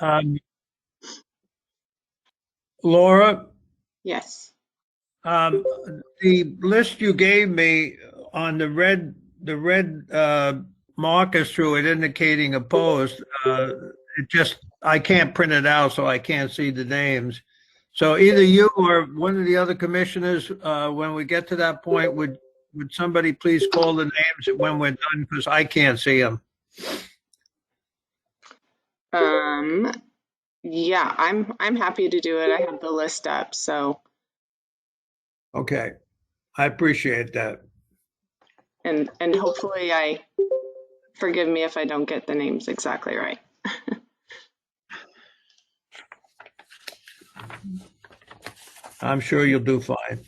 Um, Laura, Yes. the list you gave me on the red markers through it indicating opposed, I can't print it out, so I can't see the names. So either you or one of the other commissioners, when we get to that point, would somebody please call the names when we're done, because I can't see them. Yeah, I'm happy to do it. I have the list up, so. Okay, I appreciate that. And hopefully forgive me if I don't get the names exactly right. I'm sure you'll do fine.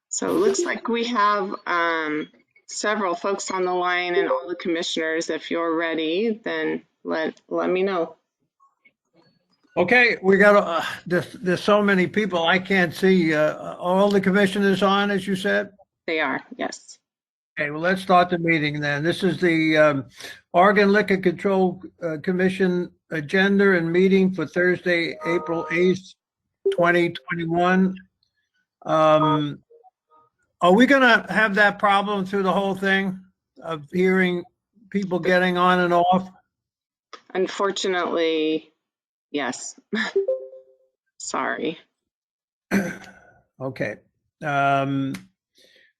So it looks like we have several folks on the line and all the commissioners. If you're ready, then let me know. Okay, we got there's so many people I can't see. All the commissioners on, as you said? They are, yes. Okay, well, let's start the meeting then. This is the Oregon Liquor Control Commission agenda and meeting for Thursday, April 8th, 2021. Are we going to have that problem through the whole thing of hearing people getting on and off? Unfortunately, yes. Sorry. Okay.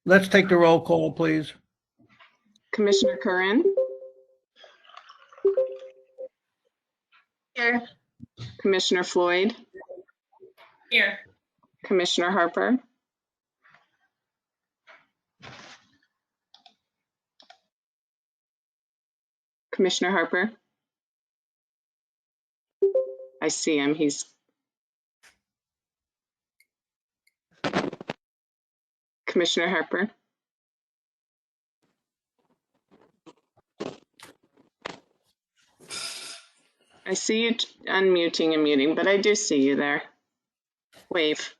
Let's take the roll call, please. Commissioner Curran? Here. Commissioner Floyd? Here. Commissioner Harper? Commissioner Harper? I see him. He's Commissioner Harper. I see you unmuting and muting, but I do see you there. Wave.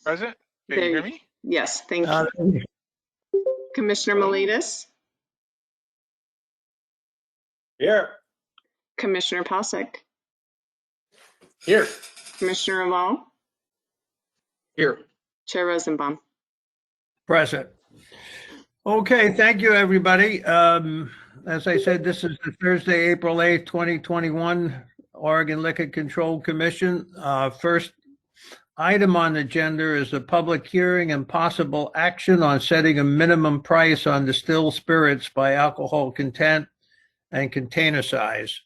Present? Can you hear me? Yes, thank you. Commissioner Miletus? Here. Commissioner Posick? Here. Commissioner Raval? Here. Chair Rosenbaum? Present. Okay, thank you, everybody. As I said, this is the Thursday, April 8th, 2021 Oregon Liquor Control Commission. First item on the agenda is a public hearing and possible action on setting a minimum price on distilled spirits by alcohol content and container size.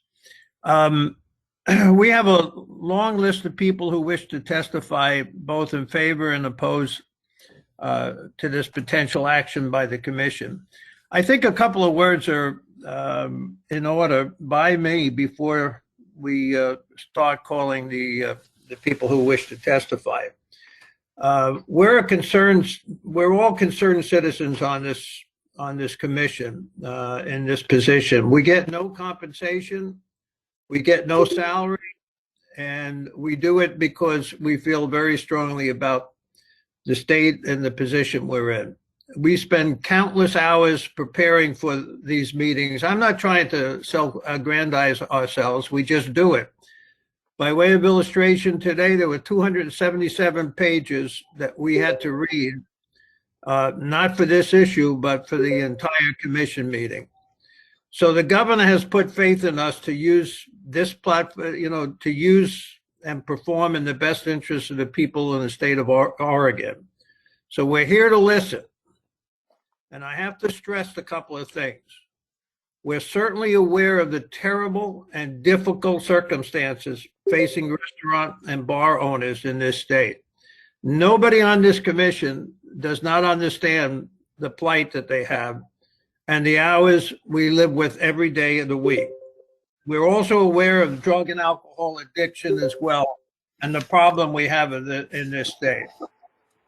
We have a long list of people who wish to testify both in favor and oppose to this potential action by the commission. I think a couple of words are in order by me before we start calling the people who wish to testify. We're all concerned citizens on this commission in this position. We get no compensation, we get no salary, and we do it because we feel very strongly about the state and the position we're in. We spend countless hours preparing for these meetings. I'm not trying to self-aggrandize ourselves. We just do it. By way of illustration, today there were 277 pages that we had to read, not for this issue, but for the entire commission meeting. So the governor has put faith in us to use this platform, to use and perform in the best interest of the people in the state of Oregon. So we're here to listen. And I have to stress a couple of things. We're certainly aware of the terrible and difficult circumstances facing restaurant and bar owners in this state. Nobody on this commission does not understand the plight that they have and the hours we live with every day of the week. We're also aware of drug and alcohol addiction as well, and the problem we have in this state.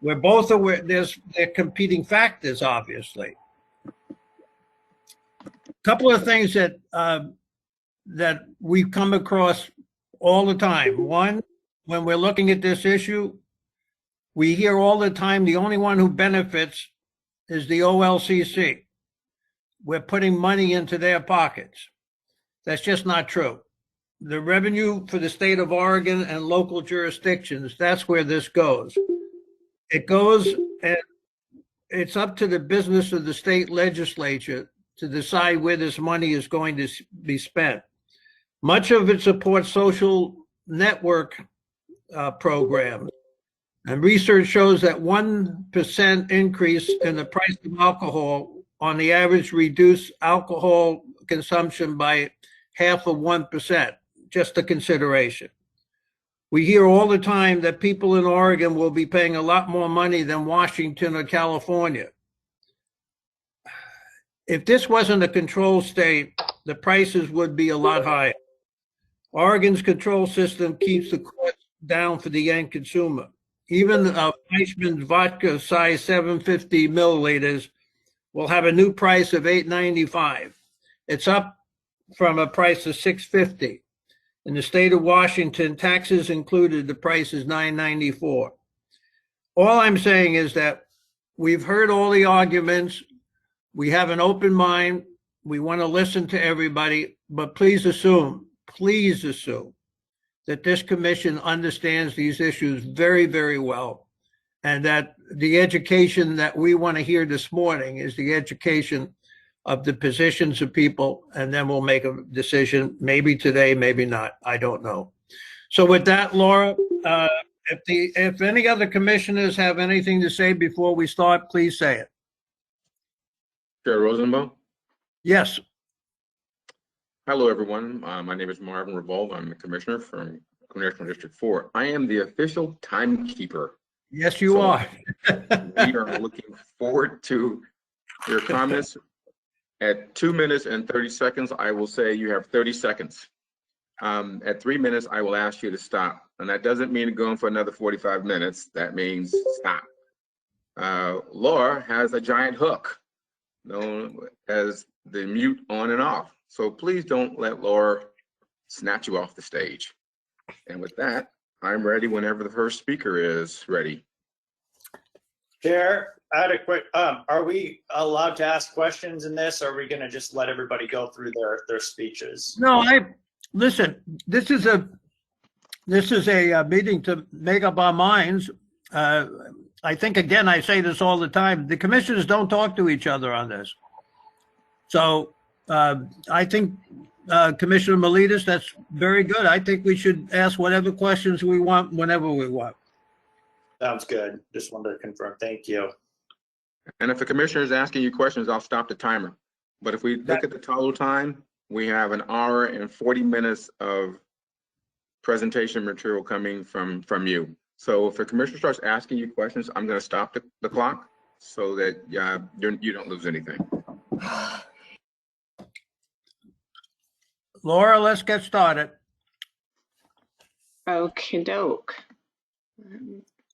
We're both aware they're competing factors, obviously. A couple of things that we come across all the time. One, when we're looking at this issue, we hear all the time the only one who benefits is the OLCC. We're putting money into their pockets. That's just not true. The revenue for the state of Oregon and local jurisdictions, that's where this goes. It goes, and it's up to the business of the state legislature to decide where this money is going to be spent. Much of it supports social network programs. And research shows that 1% increase in the price of alcohol on the average reduce alcohol consumption by 0.5%, just a consideration. We hear all the time that people in Oregon will be paying a lot more money than Washington or California. If this wasn't a control state, the prices would be a lot higher. Oregon's control system keeps the cost down for the end consumer. Even Fleischmann's vodka size 750 milliliters will have a new price of $8.95. It's up from a price of $6.50. In the state of Washington, taxes included, the price is $9.94. All I'm saying is that we've heard all the arguments. We have an open mind. We want to listen to everybody, but please assume that this commission understands these issues very, very well, and that the education that we want to hear this morning is the education of the positions of people, and then we'll make a decision, maybe today, maybe not, I don't know. So with that, Laura, if any other commissioners have anything to say before we start, please say it. Chair Rosenbaum. Yes. Hello, everyone. My name is Marvin Revolve. I'm the commissioner from Congressional District 4. I am the official timekeeper. Yes, you are. We are looking forward to your comments. At 2 minutes and 30 seconds, I will say you have 30 seconds. At 3 minutes, I will ask you to stop. And that doesn't mean going for another 45 minutes. That means stop. Laura has a giant hook known as the mute on and off. So please don't let Laura snatch you off the stage. And with that, I'm ready whenever the first speaker is ready. Chair, I had a quick, are we allowed to ask questions in this, or are we going to just let everybody go through their speeches? No, listen, this is a meeting to make up our minds. I think, again, I say this all the time, the commissioners don't talk to each other on this. So I think Commissioner Miletus, that's very good. I think we should ask whatever questions we want whenever we want. Sounds good. Just wanted to confirm. Thank you. And if the commissioner is asking you questions, I'll stop the timer. But if we look at the total time, we have 1 hour and 40 minutes of presentation material coming from you. So if the commissioner starts asking you questions, I'm going to stop the clock so that you don't lose anything. Laura, let's get started. Okie doke.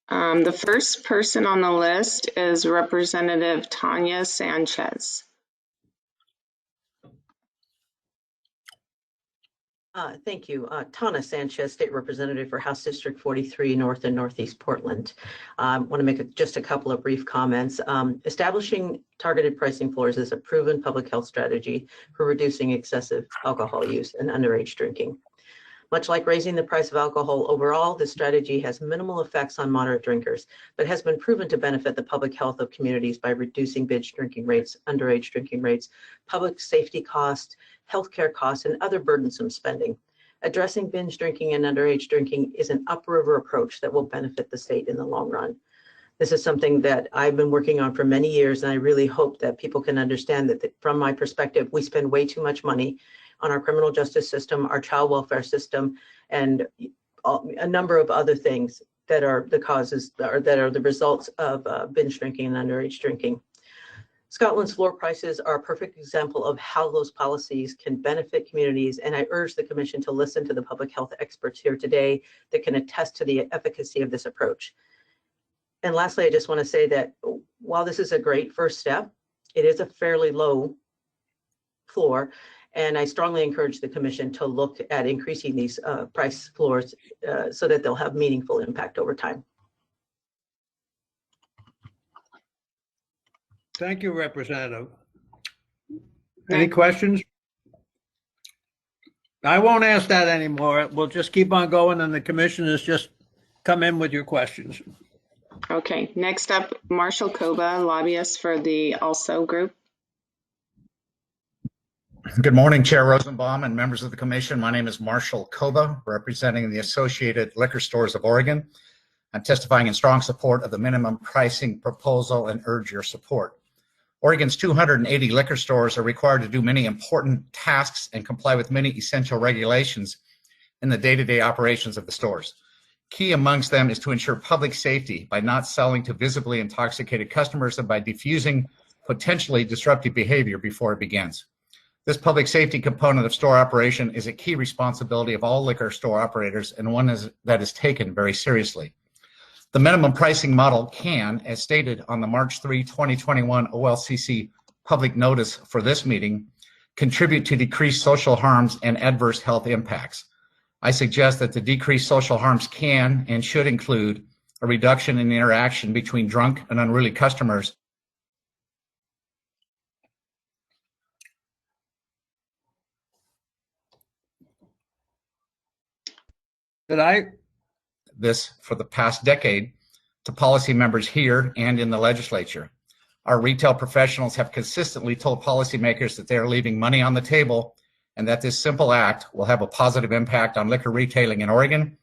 The first person on the list is Representative Tanya Sanchez. Thank you. Tana Sanchez, State Representative for House District 43, North and Northeast Portland. I want to make just a couple of brief comments. Establishing targeted pricing floors is a proven public health strategy for reducing excessive alcohol use and underage drinking. Much like raising the price of alcohol overall, this strategy has minimal effects on moderate drinkers, but has been proven to benefit the public health of communities by reducing binge drinking rates, underage drinking rates, public safety costs, healthcare costs, and other burdensome spending. Addressing binge drinking and underage drinking is an upriver approach that will benefit the state in the long run. This is something that I've been working on for many years, and I really hope that people can understand that from my perspective, we spend way too much money on our criminal justice system, our child welfare system, and a number of other things that are the causes, or that are the results of binge drinking and underage drinking. Scotland's floor prices are a perfect example of how those policies can benefit communities, and I urge the Commission to listen to the public health experts here today that can attest to the efficacy of this approach. And lastly, I just want to say that while this is a great first step, it is a fairly low floor, And I strongly encourage the commission to look at increasing these price floors so that they'll have meaningful impact over time. Thank you, Representative. Any questions? I won't ask that anymore. We'll just keep on going and the commissioners just come in with your questions. Okay, next up, Marshall Koba, lobbyist for the Also Group. Good morning, Chair Rosenbaum and members of the commission. My name is Marshall Koba, representing the Associated Liquor Stores of Oregon. I'm testifying in strong support of the minimum pricing proposal and urge your support. Oregon's 280 liquor stores are required to do many important tasks and comply with many essential regulations in the day-to-day operations of the stores. Key amongst them is to ensure public safety by not selling to visibly intoxicated customers and by diffusing potentially disruptive behavior before it begins. This public safety component of store operation is a key responsibility of all liquor store operators and one that is taken very seriously. The minimum pricing model can, as stated on the March 3, 2021 Olcc public notice for this meeting, contribute to decreased social harms and adverse health impacts. I suggest that the decreased social harms can and should include a reduction in interaction between drunk and unruly customers. This for the past decade to policy members here and in the legislature. Our retail professionals have consistently told policymakers that they are leaving money on the table and that this simple act will have a positive impact on liquor retailing in Oregon,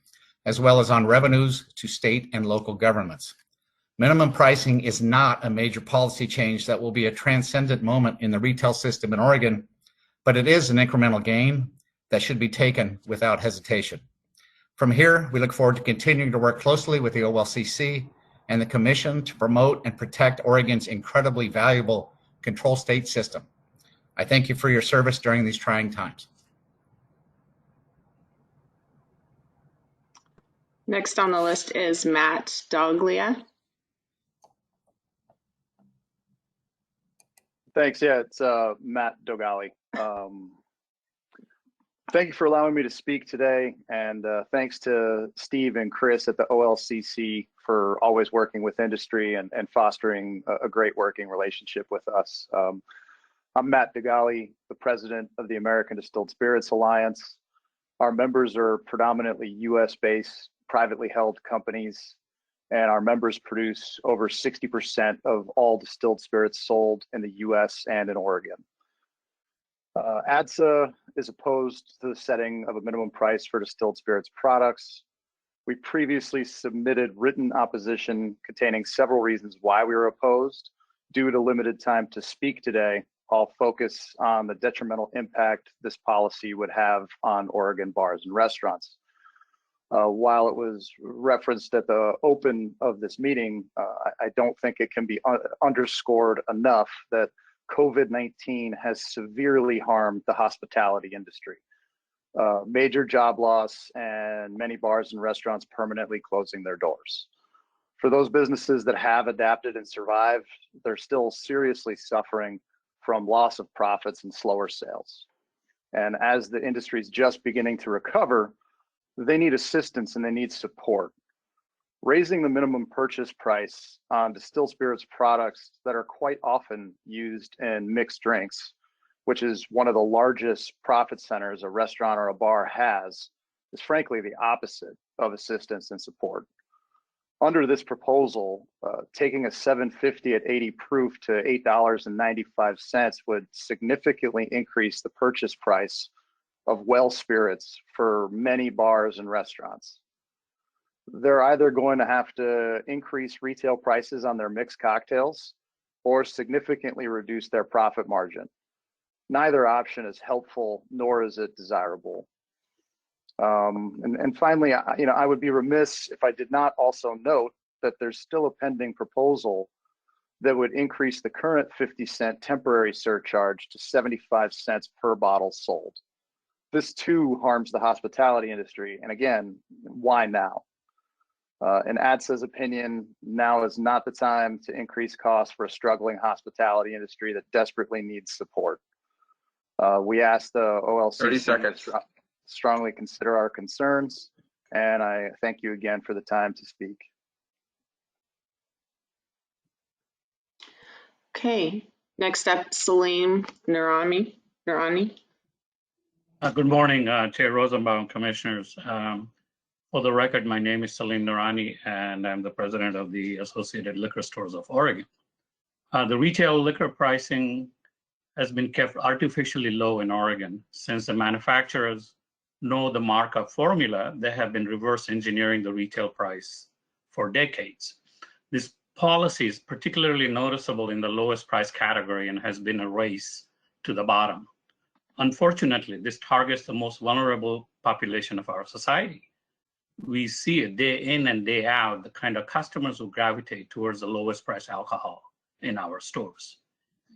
as well as on revenues to state and local governments. Minimum pricing is not a major policy change that will be a transcendent moment in the retail system in Oregon, but it is an incremental gain that should be taken without hesitation. From here, we look forward to continuing to work closely with the Olcc and the Commission to promote and protect Oregon's incredibly valuable control state system. I thank you for your service during these trying times. Next on the list is Matt Doglia. Thanks. Yeah, it's Matt Dogali. Thank you for allowing me to speak today, and thanks to Steve and Chris at the Olcc for always working with industry and fostering a great working relationship with us. I'm Matt Dogali, the president of the American Distilled Spirits Alliance. Our members are predominantly US-based, privately held companies, and our members produce over 60% of all distilled spirits sold in the US and in Oregon. ADSA is opposed to the setting of a minimum price for distilled spirits products. We previously submitted written opposition containing several reasons why we were opposed. Due to limited time to speak today, I'll focus on the detrimental impact this policy would have on Oregon bars and restaurants. While it was referenced at the open of this meeting, I don't think it can be underscored enough that COVID-19 has severely harmed the hospitality industry. Major job loss and many bars and restaurants permanently closing their doors. For those businesses that have adapted and survived, they're still seriously suffering from loss of profits and slower sales. And as the industry is just beginning to recover, they need assistance and they need support. Raising the minimum purchase price on distilled spirits products that are quite often used in mixed drinks, which is one of the largest profit centers a restaurant or a bar has, is frankly the opposite of assistance and support. Under this proposal, taking a $7.50 at 80 proof to $8.95 would significantly increase the purchase price of well spirits for many bars and restaurants. They're either going to have to increase retail prices on their mixed cocktails or significantly reduce their profit margin. Neither option is helpful, nor is it desirable. And finally, I would be remiss if I did not also note that there's still a pending proposal that would increase the current 50-cent temporary surcharge to 75 cents per bottle sold. This too harms the hospitality industry. And again, why now? In ADSA's opinion, now is not the time to increase costs for a struggling hospitality industry that desperately needs support. We asked the OLCC 30 to seconds. strongly consider our concerns, and I thank you again for the time to speak. Okay, next up, Salim Noorani. Good morning, Chair Rosenbaum, Commissioners. For the record, my name is Salim Noorani, and I'm the president of the Associated Liquor Stores of Oregon. The retail liquor pricing has been kept artificially low in Oregon. Since the manufacturers know the markup formula, they have been reverse engineering the retail price for decades. This policy is particularly noticeable in the lowest price category and has been a race to the bottom. Unfortunately, this targets the most vulnerable population of our society. We see it day in and day out, the kind of customers who gravitate towards the lowest price alcohol in our stores.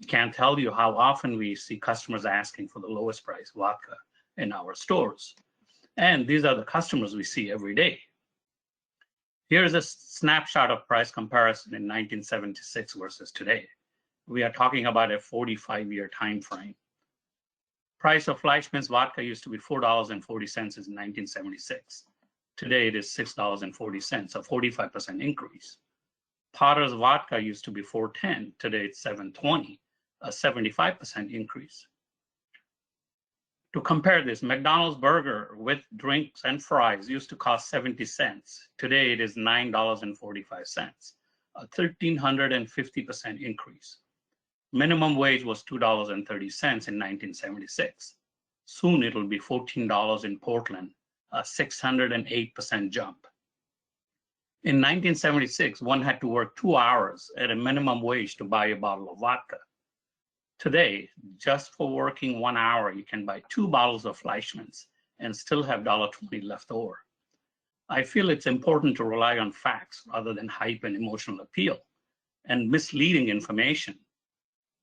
I can't tell you how often we see customers asking for the lowest price vodka in our stores. And these are the customers we see every day. Here's a snapshot of price comparison in 1976 versus today. We are talking about a 45-year time frame. Price of Fleischmann's vodka used to be $4.40 in 1976. Today it is $6.40, a 45% increase. Potter's vodka used to be $4.10. Today it's $7.20, a 75% increase. To compare this, McDonald's burger with drinks and fries used to cost 70 cents. Today it is $9.45, a 1,350% increase. Minimum wage was $2.30 in 1976. Soon it'll be $14 in Portland, a 608% jump. In 1976, one had to work 2 hours at a minimum wage to buy a bottle of vodka. Today, just for working 1 hour, you can buy 2 bottles of Fleischmann's and still have $1.20 left over. I feel it's important to rely on facts rather than hype and emotional appeal and misleading information.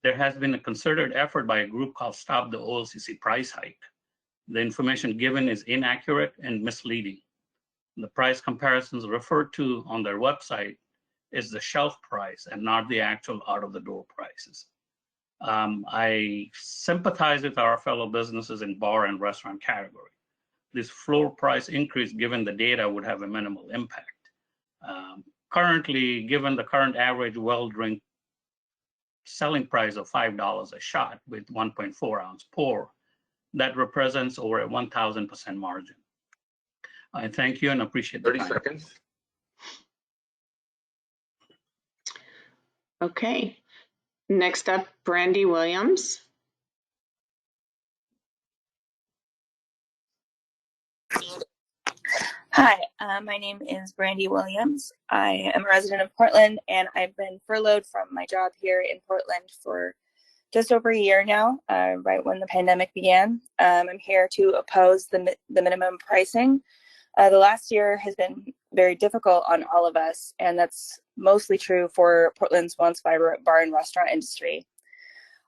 There has been a concerted effort by a group called Stop the Olcc Price Hike. The information given is inaccurate and misleading. The price comparisons referred to on their website is the shelf price and not the actual out-of-the-door prices. I sympathize with our fellow businesses in bar and restaurant category. This floor price increase, given the data, would have a minimal impact. Currently, given the current average well-drink selling price of $5 a shot with 1.4 ounce pour, that represents over a 1,000% margin. I thank you and appreciate the 30 time. seconds. Okay, next up, Brandy Williams. Hi, my name is Brandy Williams. I am a resident of Portland, and I've been furloughed from my job here in Portland for just over a year now, right when the pandemic began. I'm here to oppose the minimum pricing. The last year has been very difficult on all of us, and that's mostly true for Portland's once vibrant bar and restaurant industry.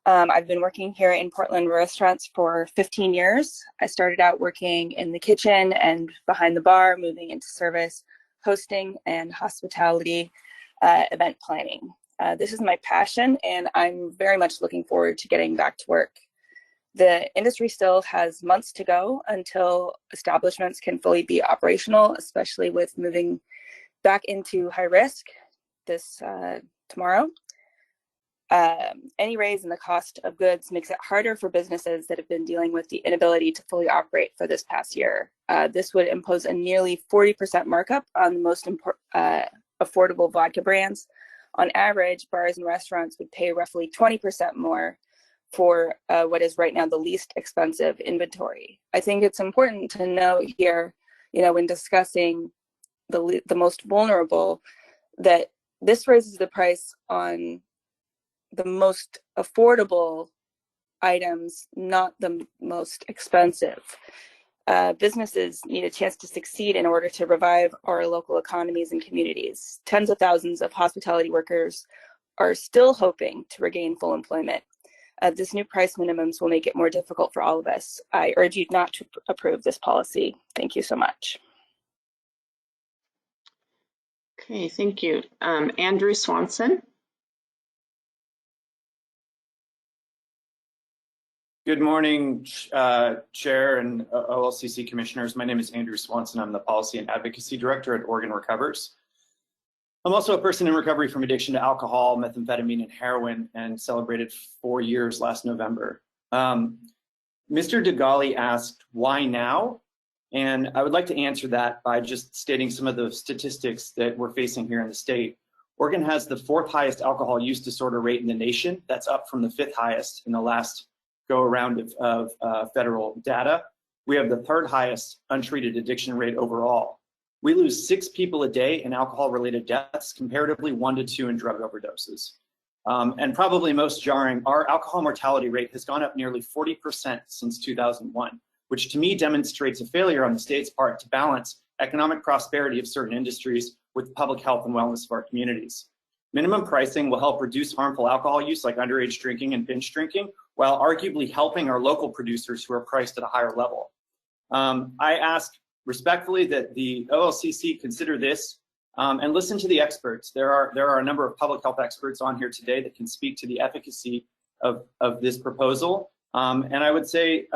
I've been working here in Portland restaurants for 15 years. I started out working in the kitchen and behind the bar, moving into service, hosting, and hospitality event planning. This is my passion, and I'm very much looking forward to getting back to work. The industry still has months to go until establishments can fully be operational, especially with moving back into high risk this tomorrow. Any raise in the cost of goods makes it harder for businesses that have been dealing with the inability to fully operate for this past year. This would impose a nearly 40% markup on the most affordable vodka brands. On average, bars and restaurants would pay roughly 20% more for what is right now the least expensive inventory. I think it's important to note here, when discussing the most vulnerable, that this raises the price on the most affordable items, not the most expensive. Businesses need a chance to succeed in order to revive our local economies and communities. Tens of thousands of hospitality workers are still hoping to regain full employment. This new price minimums will make it more difficult for all of us. I urge you not to approve this policy. Thank you so much. Okay, thank you. Andrew Swanson. Good morning, Chair and OLCC Commissioners. My name is Andrew Swanson. I'm the Policy and Advocacy Director at Oregon Recovers. I'm also a person in recovery from addiction to alcohol, methamphetamine, and heroin, and celebrated 4 years last November. Mr. Doglia asked, why now? And I would like to answer that by just stating some of the statistics that we're facing here in the state. Oregon has the 4th highest alcohol use disorder rate in the nation. That's up from the 5th highest in the last go around of federal data. We have the 3rd highest untreated addiction rate overall. We lose 6 people a day in alcohol-related deaths, comparatively 1 to 2 in drug overdoses. And probably most jarring, our alcohol mortality rate has gone up nearly 40% since 2001, which to me demonstrates a failure on the state's part to balance economic prosperity of certain industries with public health and wellness of our communities. Minimum pricing will help reduce harmful alcohol use like underage drinking and binge drinking, while arguably helping our local producers who are priced at a higher level. I ask respectfully that the OLCC consider this and listen to the experts. There are a number of public health experts on here today that can speak to the efficacy of this proposal. And I would say,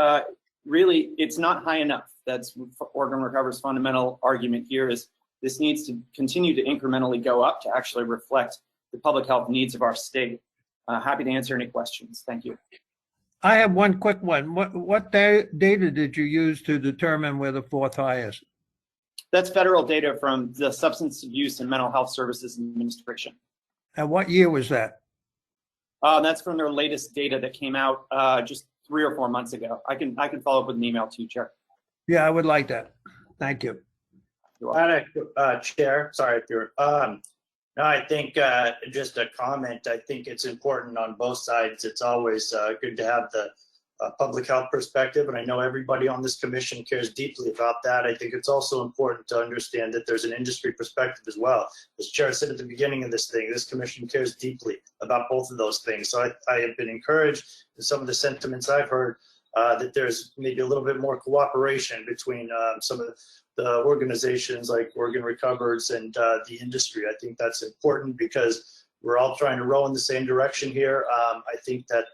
really, it's not high enough. That's Oregon Recover's fundamental argument here is this needs to continue to incrementally go up to actually reflect the public health needs of our state. Happy to answer any questions. Thank you. I have one quick one. What data did you use to determine we're the 4th highest? That's federal data from the Substance Abuse and Mental Health Services Administration. And what year was that? That's from their latest data that came out just 3 or 4 months ago. I can follow up with an email to you, Chair. Yeah, I would like that. Thank you. Chair, sorry if you're. No, I think just a comment. I think it's important on both sides. It's always good to have the public health perspective, and I know everybody on this commission cares deeply about that. I think it's also important to understand that there's an industry perspective as well. As Chair said at the beginning of this thing, this commission cares deeply about both of those things. So I have been encouraged in some of the sentiments I've heard that there's maybe a little bit more cooperation between some of the organizations like Oregon Recovers and the industry. I think that's important because we're all trying to row in the same direction here. I think that,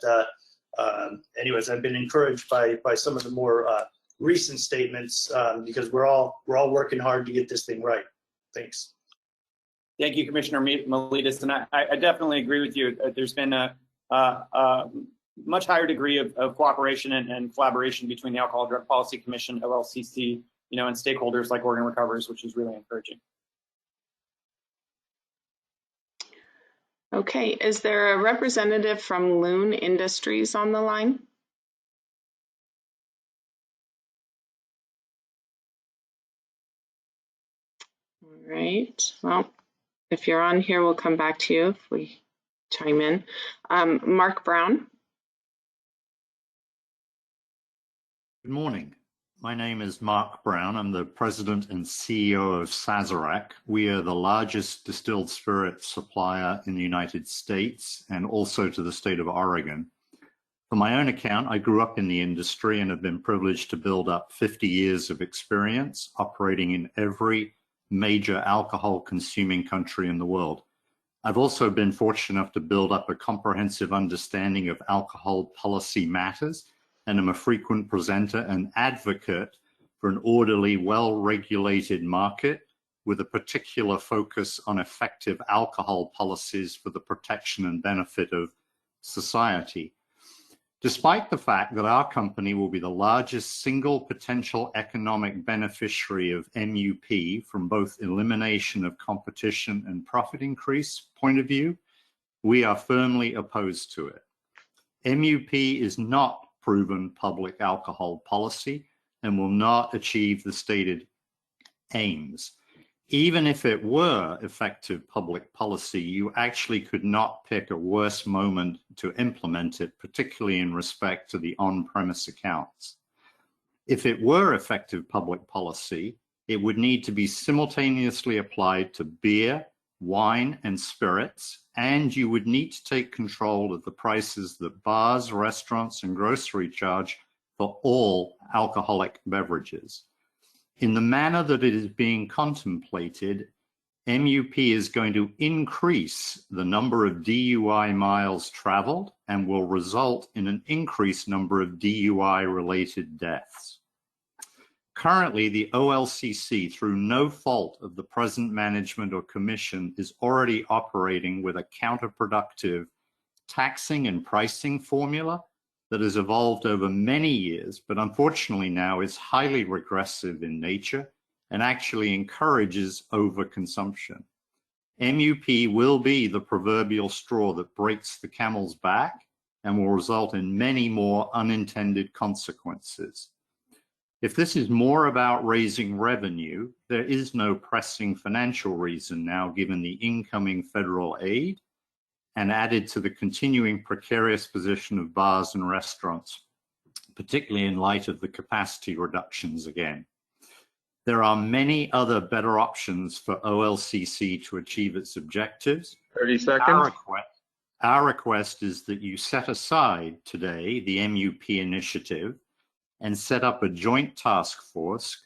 anyways, I've been encouraged by some of the more recent statements because we're all working hard to get this thing right. Thanks. Thank you, Commissioner Miletus, and I definitely agree with you. There's been a much higher degree of cooperation and collaboration between the Alcohol Drug Policy Commission, OLCC, and stakeholders like Oregon Recovers, which is really encouraging. Okay, is there a representative from Loon Industries on the line? All right, well, if you're on here, we'll come back to you if we chime in. Mark Brown. Good morning. My name is Mark Brown. I'm the president and CEO of Sazerac. We are the largest distilled spirit supplier in the United States and also to the state of Oregon. For my own account, I grew up in the industry and have been privileged to build up 50 years of experience operating in every major alcohol consuming country in the world. I've also been fortunate enough to build up a comprehensive understanding of alcohol policy matters, and I'm a frequent presenter and advocate for an orderly, well-regulated market with a particular focus on effective alcohol policies for the protection and benefit of society. Despite the fact that our company will be the largest single potential economic beneficiary of MUP from both elimination of competition and profit increase point of view, we are firmly opposed to it. MUP is not proven public alcohol policy and will not achieve the stated aims. Even if it were effective public policy, you actually could not pick a worse moment to implement it, particularly in respect to the on-premise accounts. If it were effective public policy, it would need to be simultaneously applied to beer, wine, and spirits, and you would need to take control of the prices that bars, restaurants, and grocery charge for all alcoholic beverages. In the manner that it is being contemplated, MUP is going to increase the number of DUI miles traveled and will result in an increased number of DUI-related deaths. Currently, the OLCC, through no fault of the present management or commission, is already operating with a counterproductive taxing and pricing formula that has evolved over many years, but unfortunately now is highly regressive in nature and actually encourages overconsumption. MUP will be the proverbial straw that breaks the camel's back and will result in many more unintended consequences. If this is more about raising revenue, there is no pressing financial reason now given the incoming federal aid and added to the continuing precarious position of bars and restaurants, particularly in light of the capacity reductions again. There are many other better options for OLCC to achieve its objectives. 30 seconds. Our request is that you set aside today the MUP initiative and set up a joint task force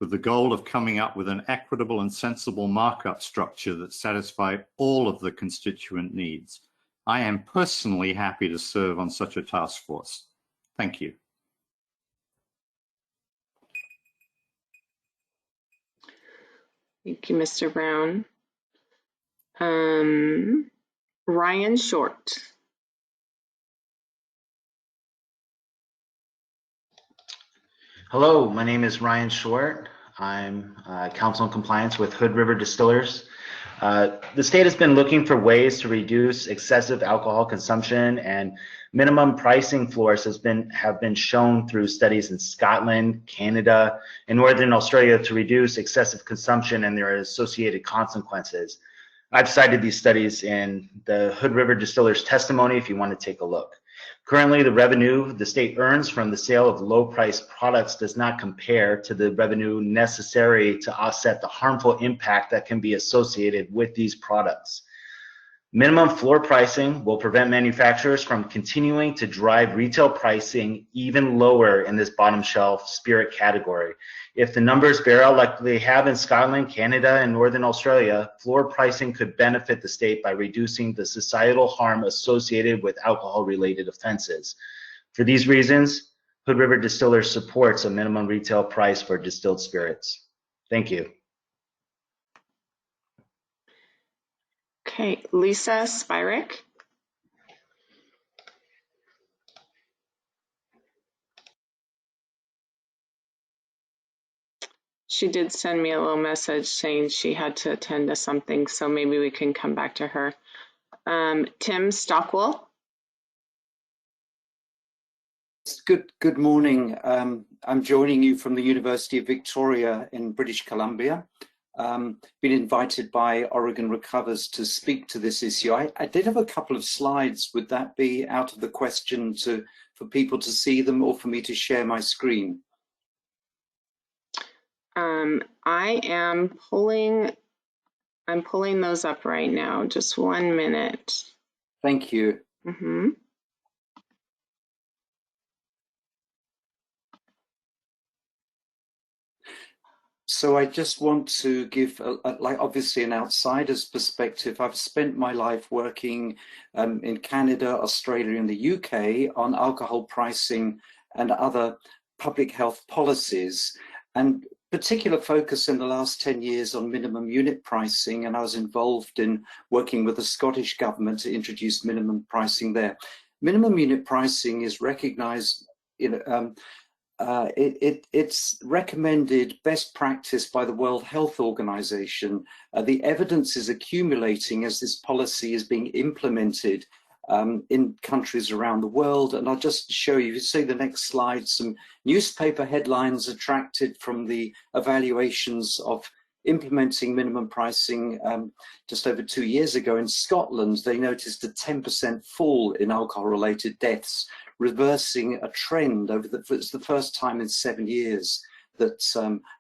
with the goal of coming up with an equitable and sensible markup structure that satisfies all of the constituent needs. I am personally happy to serve on such a task force. Thank you. Thank you, Mr. Brown. Ryan Short. Hello, my name is Ryan Short. I'm counsel in compliance with Hood River Distillers. The state has been looking for ways to reduce excessive alcohol consumption, and minimum pricing floors have been shown through studies in Scotland, Canada, and Northern Australia to reduce excessive consumption and their associated consequences. I've cited these studies in the Hood River Distillers testimony if you want to take a look. Currently, the revenue the state earns from the sale of low-priced products does not compare to the revenue necessary to offset the harmful impact that can be associated with these products. Minimum floor pricing will prevent manufacturers from continuing to drive retail pricing even lower in this bottom shelf spirit category. If the numbers bear out like they have in Scotland, Canada, and Northern Australia, floor pricing could benefit the state by reducing the societal harm associated with alcohol-related offenses. For these reasons, Hood River Distillers supports a minimum retail price for distilled spirits. Thank you. Okay, Lisa Spyrek. She did send me a little message saying she had to attend to something, so maybe we can come back to her. Tim Stockwell. Good morning. I'm joining you from the University of Victoria in British Columbia. Been invited by Oregon Recovers to speak to this issue. I did have a couple of slides. Would that be out of the question for people to see them, or for me to share my screen? I'm pulling those up right now. Just 1 minute. Thank you. Mm-hmm. So I just want to give, like, obviously an outsider's perspective. I've spent my life working in Canada, Australia, and the UK on alcohol pricing and other public health policies, and particular focus in the last 10 years on minimum unit pricing. And I was involved in working with the Scottish government to introduce minimum pricing there. Minimum unit pricing is recognized it's recommended best practice by the World Health Organization. The evidence is accumulating as this policy is being implemented in countries around the world. And I'll just show you, see the next slide, some newspaper headlines attracted from the evaluations of implementing minimum pricing just over 2 years ago in Scotland. They noticed a 10% fall in alcohol-related deaths, reversing a trend it's the first time in 7 years that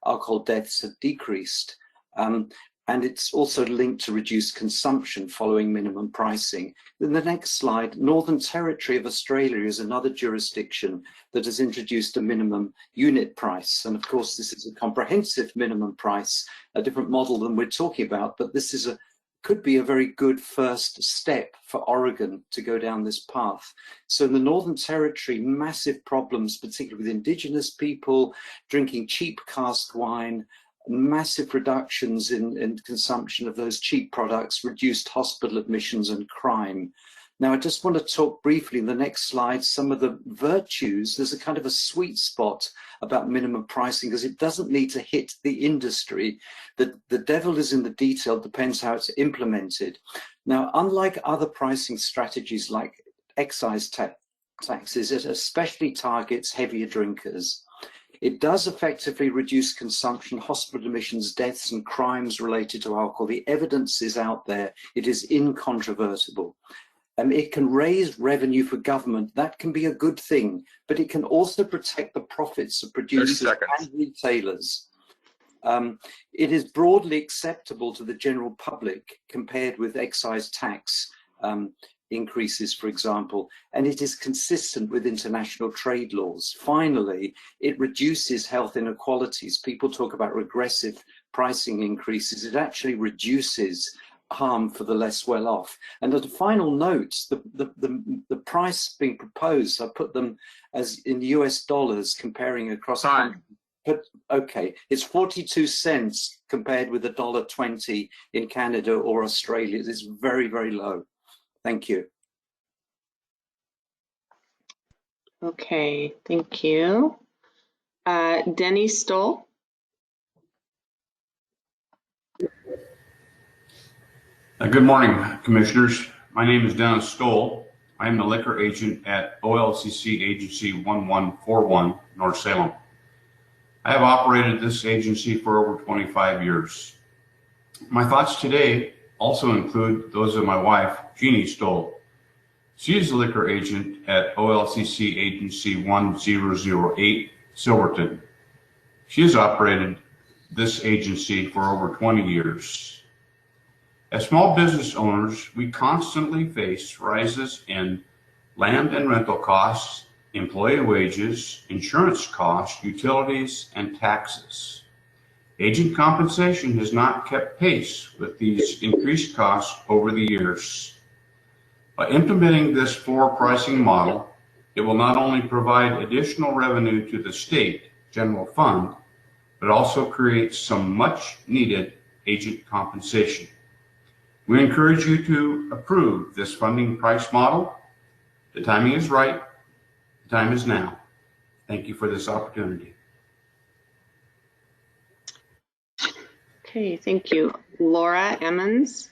alcohol deaths have decreased. And and it's also linked to reduced consumption following minimum pricing. In the next slide, Northern Territory of Australia is another jurisdiction that has introduced a minimum unit price. And of course, this is a comprehensive minimum price, a different model than we're talking about, but this is could be a very good first step for Oregon to go down this path. So in the Northern Territory, massive problems, particularly with Indigenous people drinking cheap cask wine, massive reductions in consumption of those cheap products, reduced hospital admissions and crime. Now, I just want to talk briefly in the next slide, some of the virtues. There's a kind of a sweet spot about minimum pricing because it doesn't need to hit the industry. The devil is in the detail, depends how it's implemented. Now, unlike other pricing strategies like excise taxes, it especially targets heavier drinkers. It does effectively reduce consumption, hospital admissions, deaths, and crimes related to alcohol. The evidence is out there. It is incontrovertible. It can raise revenue for government. That can be a good thing, but it can also protect the profits of producers and retailers. It is broadly acceptable to the general public compared with excise tax increases, for example, and it is consistent with international trade laws. Finally, it reduces health inequalities. People talk about regressive pricing increases. It actually reduces harm for the less well off. And as a final note, the price being proposed, I put them as in US dollars comparing across countries. But okay, it's 42 cents compared with $1.20 in Canada or Australia. It's very, very low. Thank you. Okay, thank you. Denny Stoll. Good morning, Commissioners. My name is Dennis Stoll. I am the liquor agent at OLCC Agency 1141, North Salem. I have operated this agency for over 25 years. My thoughts today also include those of my wife, Jeannie Stoll. She is the liquor agent at OLCC Agency 1008, Silverton. She has operated this agency for over 20 years. As small business owners, we constantly face rises in land and rental costs, employee wages, insurance costs, utilities, and taxes. Agent compensation has not kept pace with these increased costs over the years. By implementing this floor pricing model, it will not only provide additional revenue to the state general fund, but also create some much needed agent compensation. We encourage you to approve this funding price model. The timing is right. The time is now. Thank you for this opportunity. Okay, thank you. Laura Emmons.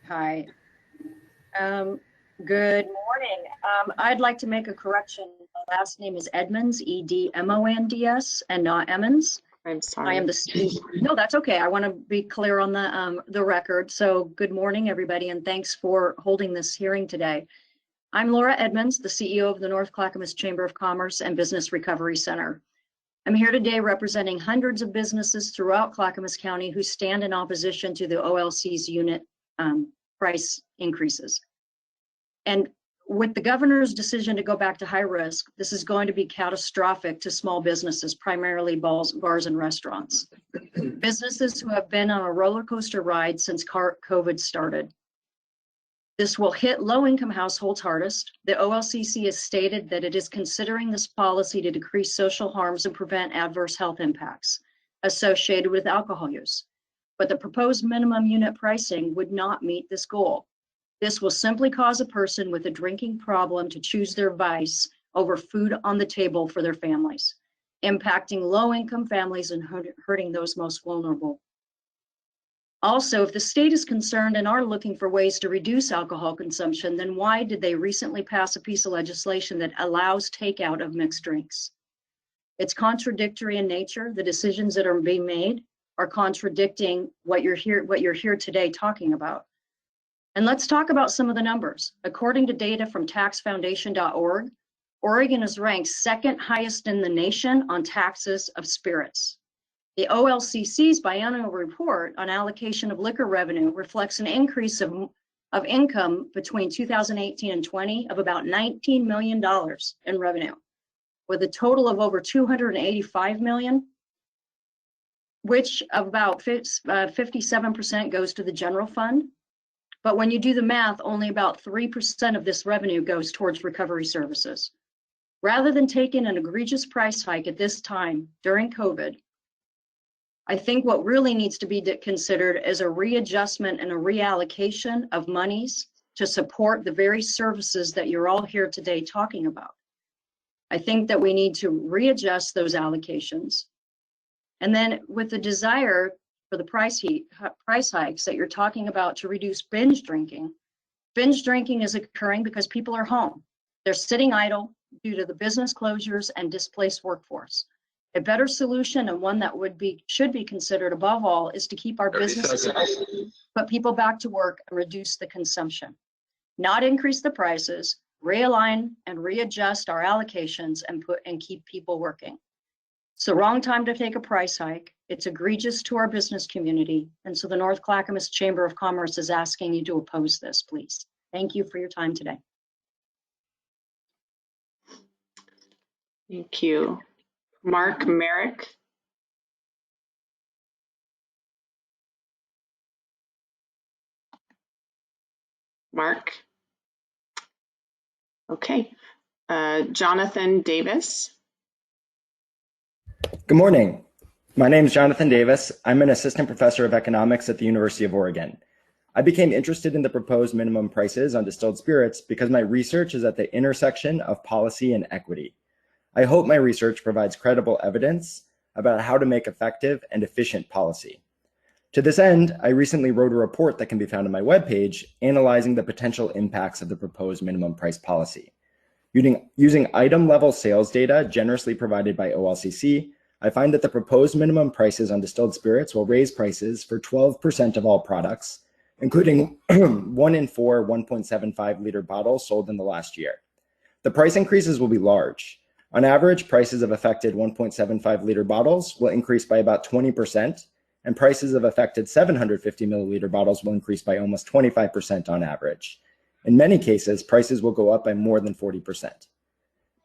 Hi. Good morning. I'd like to make a correction. My last name is Edmonds, E-D-M-O-N-D-S, and not Emmons. I'm sorry. I am the no, that's okay. I want to be clear on the record. So good morning, everybody, and thanks for holding this hearing today. I'm Laura Edmonds, the CEO of the North Clackamas Chamber of Commerce and Business Recovery Center. I'm here today representing hundreds of businesses throughout Clackamas County who stand in opposition to the OLC's unit price increases. And with the governor's decision to go back to high risk, this is going to be catastrophic to small businesses, primarily bars and restaurants. Businesses who have been on a roller coaster ride since COVID started. This will hit low-income households hardest. The OLCC has stated that it is considering this policy to decrease social harms and prevent adverse health impacts associated with alcohol use. But the proposed minimum unit pricing would not meet this goal. This will simply cause a person with a drinking problem to choose their vice over food on the table for their families, impacting low-income families and hurting those most vulnerable. Also, if the state is concerned and are looking for ways to reduce alcohol consumption, then why did they recently pass a piece of legislation that allows takeout of mixed drinks? It's contradictory in nature. The decisions that are being made are contradicting what you're here today talking about. And let's talk about some of the numbers. According to data from taxfoundation.org, Oregon is ranked second highest in the nation on taxes of spirits. The OLCC's biennial report on allocation of liquor revenue reflects an increase of income between 2018 and 20 of about $19 million in revenue, with a total of over 285 million, which of about 57% goes to the general fund. But when you do the math, only about 3% of this revenue goes towards recovery services. Rather than taking an egregious price hike at this time during COVID, I think what really needs to be considered is a readjustment and a reallocation of monies to support the very services that you're all here today talking about. I think that we need to readjust those allocations. And then with the desire for the price hikes that you're talking about to reduce binge drinking is occurring because people are home. They're sitting idle due to the business closures and displaced workforce. A better solution, and one that should be considered above all, is to keep our businesses open, put people back to work, and reduce the consumption. Not increase the prices, realign and readjust our allocations, and keep people working. It's the wrong time to take a price hike. It's egregious to our business community, and so the North Clackamas Chamber of Commerce is asking you to oppose this, please. Thank you for your time today. Thank you. Mark Merrick. Mark. Okay. Jonathan Davis. Good morning. My name is Jonathan Davis. I'm an assistant professor of economics at the University of Oregon. I became interested in the proposed minimum prices on distilled spirits because my research is at the intersection of policy and equity. I hope my research provides credible evidence about how to make effective and efficient policy. To this end, I recently wrote a report that can be found on my webpage analyzing the potential impacts of the proposed minimum price policy. Using item-level sales data generously provided by Olcc, I find that the proposed minimum prices on distilled spirits will raise prices for 12% of all products, including 1 in 4 1.75-liter bottles sold in the last year. The price increases will be large. On average, prices of affected 1.75-liter bottles will increase by about 20%, and prices of affected 750 milliliter bottles will increase by almost 25% on average. In many cases, prices will go up by more than 40%.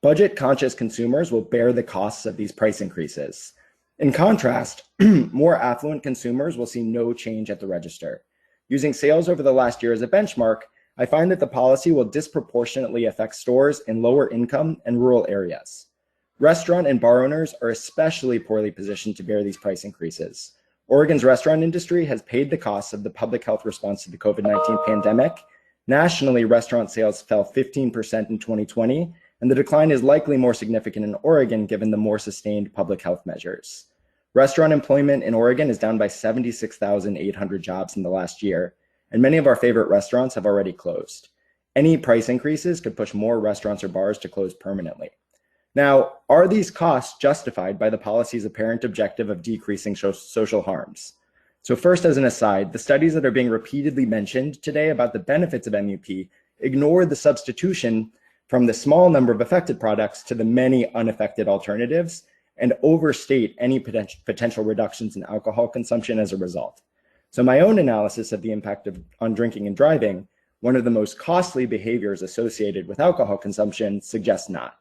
Budget-conscious consumers will bear the costs of these price increases. In contrast, more affluent consumers will see no change at the register. Using sales over the last year as a benchmark, I find that the policy will disproportionately affect stores in lower income and rural areas. Restaurant and bar owners are especially poorly positioned to bear these price increases. Oregon's restaurant industry has paid the costs of the public health response to the COVID-19 pandemic. Nationally, restaurant sales fell 15% in 2020, and the decline is likely more significant in Oregon given the more sustained public health measures. Restaurant employment in Oregon is down by 76,800 jobs in the last year, and many of our favorite restaurants have already closed. Any price increases could push more restaurants or bars to close permanently. Now, are these costs justified by the policy's apparent objective of decreasing social harms? So first, as an aside, the studies that are being repeatedly mentioned today about the benefits of MUP ignore the substitution from the small number of affected products to the many unaffected alternatives and overstate any potential reductions in alcohol consumption as a result. So my own analysis of the impact on drinking and driving, one of the most costly behaviors associated with alcohol consumption, suggests not.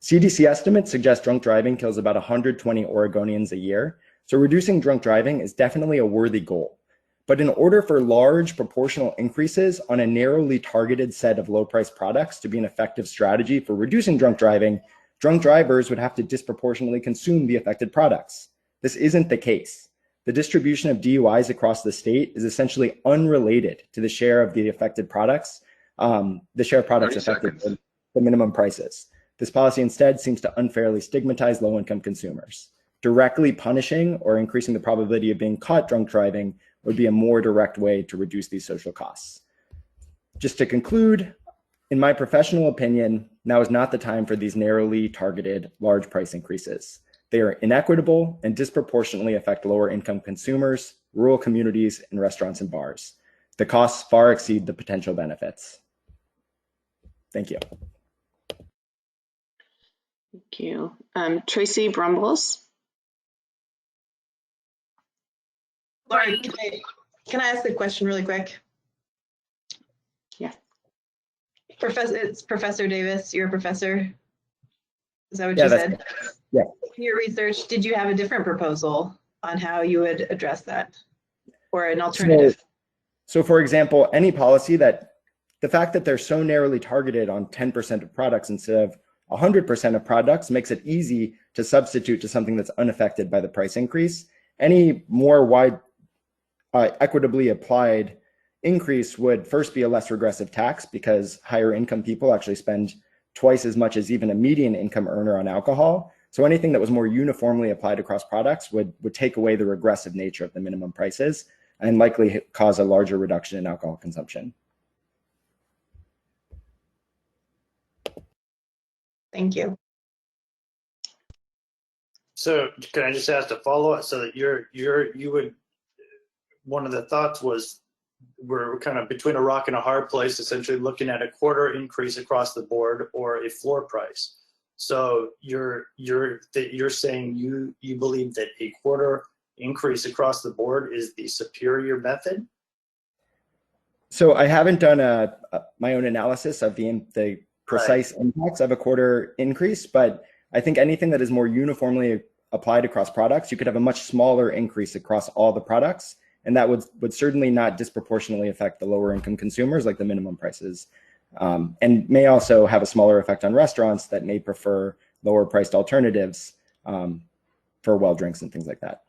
CDC estimates suggest drunk driving kills about 120 Oregonians a year, so reducing drunk driving is definitely a worthy goal. But in order for large proportional increases on a narrowly targeted set of low-priced products to be an effective strategy for reducing drunk driving, drunk drivers would have to disproportionately consume the affected products. This isn't the case. The distribution of DUIs across the state is essentially unrelated to the share of the affected products, affected by the minimum prices. This policy instead seems to unfairly stigmatize low-income consumers. Directly punishing or increasing the probability of being caught drunk driving would be a more direct way to reduce these social costs. Just to conclude, in my professional opinion, now is not the time for these narrowly targeted large price increases. They are inequitable and disproportionately affect lower income consumers, rural communities, and restaurants and bars. The costs far exceed the potential benefits. Thank you. Thank you. Tracy Brumbles. Laura, can I ask a question really quick? Yeah. It's Professor Davis, you're a professor. Is that what Yeah, you that's, said? yeah. In your research, did you have a different proposal on how you would address that or an alternative? So for example, any policy that the fact that they're so narrowly targeted on 10% of products instead of 100% of products makes it easy to substitute to something that's unaffected by the price increase. Any more wide, equitably applied increase would first be a less regressive tax because higher income people actually spend twice as much as even a median income earner on alcohol. So anything that was more uniformly applied across products would take away the regressive nature of the minimum prices and likely cause a larger reduction in alcohol consumption. Thank you. So can I just ask a follow-up? So that you would, one of the thoughts was we're kind of between a rock and a hard place, essentially looking at a quarter increase across the board or a floor price. So you're saying you believe that a quarter increase across the board is the superior method? So I haven't done my own analysis of the precise impacts of a quarter increase, but I think anything that is more uniformly applied across products, you could have a much smaller increase across all the products, and that would certainly not disproportionately affect the lower income consumers like the minimum prices, and may also have a smaller effect on restaurants that may prefer lower priced alternatives for well drinks and things like that.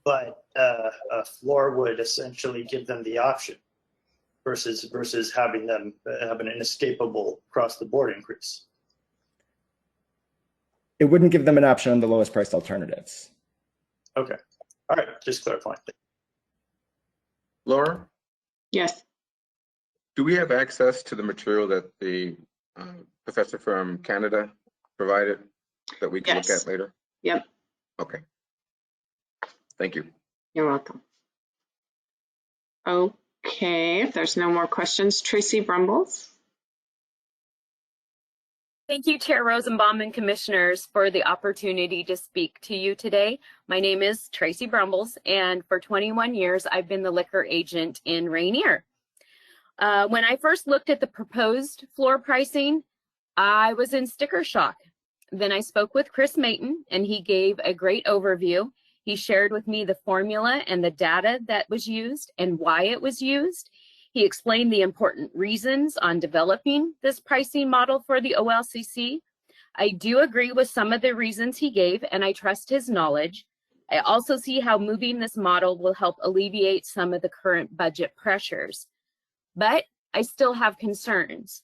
But a floor would essentially give them the option versus having them have an inescapable across the board increase. It wouldn't give them an option on the lowest priced alternatives. Okay. All right. Just clarifying. Laura? Yes. Do we have access to the material that the professor from Canada provided that we can look at later? Yep. Okay. Thank you. You're welcome. Okay, if there's no more questions, Tracy Brumbles. Thank you, Chair Rosenbaum and Commissioners, for the opportunity to speak to you today. My name is Tracy Brumbles, and for 21 years, I've been the liquor agent in Rainier. When I first looked at the proposed floor pricing, I was in sticker shock. Then I spoke with Chris Mayton, and he gave a great overview. He shared with me the formula and the data that was used and why it was used. He explained the important reasons on developing this pricing model for the OLCC. I do agree with some of the reasons he gave, and I trust his knowledge. I also see how moving this model will help alleviate some of the current budget pressures. But I still have concerns.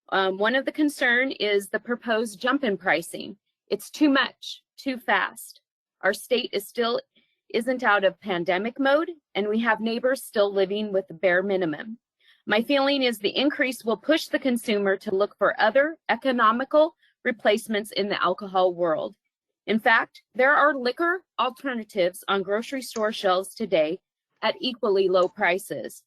One of the concern is the proposed jump in pricing. It's too much, too fast. Our state isn't out of pandemic mode, and we have neighbors still living with the bare minimum. My feeling is the increase will push the consumer to look for other economical replacements in the alcohol world. In fact, there are liquor alternatives on grocery store shelves today at equally low prices.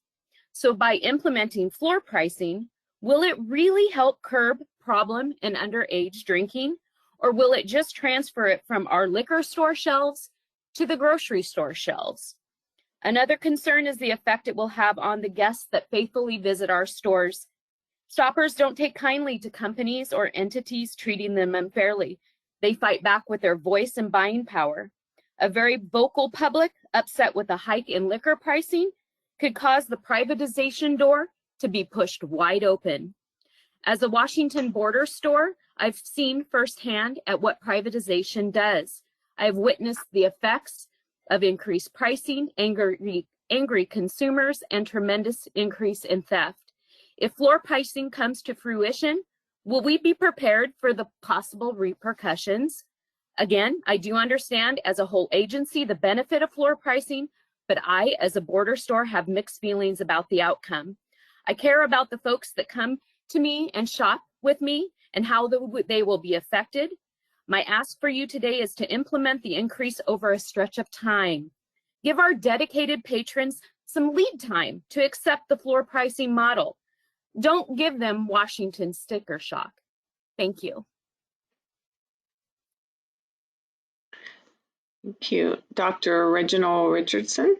So by implementing floor pricing, will it really help curb problem and underage drinking? Or will it just transfer it from our liquor store shelves to the grocery store shelves? Another concern is the effect it will have on the guests that faithfully visit our stores. Shoppers don't take kindly to companies or entities treating them unfairly. They fight back with their voice and buying power. A very vocal public upset with a hike in liquor pricing could cause the privatization door to be pushed wide open. As a Washington border store, I've seen firsthand at what privatization does. I've witnessed the effects of increased pricing, angry consumers, and tremendous increase in theft. If floor pricing comes to fruition, will we be prepared for the possible repercussions? Again, I do understand as a whole agency the benefit of floor pricing, but I, as a border store, have mixed feelings about the outcome. I care about the folks that come to me and shop with me and how they will be affected. My ask for you today is to implement the increase over a stretch of time. Give our dedicated patrons some lead time to accept the floor pricing model. Don't give them Washington sticker shock. Thank you. Thank you. Dr. Reginald Richardson.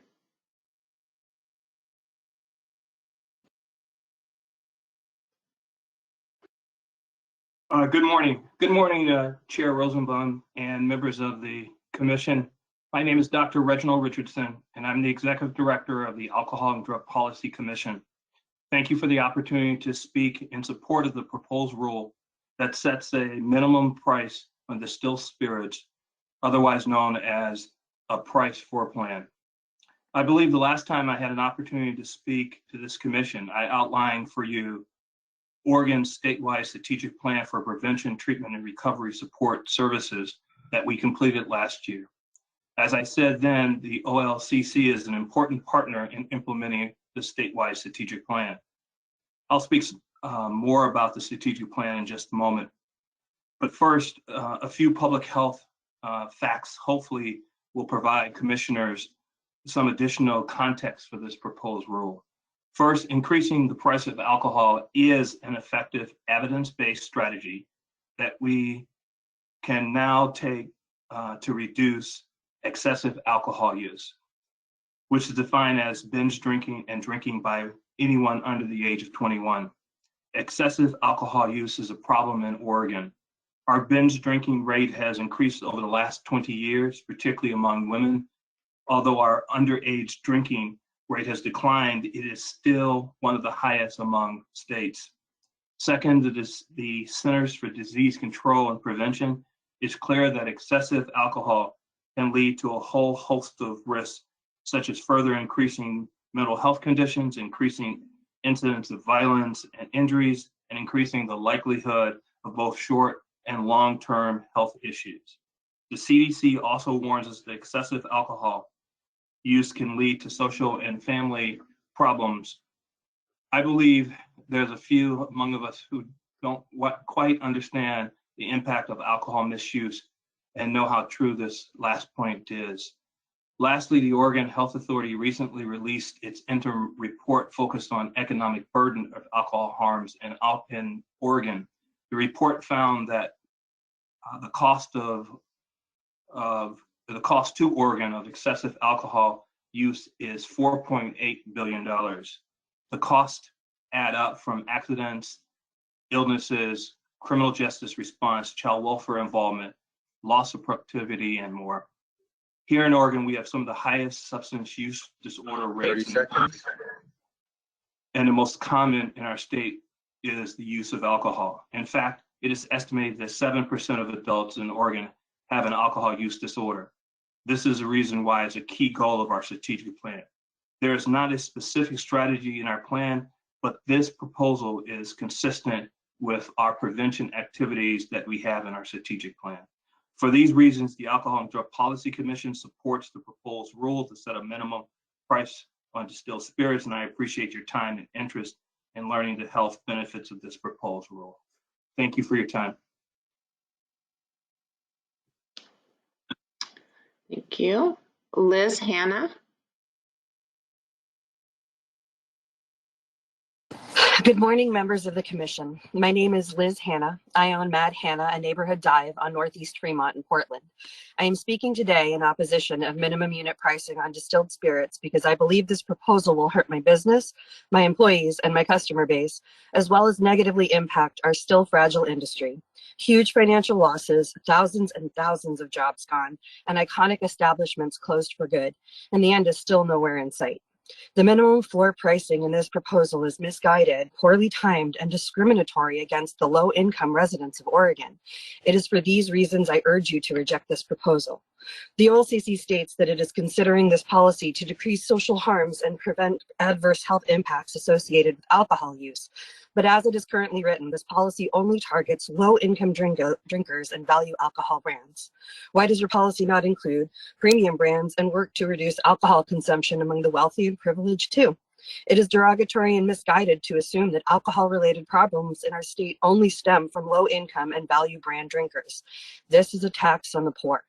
Good morning. Good morning, Chair Rosenbaum and members of the commission. My name is Dr. Reginald Richardson, and I'm the Executive Director of the Alcohol and Drug Policy Commission. Thank you for the opportunity to speak in support of the proposed rule that sets a minimum price on distilled spirits, otherwise known as a price floor plan. I believe the last time I had an opportunity to speak to this commission, I outlined for you Oregon's statewide strategic plan for prevention, treatment, and recovery support services that we completed last year. As I said then, the OLCC is an important partner in implementing the statewide strategic plan. I'll speak more about the strategic plan in just a moment. But first, a few public health facts hopefully will provide commissioners some additional context for this proposed rule. First, increasing the price of alcohol is an effective evidence-based strategy that we can now take to reduce excessive alcohol use, which is defined as binge drinking and drinking by anyone under the age of 21. Excessive alcohol use is a problem in Oregon. Our binge drinking rate has increased over the last 20 years, particularly among women. Although our underage drinking rate has declined, it is still one of the highest among states. Second, the Centers for Disease Control and Prevention is clear that excessive alcohol can lead to a whole host of risks, such as further increasing mental health conditions, increasing incidents of violence and injuries, and increasing the likelihood of both short and long-term health issues. The CDC also warns us that excessive alcohol use can lead to social and family problems. I believe there's a few among us who don't quite understand the impact of alcohol misuse and know how true this last point is. Lastly, the Oregon Health Authority recently released its interim report focused on economic burden of alcohol harms in Oregon. The report found that the cost to Oregon of excessive alcohol use is $4.8 billion. The costs add up from accidents, illnesses, criminal justice response, child welfare involvement, loss of productivity, and more. Here in Oregon, we have some of the highest substance use disorder rates. 30 seconds. And the most common in our state is the use of alcohol. In fact, it is estimated that 7% of adults in Oregon have an alcohol use disorder. This is a reason why it's a key goal of our strategic plan. There is not a specific strategy in our plan, but this proposal is consistent with our prevention activities that we have in our strategic plan. For these reasons, the Alcohol and Drug Policy Commission supports the proposed rule to set a minimum price on distilled spirits, and I appreciate your time and interest in learning the health benefits of this proposed rule. Thank you for your time. Thank you. Liz Hanna. Good morning, members of the commission. My name is Liz Hanna. I own Mad Hanna, a neighborhood dive on Northeast Fremont in Portland. I am speaking today in opposition of minimum unit pricing on distilled spirits because I believe this proposal will hurt my business, my employees, and my customer base, as well as negatively impact our still fragile industry. Huge financial losses, thousands and thousands of jobs gone, and iconic establishments closed for good, and the end is still nowhere in sight. The minimum floor pricing in this proposal is misguided, poorly timed, and discriminatory against the low-income residents of Oregon. It is for these reasons I urge you to reject this proposal. The Olcc states that it is considering this policy to decrease social harms and prevent adverse health impacts associated with alcohol use. But as it is currently written, this policy only targets low-income drinkers and value alcohol brands. Why does your policy not include premium brands and work to reduce alcohol consumption among the wealthy and privileged too? It is derogatory and misguided to assume that alcohol-related problems in our state only stem from low-income and value brand drinkers. This is a tax on the poor.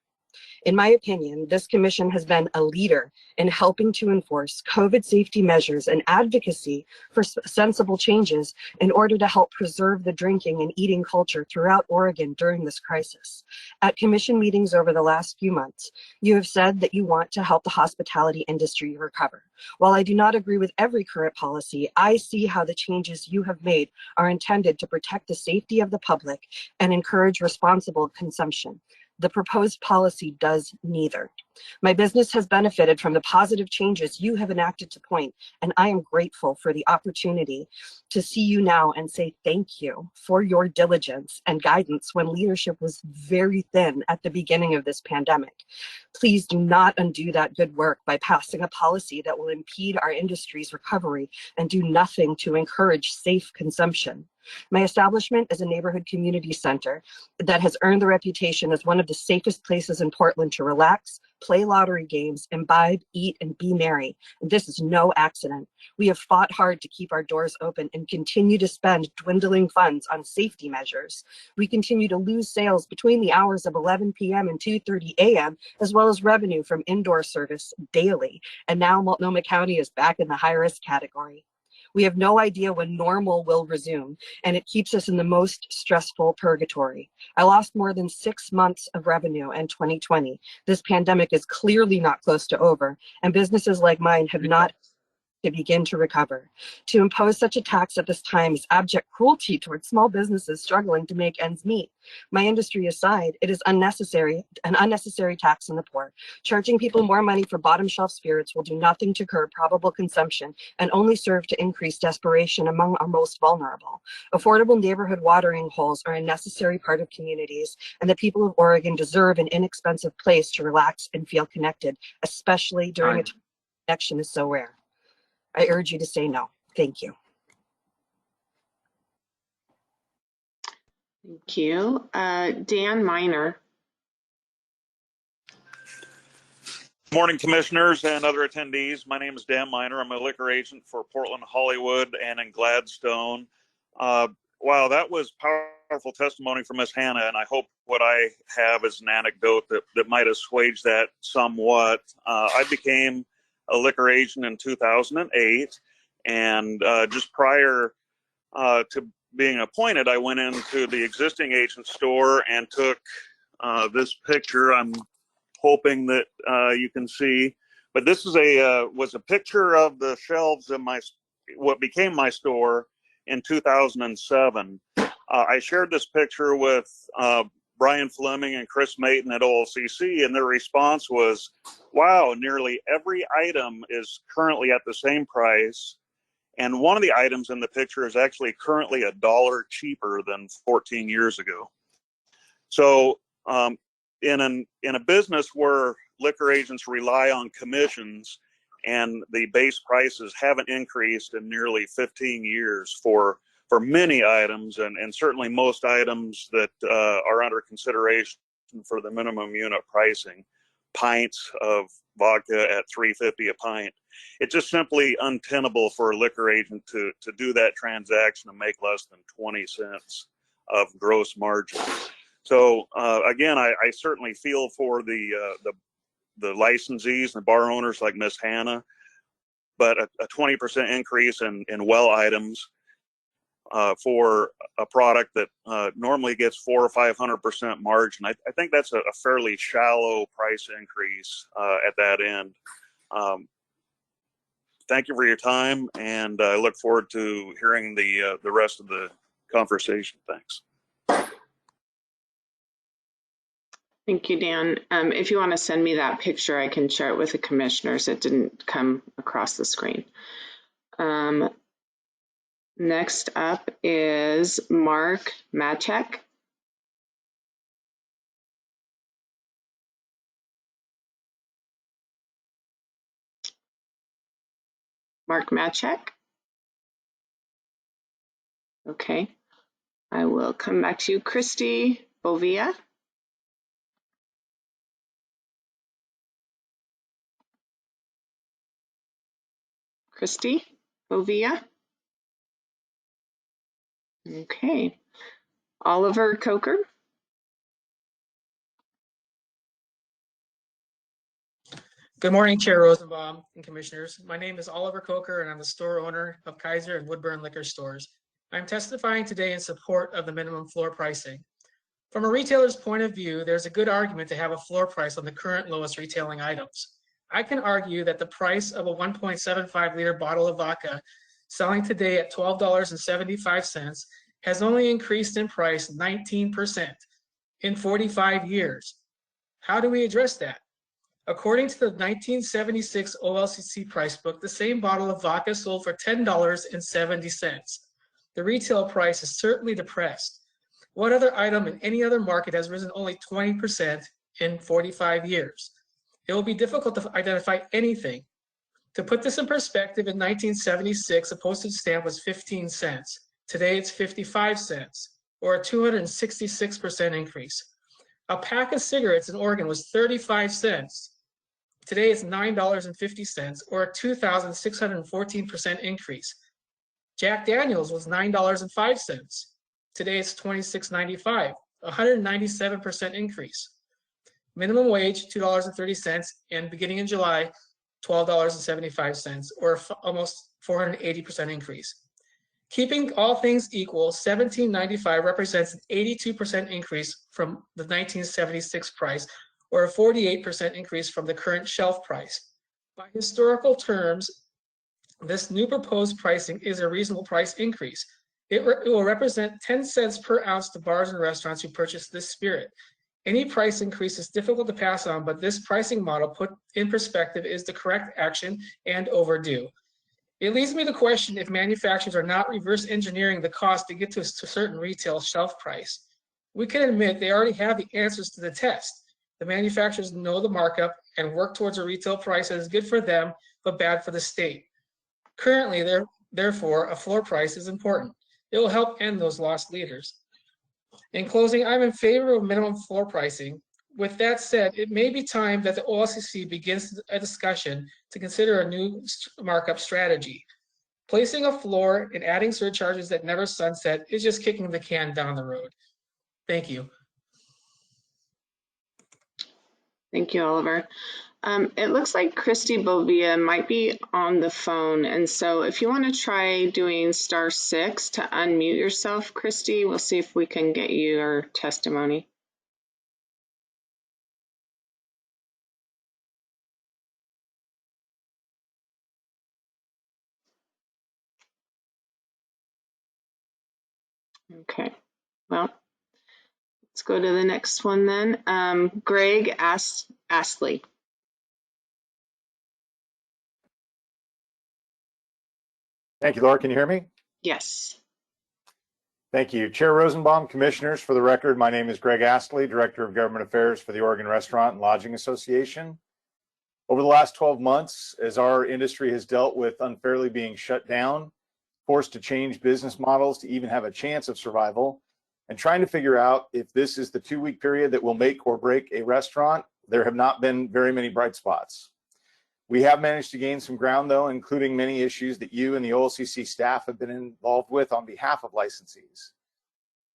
In my opinion, this commission has been a leader in helping to enforce COVID safety measures and advocacy for sensible changes in order to help preserve the drinking and eating culture throughout Oregon during this crisis. At commission meetings over the last few months, you have said that you want to help the hospitality industry recover. While I do not agree with every current policy, I see how the changes you have made are intended to protect the safety of the public and encourage responsible consumption. The proposed policy does neither. My business has benefited from the positive changes you have enacted to point, and I am grateful for the opportunity to see you now and say thank you for your diligence and guidance when leadership was very thin at the beginning of this pandemic. Please do not undo that good work by passing a policy that will impede our industry's recovery and do nothing to encourage safe consumption. My establishment is a neighborhood community center that has earned the reputation as one of the safest places in Portland to relax, play lottery games, imbibe, eat, and be merry. And this is no accident. We have fought hard to keep our doors open and continue to spend dwindling funds on safety measures. We continue to lose sales between the hours of 11 p.m. and 2:30 a.m., as well as revenue from indoor service daily. And now Multnomah County is back in the high-risk category. We have no idea when normal will resume, and it keeps us in the most stressful purgatory. I lost more than 6 months of revenue in 2020. This pandemic is clearly not close to over, and businesses like mine have not to begin to recover. To impose such a tax at this time is abject cruelty towards small businesses struggling to make ends meet. My industry aside, it is an unnecessary tax on the poor. Charging people more money for bottom shelf spirits will do nothing to curb probable consumption and only serve to increase desperation among our most vulnerable. Affordable neighborhood watering holes are a necessary part of communities, and the people of Oregon deserve an inexpensive place to relax and feel connected, especially during a time when connection is so rare. I urge you to say no. Thank you. Thank you. Dan Miner. Morning, commissioners and other attendees. My name is Dan Miner. I'm a liquor agent for Portland, Hollywood, and in Gladstone. Wow, that was powerful testimony from Ms. Hannah, and I hope what I have is an anecdote that might assuage that somewhat. I became a liquor agent in 2008, and just prior to being appointed, I went into the existing agent store and took this picture. I'm hoping that you can see, but this is was a picture of the shelves in what became my store in 2007. I shared this picture with Brian Fleming and Chris Mayton at Olcc, and their response was, wow, nearly every item is currently at the same price. And one of the items in the picture is actually currently $1 cheaper than 14 years ago. So in a business where liquor agents rely on commissions and the base prices haven't increased in nearly 15 years for many items, and certainly most items that are under consideration for the minimum unit pricing, pints of vodka at $3.50 a pint. It's just simply untenable for a liquor agent to do that transaction and make less than 20 cents of gross margin. So again, I certainly feel for the licensees and the bar owners like Miss Hannah, but a 20% increase in well items for a product that normally gets 400 or 500% margin. I think that's a fairly shallow price increase at that end. Thank you for your time, and I look forward to hearing the rest of the conversation. Thanks. Thank you, Dan. If you want to send me that picture, I can share it with the commissioners. It didn't come across the screen. Next up is Mark Machek. Mark Machek. Okay. I will come back to you. Christy Bovia. Christy Bovia. Okay. Oliver Coker. Good morning, Chair Rosenbaum and Commissioners. My name is Oliver Coker, and I'm the store owner of Kaiser and Woodburn Liquor Stores. I'm testifying today in support of the minimum floor pricing. From a retailer's point of view, there's a good argument to have a floor price on the current lowest retailing items. I can argue that the price of a 1.75 liter bottle of vodka selling today at $12.75 has only increased in price 19% in 45 years. How do we address that? According to the 1976 Olcc price book, the same bottle of vodka sold for $10.70. The retail price is certainly depressed. What other item in any other market has risen only 20% in 45 years? It will be difficult to identify anything. To put this in perspective, in 1976, a postage stamp was 15 cents. Today it's 55 cents, or a 266% increase. A pack of cigarettes in Oregon was 35 cents. Today it's $9.50, or a 2,614% increase. Jack Daniels was $9.05. Today it's $26.95, a 197% increase. Minimum wage, $2.30, and beginning in July, $12.75, or almost 480% increase. Keeping all things equal, $17.95 represents an 82% increase from the 1976 price, or a 48% increase from the current shelf price. By historical terms, this new proposed pricing is a reasonable price increase. It will represent 10 cents per ounce to bars and restaurants who purchase this spirit. Any price increase is difficult to pass on, but this pricing model put in perspective is the correct action and overdue. It leads me to question if manufacturers are not reverse engineering the cost to get to a certain retail shelf price. We can admit they already have the answers to the test. The manufacturers know the markup and work towards a retail price that is good for them, but bad for the state. Currently, therefore, a floor price is important. It will help end those lost leaders. In closing, I'm in favor of minimum floor pricing. With that said, it may be time that the Olcc begins a discussion to consider a new markup strategy. Placing a floor and adding surcharges that never sunset is just kicking the can down the road. Thank you. Thank you, Oliver. It looks like Christy Bovia might be on the phone. And so if you want to try doing *6 to unmute yourself, Christy, we'll see if we can get your testimony. Okay, well, let's go to the next one then. Greg Astley. Thank you, Laura. Can you hear me? Yes. Thank you. Chair Rosenbaum, Commissioners, for the record, my name is Greg Astley, Director of Government Affairs for the Oregon Restaurant and Lodging Association. Over the last 12 months, as our industry has dealt with unfairly being shut down, forced to change business models to even have a chance of survival, and trying to figure out if this is the 2-week period that will make or break a restaurant, there have not been very many bright spots. We have managed to gain some ground, though, including many issues that you and the Olcc staff have been involved with on behalf of licensees.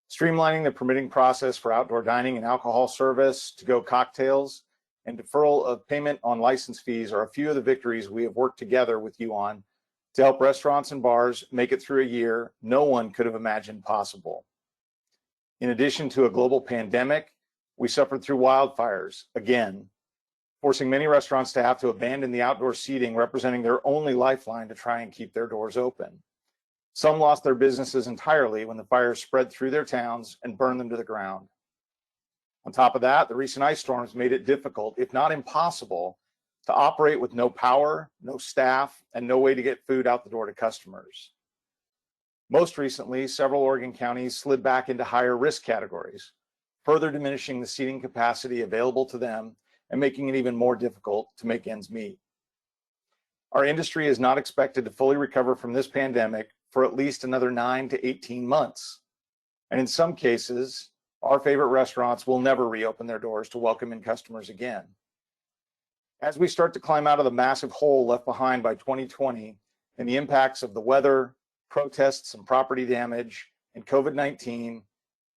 Streamlining the permitting process for outdoor dining and alcohol service, to-go cocktails, and deferral of payment on license fees are a few of the victories we have worked together with you on to help restaurants and bars make it through a year no one could have imagined possible. In addition to a global pandemic, we suffered through wildfires again, forcing many restaurants to have to abandon the outdoor seating representing their only lifeline to try and keep their doors open. Some lost their businesses entirely when the fires spread through their towns and burned them to the ground. On top of that, the recent ice storms made it difficult, if not impossible, to operate with no power, no staff, and no way to get food out the door to customers. Most recently, several Oregon counties slid back into higher risk categories, further diminishing the seating capacity available to them and making it even more difficult to make ends meet. Our industry is not expected to fully recover from this pandemic for at least another 9 to 18 months. And in some cases, our favorite restaurants will never reopen their doors to welcome in customers again. As we start to climb out of the massive hole left behind by 2020 and the impacts of the weather, protests and property damage, and COVID-19,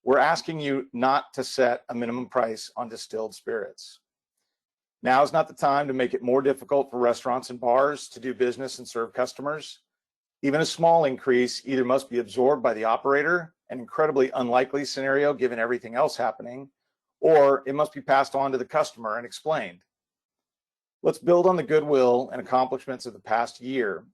we're asking you not to set a minimum price on distilled spirits. Now is not the time to make it more difficult for restaurants and bars to do business and serve customers. Even a small increase either must be absorbed by the operator, an incredibly unlikely scenario given everything else happening, or it must be passed on to the customer and explained. Let's build on the goodwill and accomplishments of the past year.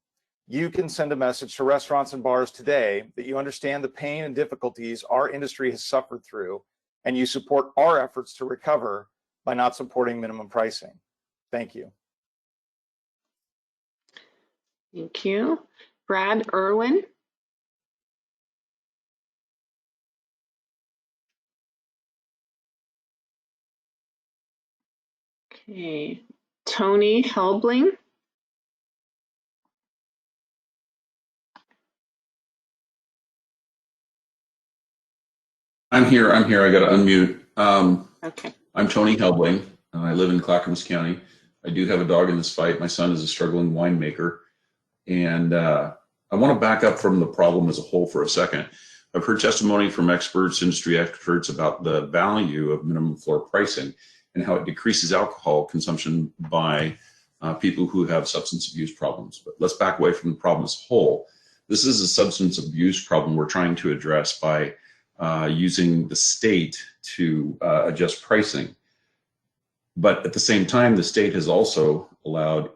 You can send a message to restaurants and bars today that you understand the pain and difficulties our industry has suffered through, and you support our efforts to recover by not supporting minimum pricing. Thank you. Thank you. Brad Irwin. Okay. Tony Helbling. I'm here. I got to unmute. Okay. I'm Tony Helbling. I live in Clackamas County. I do have a dog in this fight. My son is a struggling winemaker. And I want to back up from the problem as a whole for a second. I've heard testimony from experts, industry experts, about the value of minimum floor pricing and how it decreases alcohol consumption by people who have substance abuse problems. But let's back away from the problem as a whole. This is a substance abuse problem we're trying to address by using the state to adjust pricing. But at the same time, the state has also allowed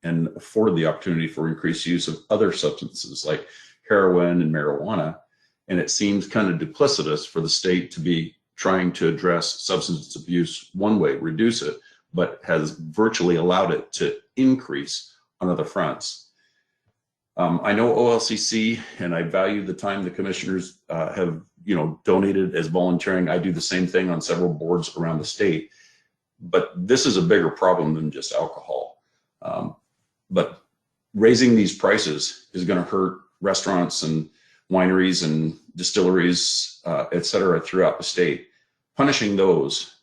and afforded the opportunity for increased use of other substances like heroin and marijuana. And it seems kind of duplicitous for the state to be trying to address substance abuse one way, reduce it, but has virtually allowed it to increase on other fronts. I know OLCC, and I value the time the commissioners have donated as volunteering. I do the same thing on several boards around the state, but this is a bigger problem than just alcohol. But raising these prices is going to hurt restaurants and wineries and distilleries, et cetera, throughout the state. Punishing those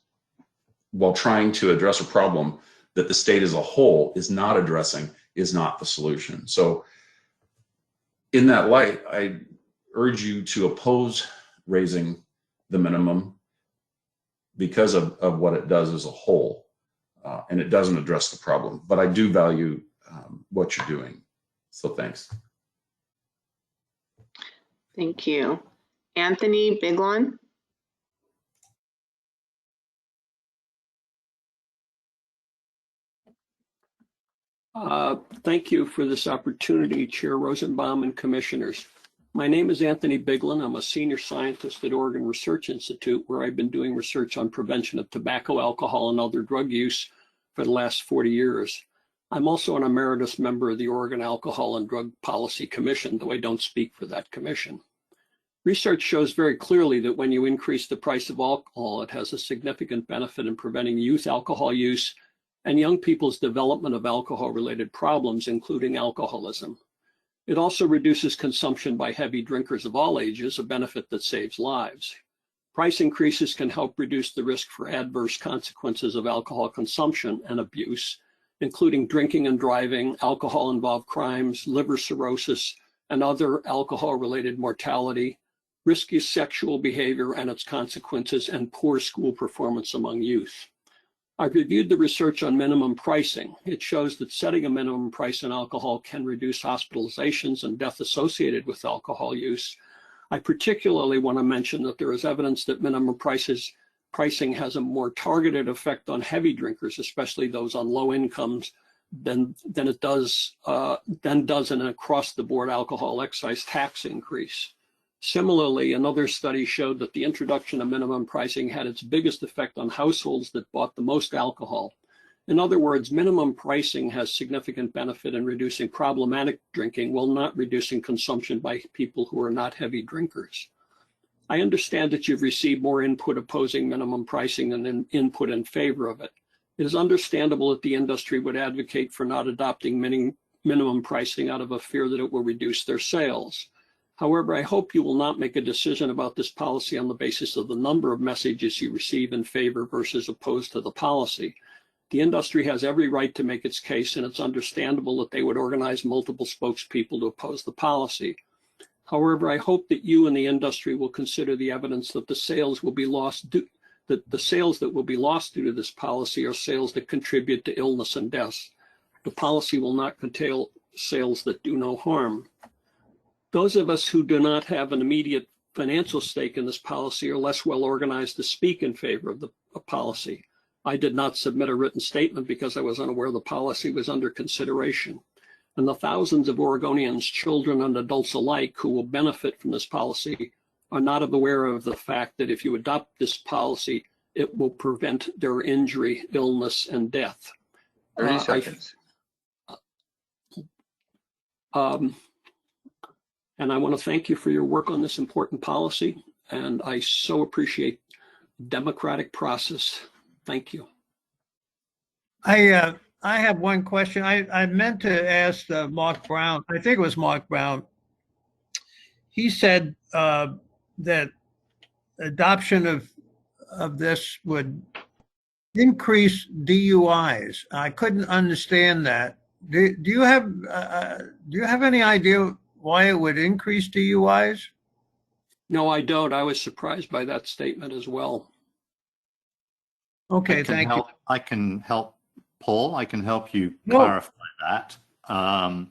while trying to address a problem that the state as a whole is not addressing is not the solution. So in that light, I urge you to oppose raising the minimum because of what it does as a whole, and it doesn't address the problem. But I do value what you're doing. So thanks. Thank you. Anthony Biglon. Thank you for this opportunity, Chair Rosenbaum and Commissioners. My name is Anthony Biglin. I'm a senior scientist at Oregon Research Institute, where I've been doing research on prevention of tobacco, alcohol, and other drug use for the last 40 years. I'm also an emeritus member of the Oregon Alcohol and Drug Policy Commission, though I don't speak for that commission. Research shows very clearly that when you increase the price of alcohol, it has a significant benefit in preventing youth alcohol use and young people's development of alcohol-related problems, including alcoholism. It also reduces consumption by heavy drinkers of all ages, a benefit that saves lives. Price increases can help reduce the risk for adverse consequences of alcohol consumption and abuse, including drinking and driving, alcohol-involved crimes, liver cirrhosis, and other alcohol-related mortality, risky sexual behavior and its consequences, and poor school performance among youth. I've reviewed the research on minimum pricing. It shows that setting a minimum price on alcohol can reduce hospitalizations and death associated with alcohol use. I particularly want to mention that there is evidence that minimum pricing has a more targeted effect on heavy drinkers, especially those on low incomes, than it does an across-the-board alcohol excise tax increase. Similarly, another study showed that the introduction of minimum pricing had its biggest effect on households that bought the most alcohol. In other words, minimum pricing has significant benefit in reducing problematic drinking while not reducing consumption by people who are not heavy drinkers. I understand that you've received more input opposing minimum pricing than input in favor of it. It is understandable that the industry would advocate for not adopting minimum pricing out of a fear that it will reduce their sales. However, I hope you will not make a decision about this policy on the basis of the number of messages you receive in favor versus opposed to the policy. The industry has every right to make its case, and it's understandable that they would organize multiple spokespeople to oppose the policy. However, I hope that you and the industry will consider the evidence that the sales will be lost that the sales that will be lost due to this policy are sales that contribute to illness and deaths. The policy will not curtail sales that do no harm. Those of us who do not have an immediate financial stake in this policy are less well organized to speak in favor of the policy. I did not submit a written statement because I was unaware the policy was under consideration. And the thousands of Oregonians, children and adults alike, who will benefit from this policy are not aware of the fact that if you adopt this policy, it will prevent their injury, illness, and death. 30 seconds. And I want to thank you for your work on this important policy. And I so appreciate the democratic process. Thank you. I have one question. I meant to ask Mark Brown. I think it was Mark Brown. He said that adoption of this would increase DUIs. I couldn't understand that. Do you have any idea why it would increase DUIs? No, I don't. I was surprised by that statement as well. Okay, thank you. I can help, Paul. I can help you clarify that. I'm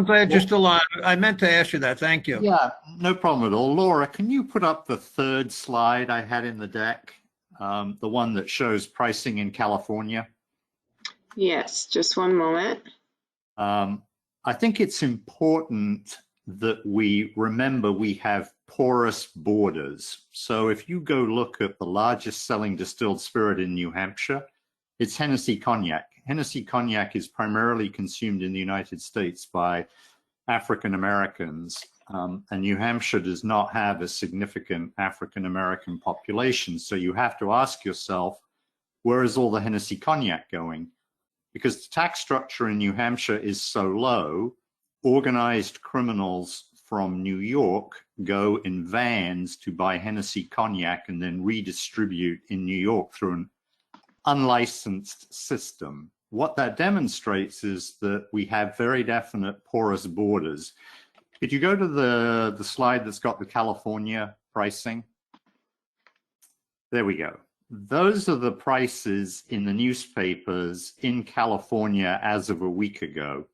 glad you're still on. I meant to ask you that. Thank you. Yeah, no problem at all. Laura, can you put up the third slide I had in the deck? The one that shows pricing in California? Yes, just one moment. I think it's important that we remember we have porous borders. So if you go look at the largest selling distilled spirit in New Hampshire, it's Hennessy Cognac. Hennessy Cognac is primarily consumed in the United States by African Americans, and New Hampshire does not have a significant African American population. So you have to ask yourself, where is all the Hennessy Cognac going? Because the tax structure in New Hampshire is so low, organized criminals from New York go in vans to buy Hennessy Cognac and then redistribute in New York through an unlicensed system. What that demonstrates is that we have very definite porous borders. Could you go to the slide that's got the California pricing? There we go. Those are the prices in the newspapers in California as of a week ago.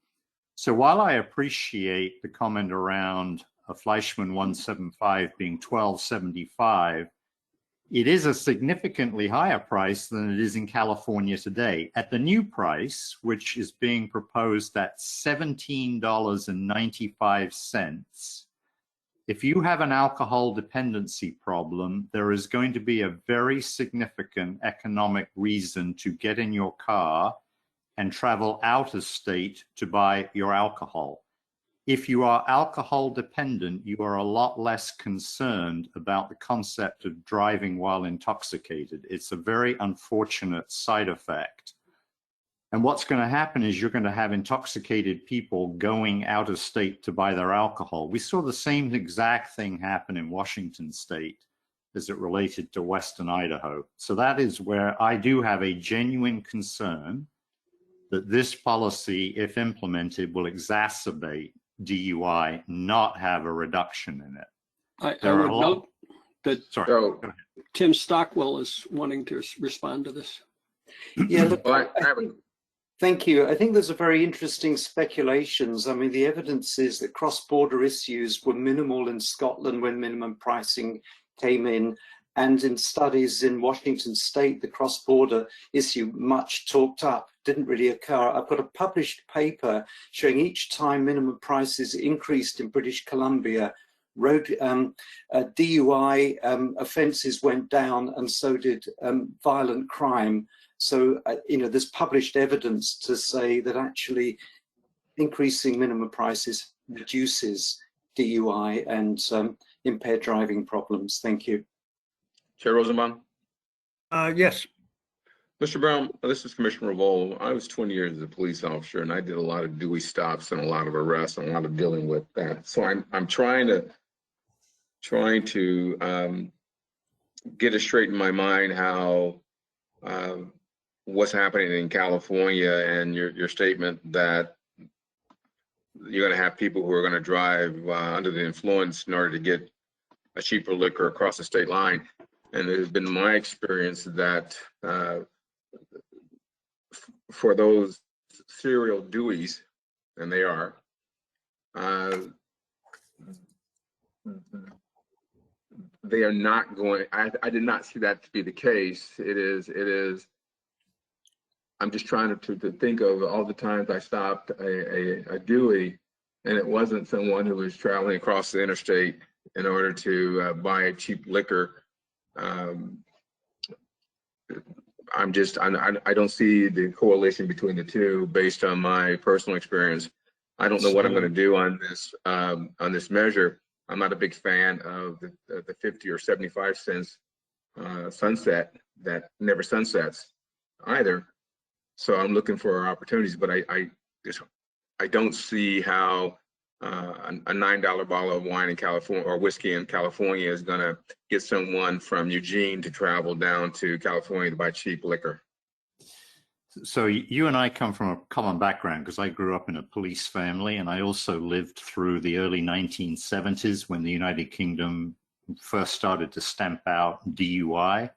So while I appreciate the comment around a Fleischmann 175 being $12.75, it is a significantly higher price than it is in California today. At the new price, which is being proposed at $17.95, if you have an alcohol dependency problem, there is going to be a very significant economic reason to get in your car and travel out of state to buy your alcohol. If you are alcohol dependent, you are a lot less concerned about the concept of driving while intoxicated. It's a very unfortunate side effect. And what's going to happen is you're going to have intoxicated people going out of state to buy their alcohol. We saw the same exact thing happen in Washington state as it related to Western Idaho. So that is where I do have a genuine concern that this policy, if implemented, will exacerbate DUI, not have a reduction in it. I would note that Sorry. Tim Stockwell is wanting to respond to this. Yeah, look, thank you. I think there's a very interesting speculations. I mean, the evidence is that cross-border issues were minimal in Scotland when minimum pricing came in. And in studies in Washington state, the cross-border issue, much talked up, didn't really occur. I've got a published paper showing each time minimum prices increased in British Columbia, road DUI offences went down, and so did violent crime. So, there's published evidence to say that actually increasing minimum prices reduces DUI and impaired driving problems. Thank you. Chair Rosenbaum? Yes. Mr. Brown, this is Commissioner Revolt. I was 20 years as a police officer, and I did a lot of Dewey stops and a lot of arrests and a lot of dealing with that. So I'm trying to get it straight in my mind how what's happening in California and your statement that you're going to have people who are going to drive under the influence in order to get a cheaper liquor across the state line. And it has been my experience that for those serial Deweys, and they are, they are not going, I did not see that to be the case. It is, I'm just trying to think of all the times I stopped a Dewey, and it wasn't someone who was traveling across the interstate in order to buy cheap liquor. I don't see the correlation between the two based on my personal experience. I don't know what I'm going to do on this measure. I'm not a big fan of the 50 or 75 cents sunset that never sunsets either. So I'm looking for opportunities, but I don't see how a $9 bottle of wine in California or whiskey in California is going to get someone from Eugene to travel down to California to buy cheap liquor. So you and I come from a common background because I grew up in a police family, and I also lived through the early 1970s when the United Kingdom first started to stamp out DUI.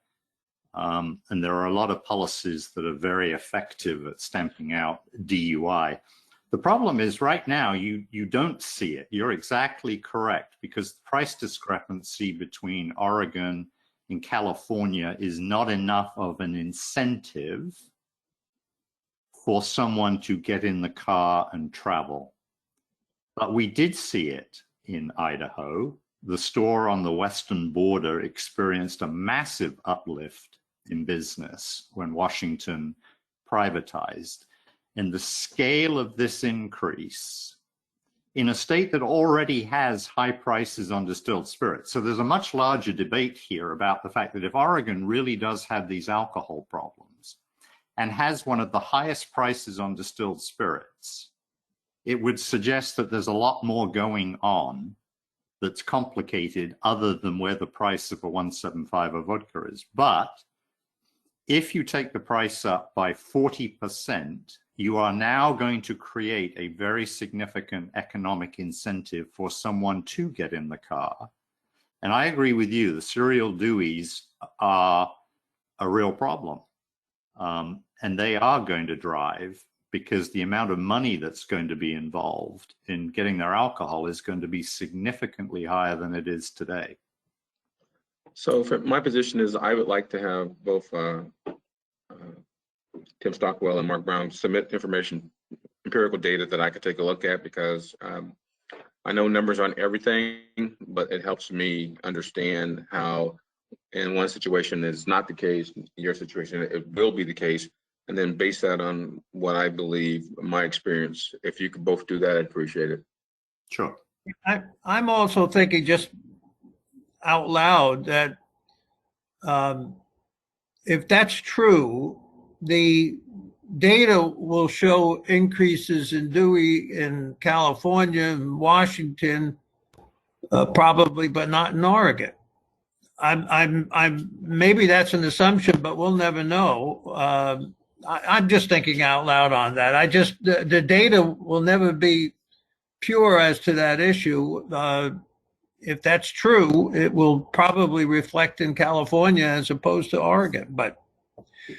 And there are a lot of policies that are very effective at stamping out DUI. The problem is right now you don't see it. You're exactly correct, because the price discrepancy between Oregon and California is not enough of an incentive for someone to get in the car and travel. But we did see it in Idaho. The store on the western border experienced a massive uplift in business when Washington privatized. And the scale of this increase in a state that already has high prices on distilled spirits. So there's a much larger debate here about the fact that if Oregon really does have these alcohol problems and has one of the highest prices on distilled spirits, it would suggest that there's a lot more going on that's complicated other than where the price of a 175 of vodka is. But if you take the price up by 40%, you are now going to create a very significant economic incentive for someone to get in the car. And I agree with you, the serial Deweys are a real problem. And they are going to drive, because the amount of money that's going to be involved in getting their alcohol is going to be significantly higher than it is today. So my position is I would like to have both Tim Stockwell and Mark Brown submit information, empirical data that I could take a look at, because I know numbers aren't everything, but it helps me understand how in one situation is not the case, in your situation it will be the case, and then base that on what I believe, my experience. If you could both do that, I'd appreciate it. Sure. I'm also thinking just out loud that if that's true, the data will show increases in Dewey in California and Washington, probably, but not in Oregon. I'm maybe that's an assumption, but we'll never know. I'm just thinking out loud on that. The data will never be pure as to that issue. If that's true, it will probably reflect in California as opposed to Oregon. But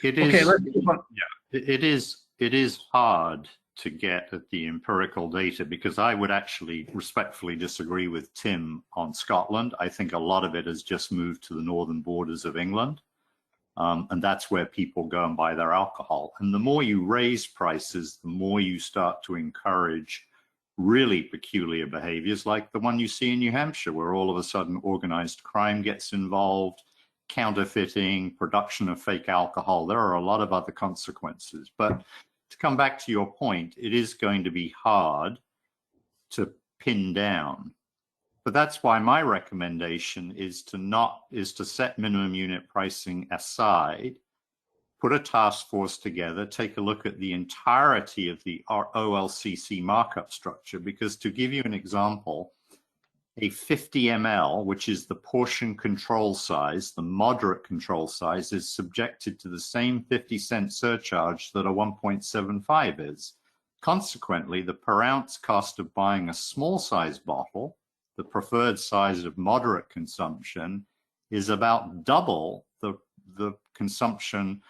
it is, okay, let's yeah, it is hard to get at the empirical data, because I would actually respectfully disagree with Tim on Scotland. I think a lot of it has just moved to the northern borders of England. And that's where people go and buy their alcohol. And the more you raise prices, the more you start to encourage really peculiar behaviors like the one you see in New Hampshire, where all of a sudden organized crime gets involved, counterfeiting, production of fake alcohol. There are a lot of other consequences. But to come back to your point, it is going to be hard to pin down. But that's why my recommendation is to set minimum unit pricing aside, put a task force together, take a look at the entirety of the OLCC markup structure, because to give you an example, a 50 ml, which is the portion control size, the moderate control size, is subjected to the same 50-cent surcharge that a 1.75 is. Consequently, the per ounce cost of buying a small size bottle, the preferred size of moderate consumption, is about double the consumption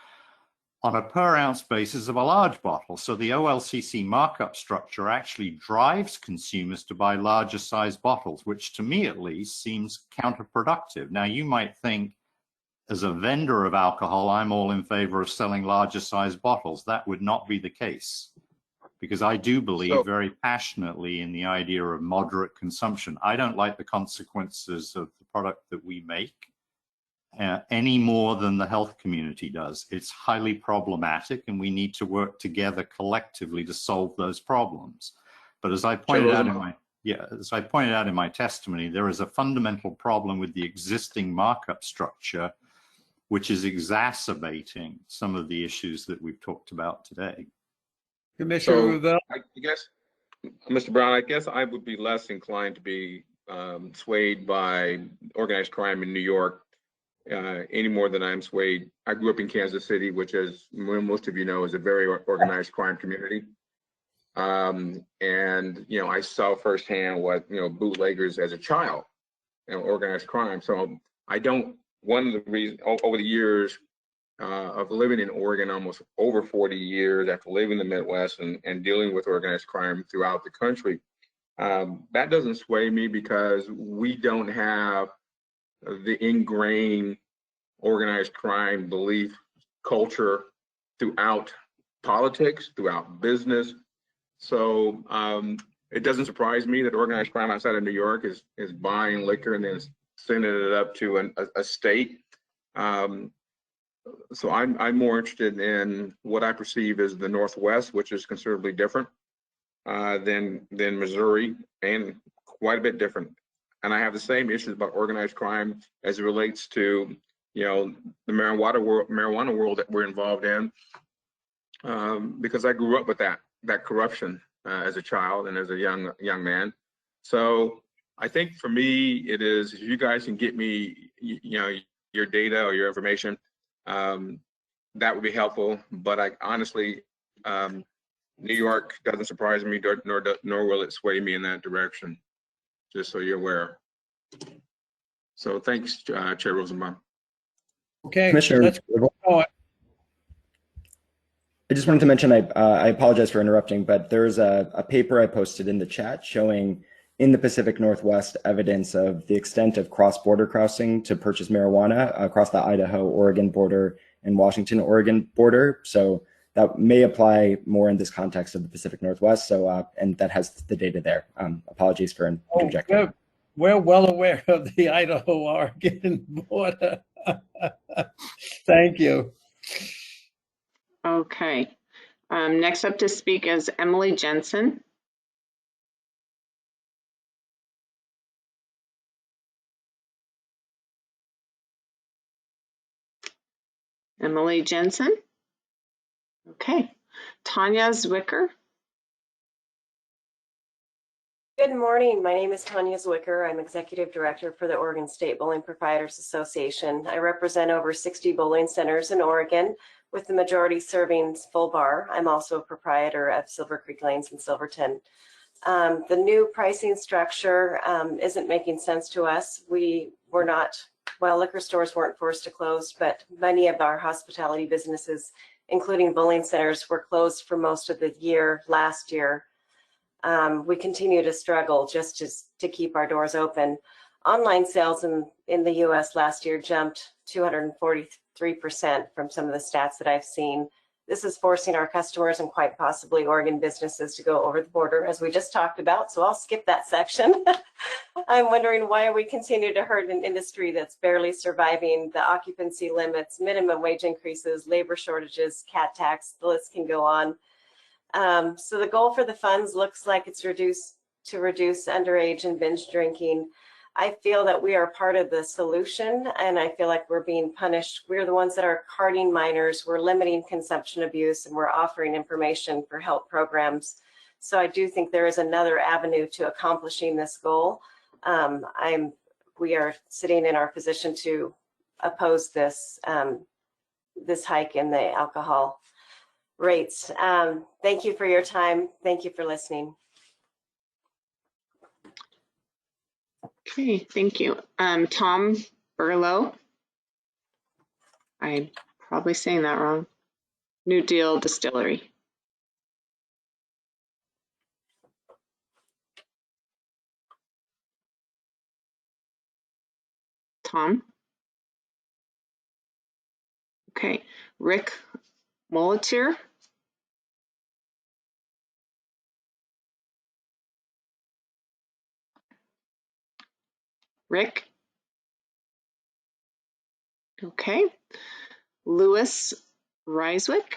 on a per ounce basis of a large bottle. So the OLCC markup structure actually drives consumers to buy larger size bottles, which to me at least seems counterproductive. Now you might think, as a vendor of alcohol, I'm all in favor of selling larger size bottles. That would not be the case, because I do believe very passionately in the idea of moderate consumption. I don't like the consequences of the product that we make any more than the health community does. It's highly problematic, and we need to work together collectively to solve those problems. But as I pointed out in my testimony, there is a fundamental problem with the existing markup structure, which is exacerbating some of the issues that we've talked about today. Commissioner Revelle? I guess, Mr. Brown, I guess I would be less inclined to be swayed by organized crime in New York any more than I'm swayed. I grew up in Kansas City, which, as most of you know, is a very organized crime community. And, I saw firsthand what, bootleggers as a child, organized crime. So one of the reasons over the years of living in Oregon, almost over 40 years after living in the Midwest and dealing with organized crime throughout the country, that doesn't sway me, because we don't have the ingrained organized crime belief culture throughout politics, throughout business. So it doesn't surprise me that organized crime outside of New York is buying liquor and then sending it up to a state. So I'm more interested in what I perceive as the Northwest, which is considerably different than Missouri, and quite a bit different. And I have the same issues about organized crime as it relates to, the marijuana world that we're involved in, because I grew up with that corruption as a child and as a young man. So I think for me, it is, if you guys can get me, your data or your information, that would be helpful. But I honestly, New York doesn't surprise me, nor will it sway me in that direction, just so you're aware. So thanks, Chair Rosenbaum. Okay, Commissioner, let's go on. I just wanted to mention, I apologize for interrupting, but there's a paper I posted in the chat showing in the Pacific Northwest evidence of the extent of cross-border crossing to purchase marijuana across the Idaho-Oregon border and Washington-Oregon border. So that may apply more in this context of the Pacific Northwest. So, and that has the data there. Apologies for interjecting. We're well aware of the Idaho-Oregon border. Thank you. Okay. Next up to speak is Emily Jensen. Emily Jensen. Okay. Tanya Zwicker. Good morning. My name is Tanya Zwicker. I'm Executive Director for the Oregon State Bowling Proprietors Association. I represent over 60 bowling centers in Oregon, with the majority serving full bar. I'm also a proprietor of Silver Creek Lanes in Silverton. The new pricing structure isn't making sense to us. Liquor stores weren't forced to close, but many of our hospitality businesses, including bowling centers, were closed for most of the year last year. We continue to struggle just to keep our doors open. Online sales in the US last year jumped 243% from some of the stats that I've seen. This is forcing our customers and quite possibly Oregon businesses to go over the border, as we just talked about, so I'll skip that section. I'm wondering, why we continue to hurt an industry that's barely surviving, the occupancy limits, minimum wage increases, labor shortages, cat tax, the list can go on. So the goal for the funds looks like it's to reduce underage and binge drinking. I feel that we are part of the solution, and I feel like we're being punished. We're the ones that are carding minors, we're limiting consumption abuse, and we're offering information for help programs. So I do think there is another avenue to accomplishing this goal. We are sitting in our position to oppose this, this hike in the alcohol rates. Thank you for your time. Thank you for listening. Okay, thank you. Tom Burlow. I'm probably saying that wrong. New Deal Distillery. Tom. Okay, Rick Molatier. Rick. Okay. Lewis Ryswick.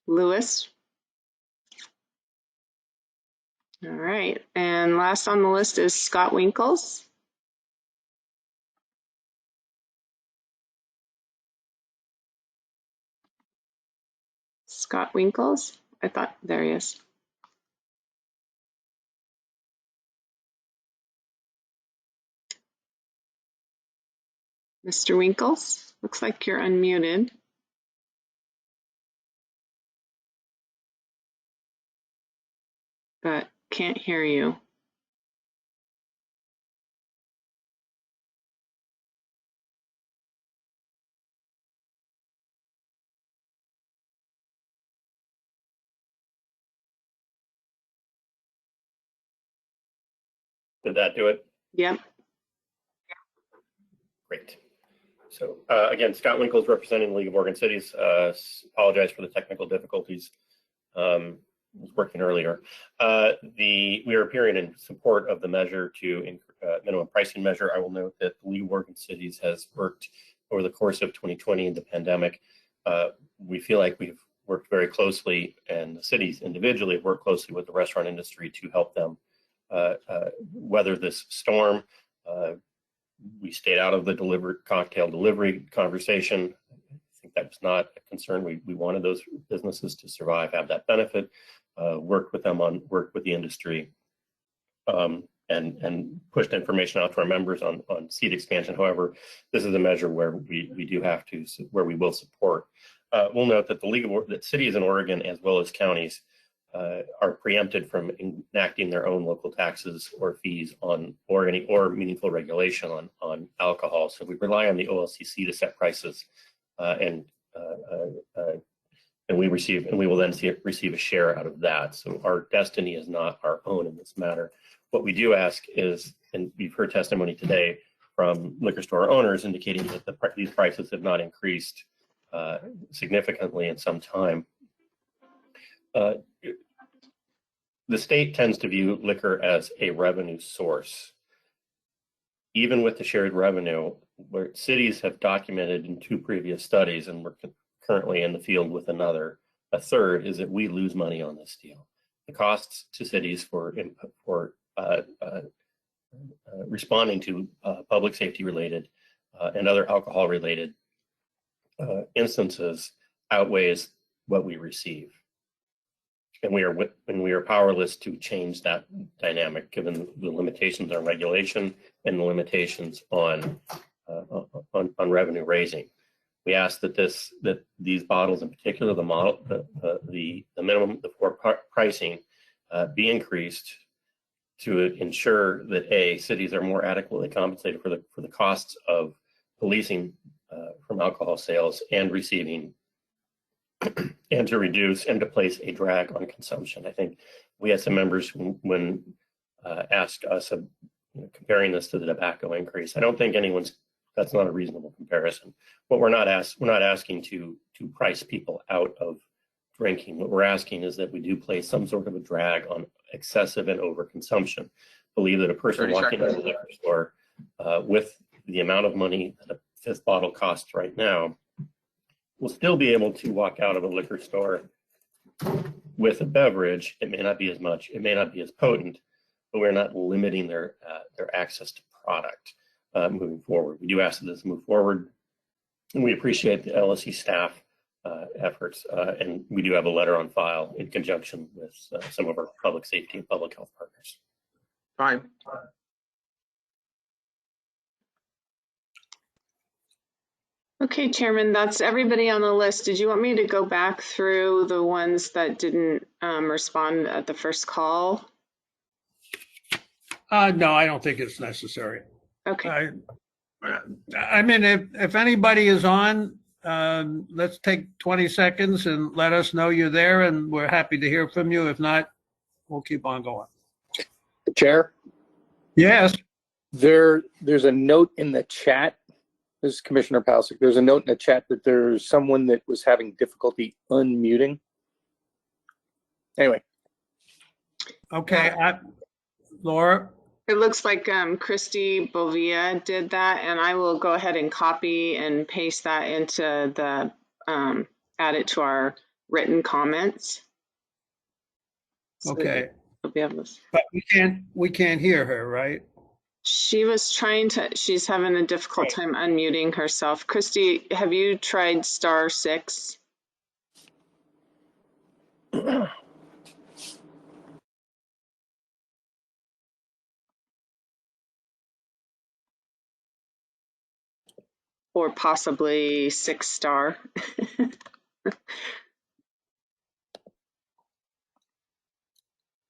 Lewis. All right, and last on the list is Scott Winkles. Scott Winkles, I thought, there he is. Mr. Winkles, looks like you're unmuted. But can't hear you. Did that do it? Yep. Great. So again, Scott Winkles representing the League of Oregon Cities. Apologize for the technical difficulties. Was working earlier. We are appearing in support of the measure to minimum pricing measure. I will note that the League of Oregon Cities has worked over the course of 2020 and the pandemic. We feel like we've worked very closely, and the cities individually have worked closely with the restaurant industry to help them weather this storm. We stayed out of the cocktail delivery conversation. I think that was not a concern. We wanted those businesses to survive, have that benefit, work with the industry, and pushed information out to our members on seat expansion. However, this is a measure where where we will support. We'll note that that cities in Oregon as well as counties are preempted from enacting their own local taxes or fees or meaningful regulation on alcohol. So we rely on the OLCC to set prices, and we will then receive a share out of that. So our destiny is not our own in this matter. What we do ask is, and we've heard testimony today from liquor store owners indicating that these prices have not increased significantly in some time. The state tends to view liquor as a revenue source. Even with the shared revenue, where cities have documented in 2 previous studies, and we're currently in the field with a third, is that we lose money on this deal. The costs to cities for responding to public safety related and other alcohol related instances outweighs what we receive. And we are powerless to change that dynamic given the limitations on regulation and the limitations on revenue raising. We ask that these bottles, in particular the minimum pricing, be increased to ensure that cities are more adequately compensated for the costs of policing from alcohol sales and receiving, and to reduce and to place a drag on consumption. I think we had some members when asked us comparing this to the tobacco increase. I don't think that's not a reasonable comparison. What we're not asking to price people out of drinking. What we're asking is that we do place some sort of a drag on excessive and overconsumption. Believe that a person walking into the liquor store with the amount of money that a 5th bottle costs right now will still be able to walk out of a liquor store with a beverage. It may not be as much, it may not be as potent, but we're not limiting their access to product moving forward. We do ask that this move forward, and we appreciate the LSC staff efforts, and we do have a letter on file in conjunction with some of our public safety and public health partners. Time. Okay, Chairman, that's everybody on the list. Did you want me to go back through the ones that didn't respond at the first call? No, I don't think it's necessary. Okay. I mean, if anybody is on, let's take 20 seconds and let us know you're there, and we're happy to hear from you. If not, we'll keep on going. Chair? Yes. There's a note in the chat. This is Commissioner Palcic. There's a note in the chat that there's someone that was having difficulty unmuting. Anyway. Okay, Laura? It looks like Christy Bovia did that, and I will go ahead and copy and paste that into the, add it to our written comments. So Okay. we'll be able to... But we can't hear her, right? She was trying to, she's having a difficult time unmuting herself. Christy, have you tried *6? Or possibly 6 *.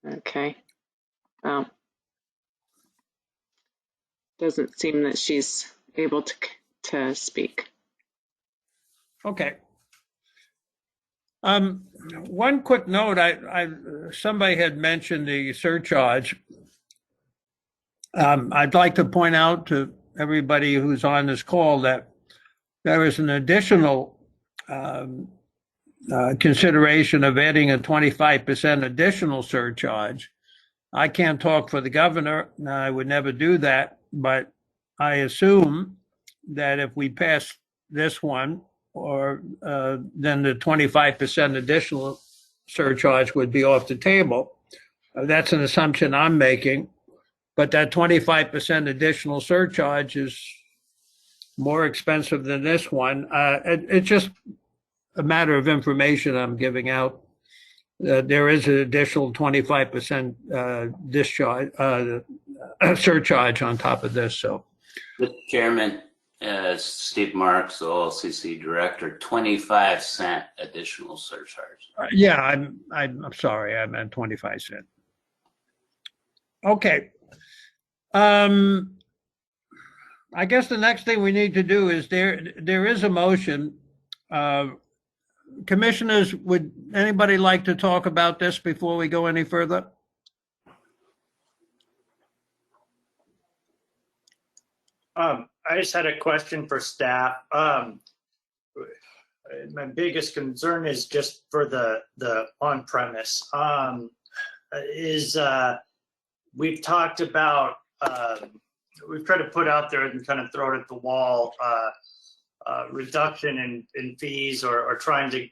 Okay. Well, doesn't seem that she's able to speak. Okay. One quick note, somebody had mentioned the surcharge. I'd like to point out to everybody who's on this call that there is an additional consideration of adding a 25% additional surcharge. I can't talk for the governor. I would never do that, but I assume that if we pass this one, or then the 25% additional surcharge would be off the table. That's an assumption I'm making, but that 25% additional surcharge is more expensive than this one. It's just a matter of information I'm giving out. There is an additional 25% discharge surcharge on top of this. So, Mr. Chairman, Steve Marks, Olcc Director, 25-cent additional surcharge. Yeah, I'm sorry, I meant 25 cents. Okay. I guess the next thing we need to do is there is a motion. Commissioners, would anybody like to talk about this before we go any further? I just had a question for staff. My biggest concern is just for the on-premise. We've talked about, we've tried to put out there and kind of throw it at the wall, reduction in fees or trying to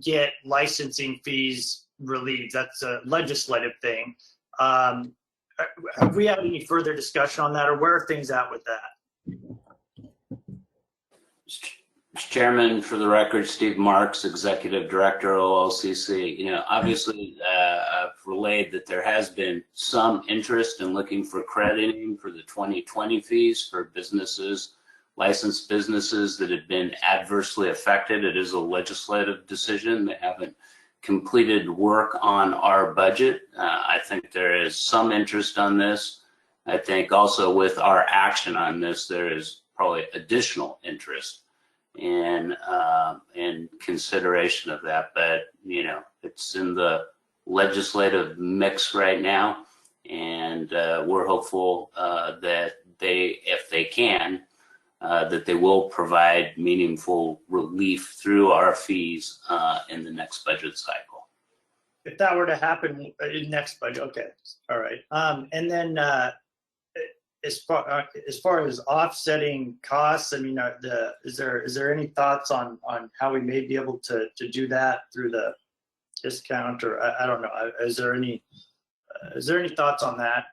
get licensing fees relieved. That's a legislative thing. Have we had any further discussion on that, or where are things at with that? Mr. Chairman, for the record, Steve Marks, Executive Director, Olcc. Obviously, I've relayed that there has been some interest in looking for crediting for the 2020 fees for businesses, licensed businesses that have been adversely affected. It is a legislative decision. They haven't completed work on our budget. I think there is some interest on this. I think also with our action on this, there is probably additional interest in consideration of that. But, it's in the legislative mix right now. And we're hopeful that if they can, that they will provide meaningful relief through our fees in the next budget cycle. If that were to happen in next budget, okay, all right. And then as far as offsetting costs, I mean, is there any thoughts on how we may be able to do that through the discount, or I don't know? Is there any thoughts on that?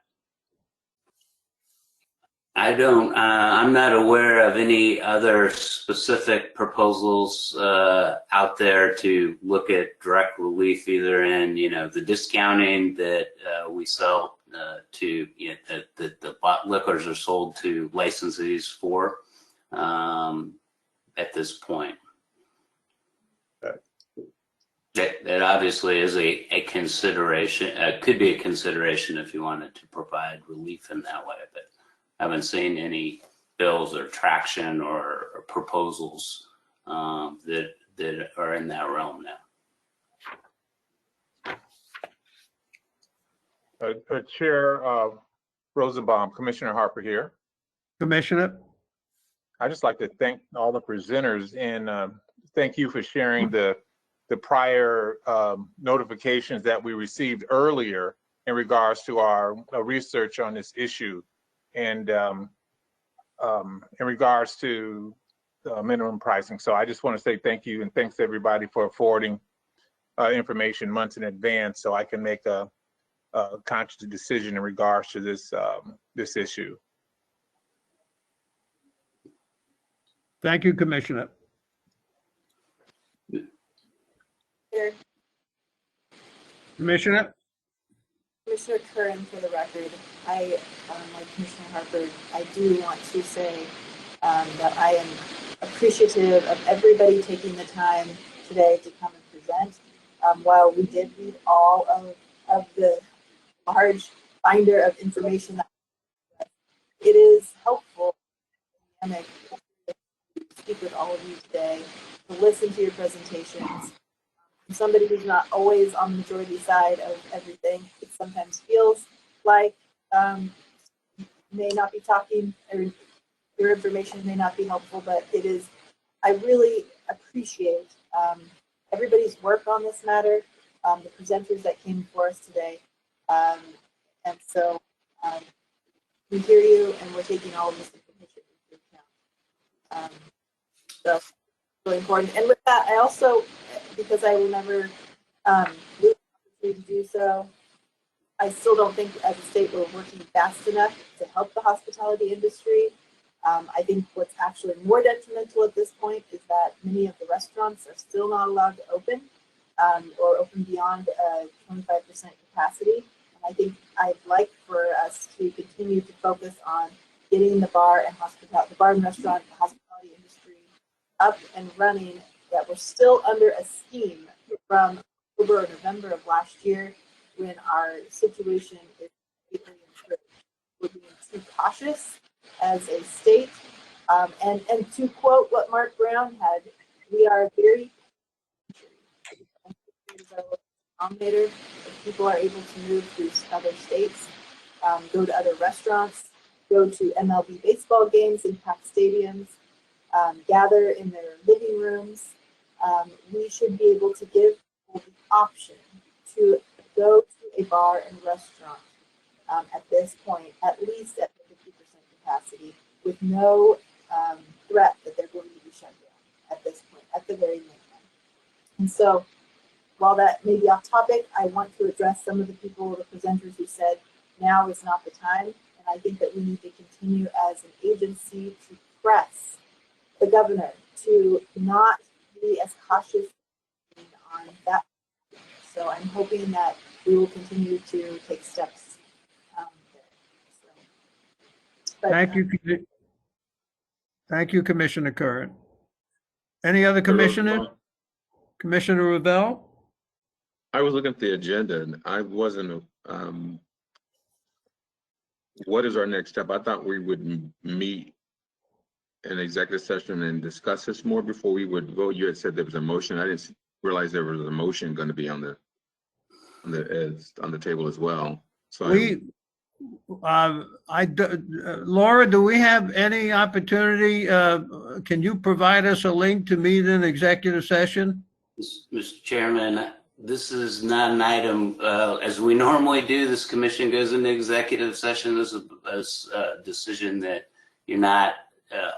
I'm not aware of any other specific proposals out there to look at direct relief, either in, the discounting that we sell to that the liquors are sold to licensees for at this point. That obviously is a consideration. Could be a consideration if you wanted to provide relief in that way, but I haven't seen any bills or traction or proposals that are in that realm now. Chair Rosenbaum, Commissioner Harper here. Commissioner? I'd just like to thank all the presenters and thank you for sharing the prior notifications that we received earlier in regards to our research on this issue. And in regards to minimum pricing. So I just want to say thank you and thanks everybody for forwarding information months in advance so I can make a conscious decision in regards to this this issue. Thank you, Commissioner. Commissioner? Commissioner Curran, for the record, like Commissioner Harper, I do want to say that I am appreciative of everybody taking the time today to come and present. While we did read all of the large binder of information, that it is helpful to speak with all of you today, to listen to your presentations. I'm somebody who's not always on the majority side of everything. It sometimes feels like may not be talking, or your information may not be helpful, but it is. I really appreciate everybody's work on this matter, the presenters that came before us today, and so we hear you, and we're taking all of this information into account. So it's really important. And with that, I also, because I will never lose the opportunity to do so, I still don't think as a state we're working fast enough to help the hospitality industry. I think what's actually more detrimental at this point is that many of the restaurants are still not allowed to open or open beyond 25% capacity. And I think I'd like for us to continue to focus on getting the bar and restaurant, the hospitality industry up and running, that we're still under a scheme from October or November of last year when our situation is greatly improved. We're being too cautious as a state. And to quote what Mark Brown had, we are very denominator. If people are able to move to other states, go to other restaurants, go to MLB baseball games in packed stadiums, gather in their living rooms, we should be able to give people the option to go to a bar and restaurant at this point, at least at the 50% capacity, with no threat that they're going to be shut down at this point, at the very minimum. And so, while that may be off topic, I want to address some of the people, the presenters who said now is not the time. And I think that we need to continue as an agency to press the governor to not be as cautious on that. So I'm hoping that we will continue to take steps there. Thank you, Commissioner Curran. Any other commissioners? Commissioner Revelle? I was looking at the agenda and I wasn't, what is our next step? I thought we would meet in executive session and discuss this more before we would vote. You had said there was a motion. I didn't realize there was a motion going to be on the table as well. So Laura, do we have any opportunity? Can you provide us a link to meet in executive session? Mr. Chairman, this is not an item, as we normally do. This commission goes into executive session as a decision that you're not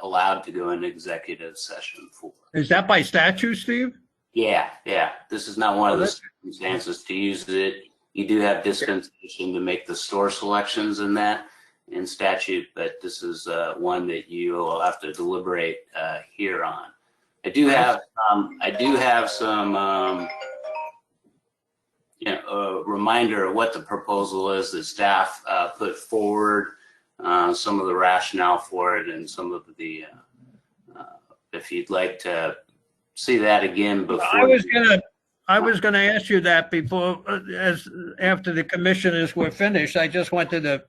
allowed to go into executive session for. Is that by statute, Steve? Yeah. This is not one of the circumstances to use it. You do have dispensation to make the store selections in that in statute, but this is one that you will have to deliberate here on. I do have some a reminder of what the proposal is that staff put forward, some of the rationale for it, and some of the, if you'd like to see that again before. I was gonna ask you that before, after the commissioners were finished. I just wanted to,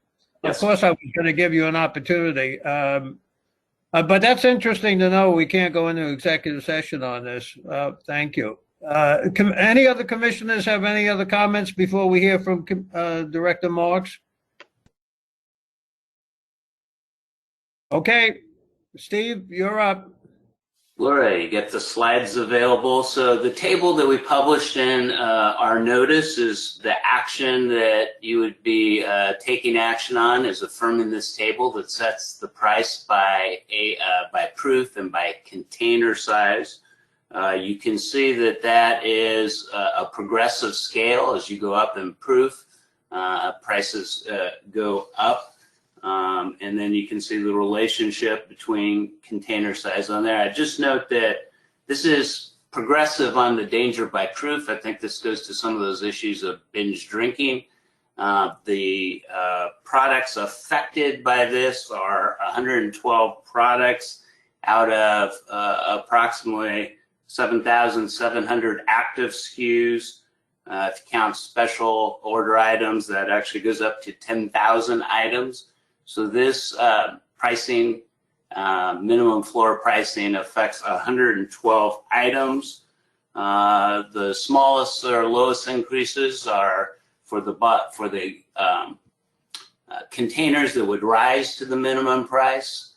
of course, I was gonna give you an opportunity. But that's interesting to know. We can't go into executive session on this. Thank you. Any other commissioners have any other comments before we hear from Director Marks? Okay, Steve, you're up. Laura, you get the slides available. So the table that we published in our notice is the action that you would be taking action on, is affirming this table that sets the price by proof and by container size. You can see that that is a progressive scale. As you go up in proof, prices go up. And then you can see the relationship between container size on there. I just note that this is progressive on the danger by proof. I think this goes to some of those issues of binge drinking. The products affected by this are 112 products out of approximately 7,700 active SKUs. If you count special order items, that actually goes up to 10,000 items. So this pricing, minimum floor pricing, affects 112 items. The smallest or lowest increases are for the containers that would rise to the minimum price,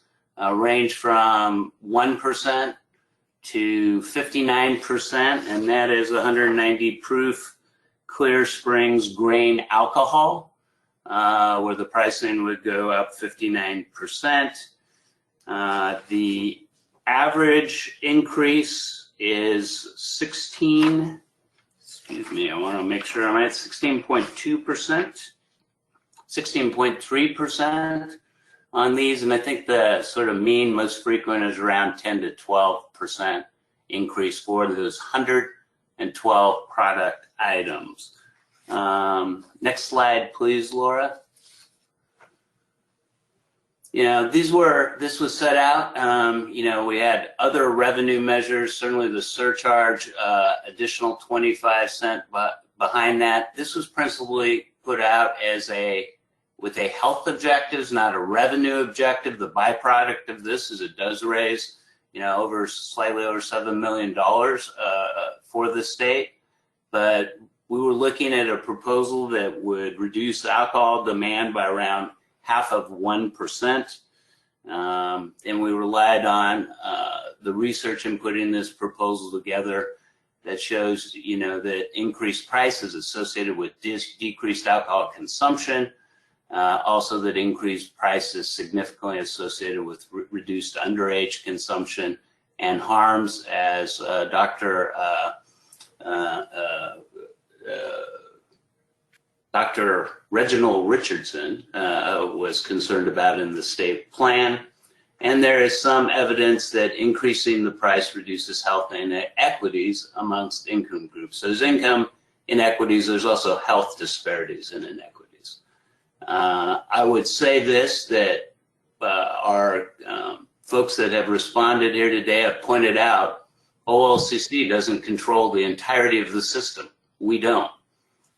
range from 1% to 59%, and that is 190 proof Clear Springs grain alcohol. Where the pricing would go up 59%. The average increase is 16, excuse me, I want to make sure I'm at 16.2%, 16.3% on these, and I think the sort of mean most frequent is around 10 to 12% increase for those 112 product items. Next slide, please, Laura. This was set out. We had other revenue measures, certainly the surcharge, additional 25 cents behind that. This was principally put out with a health objective, not a revenue objective. The byproduct of this is it does raise, slightly over $7 million for the state, but we were looking at a proposal that would reduce alcohol demand by around 0.5%. And we relied on the research in putting this proposal together that shows, that increased prices associated with decreased alcohol consumption, also that increased prices significantly associated with reduced underage consumption and harms, as Dr. Reginald Richardson was concerned about in the state plan. And there is some evidence that increasing the price reduces health inequities amongst income groups. So there's income inequities, there's also health disparities and inequities. I would say this, that our folks that have responded here today have pointed out Olcc doesn't control the entirety of the system. We don't.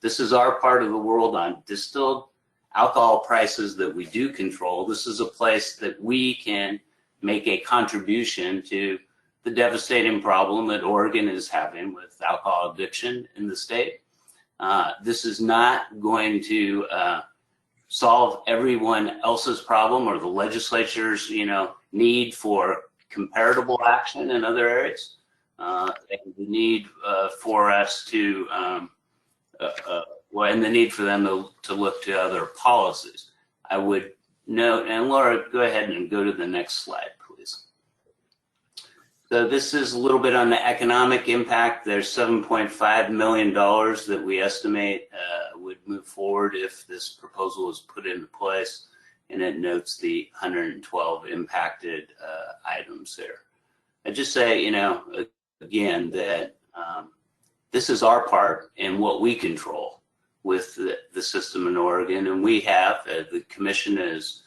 This is our part of the world on distilled alcohol prices that we do control. This is a place that we can make a contribution to the devastating problem that Oregon is having with alcohol addiction in the state. This is not going to solve everyone else's problem or the legislature's need for comparable action in other areas. And the need for us to and the need for them to look to other policies. I would note, and Laura, go ahead and go to the next slide, please. So this is a little bit on the economic impact. There's $7.5 million that we estimate would move forward if this proposal is put into place, and it notes the 112 impacted items there. I just say, again, that this is our part in what we control with the system in Oregon. And we have, the commission is,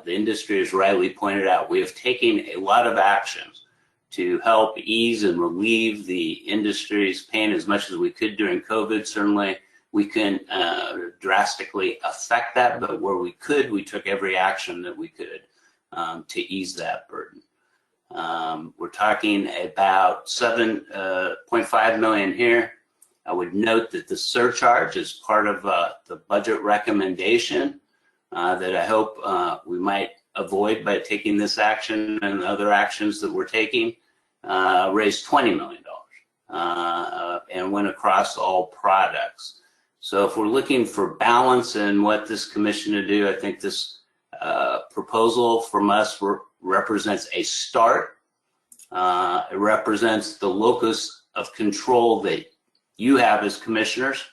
the industry has rightly pointed out, we have taken a lot of actions to help ease and relieve the industry's pain as much as we could during COVID. Certainly, we can drastically affect that, but where we could, we took every action that we could to ease that burden. We're talking about 7.5 million here. I would note that the surcharge is part of the budget recommendation that I hope we might avoid by taking this action and other actions that we're taking, raised $20 million and went across all products. So if we're looking for balance in what this commission to do, I think this proposal from us represents a start. It represents the locus of control that you have as commissioners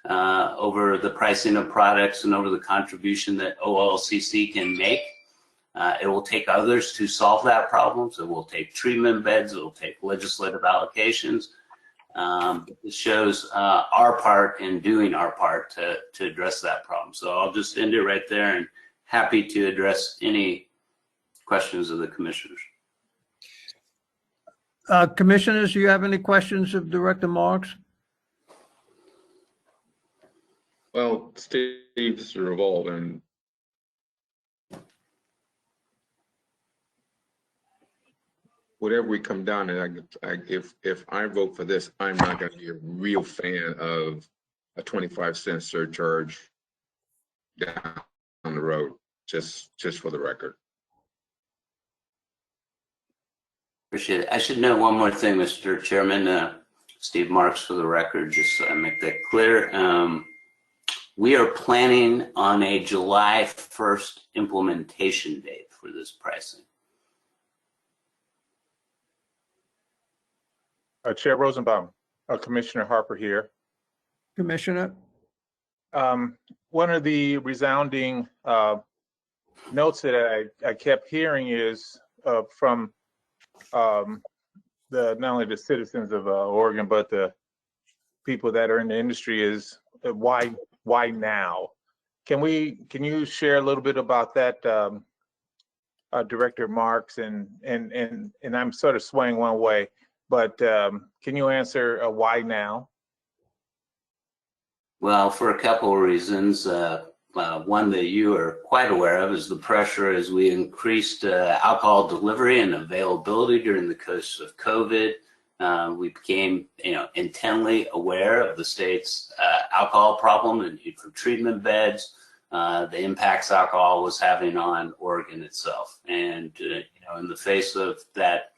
over the pricing of products and over the contribution that OLCC can make. It will take others to solve that problem. So it will take treatment beds, it will take legislative allocations. It shows our part in doing our part to address that problem. So I'll just end it right there and happy to address any questions of the commissioners. Commissioners, do you have any questions of Director Marks? Well, Steve, this is Revolve, and whatever we come down, and if I vote for this, I'm not going to be a real fan of a 25-cent surcharge down the road. Just for the record. Appreciate it. I should note one more thing, Mr. Chairman. Steve Marks, for the record, just so I make that clear. We are planning on a July 1st implementation date for this pricing. Chair Rosenbaum, Commissioner Harper here. Commissioner? One of the resounding notes that I kept hearing is from not only the citizens of Oregon, but the people that are in the industry is why now? Can you share a little bit about that, Director Marks? And I'm sort of swaying one way, but can you answer why now? Well, for a couple of reasons. One that you are quite aware of is the pressure as we increased alcohol delivery and availability during the course of COVID. We became, intently aware of the state's alcohol problem and need for treatment beds, the impacts alcohol was having on Oregon itself. And, in the face of that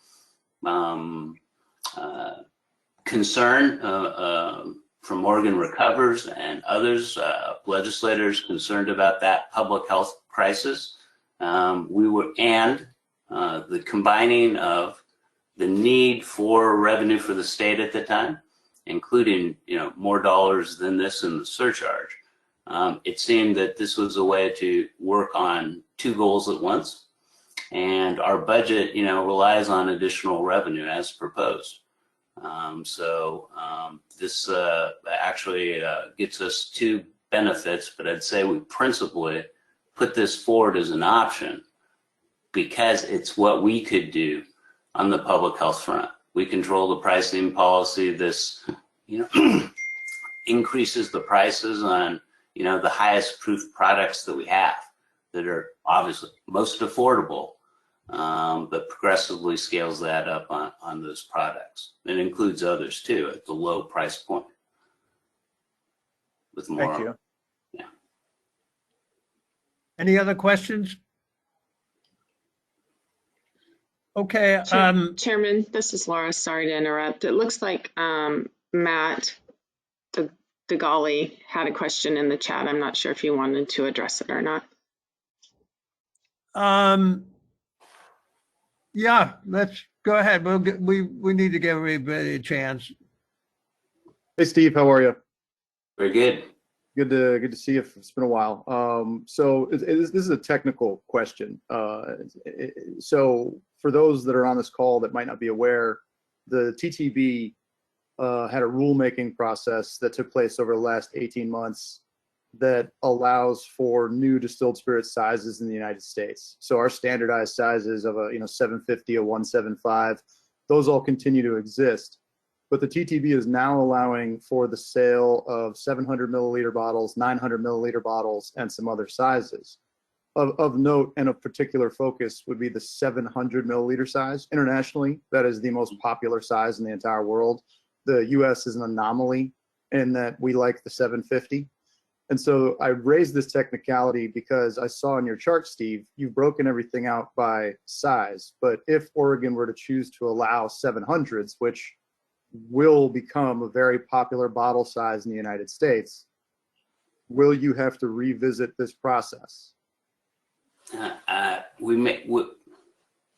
concern from Oregon Recovers and others, legislators concerned about that public health crisis, the combining of the need for revenue for the state at the time, including more dollars than this in the surcharge. It seemed that this was a way to work on two goals at once, and our budget relies on additional revenue as proposed. This actually gets us two benefits, but I'd say we principally put this forward as an option because it's what we could do on the public health front. We control the pricing policy. This, increases the prices on, the highest proof products that we have that are obviously most affordable, but progressively scales that up on those products. It includes others too at the low price point. With more. Thank you. Yeah. Any other questions? Okay. Chairman, this is Laura. Sorry to interrupt. It looks like Matt Doglia had a question in the chat. I'm not sure if you wanted to address it or not. Yeah, let's go ahead. We need to give everybody a chance. Hey, Steve, how are you? Very good. Good to see you. It's been a while. So this is a technical question. So for those that are on this call that might not be aware, the TTB had a rulemaking process that took place over the last 18 months that allows for new distilled spirit sizes in the United States. So our standardized sizes of a 750, a 175, those all continue to exist. But the TTB is now allowing for the sale of 700 milliliter bottles, 900 milliliter bottles, and some other sizes. Of note and of particular focus would be the 700 milliliter size. Internationally, that is the most popular size in the entire world. The US is an anomaly in that we like the 750. And so I raised this technicality because I saw in your chart, Steve, you've broken everything out by size. But if Oregon were to choose to allow 700s, which will become a very popular bottle size in the United States, will you have to revisit this process?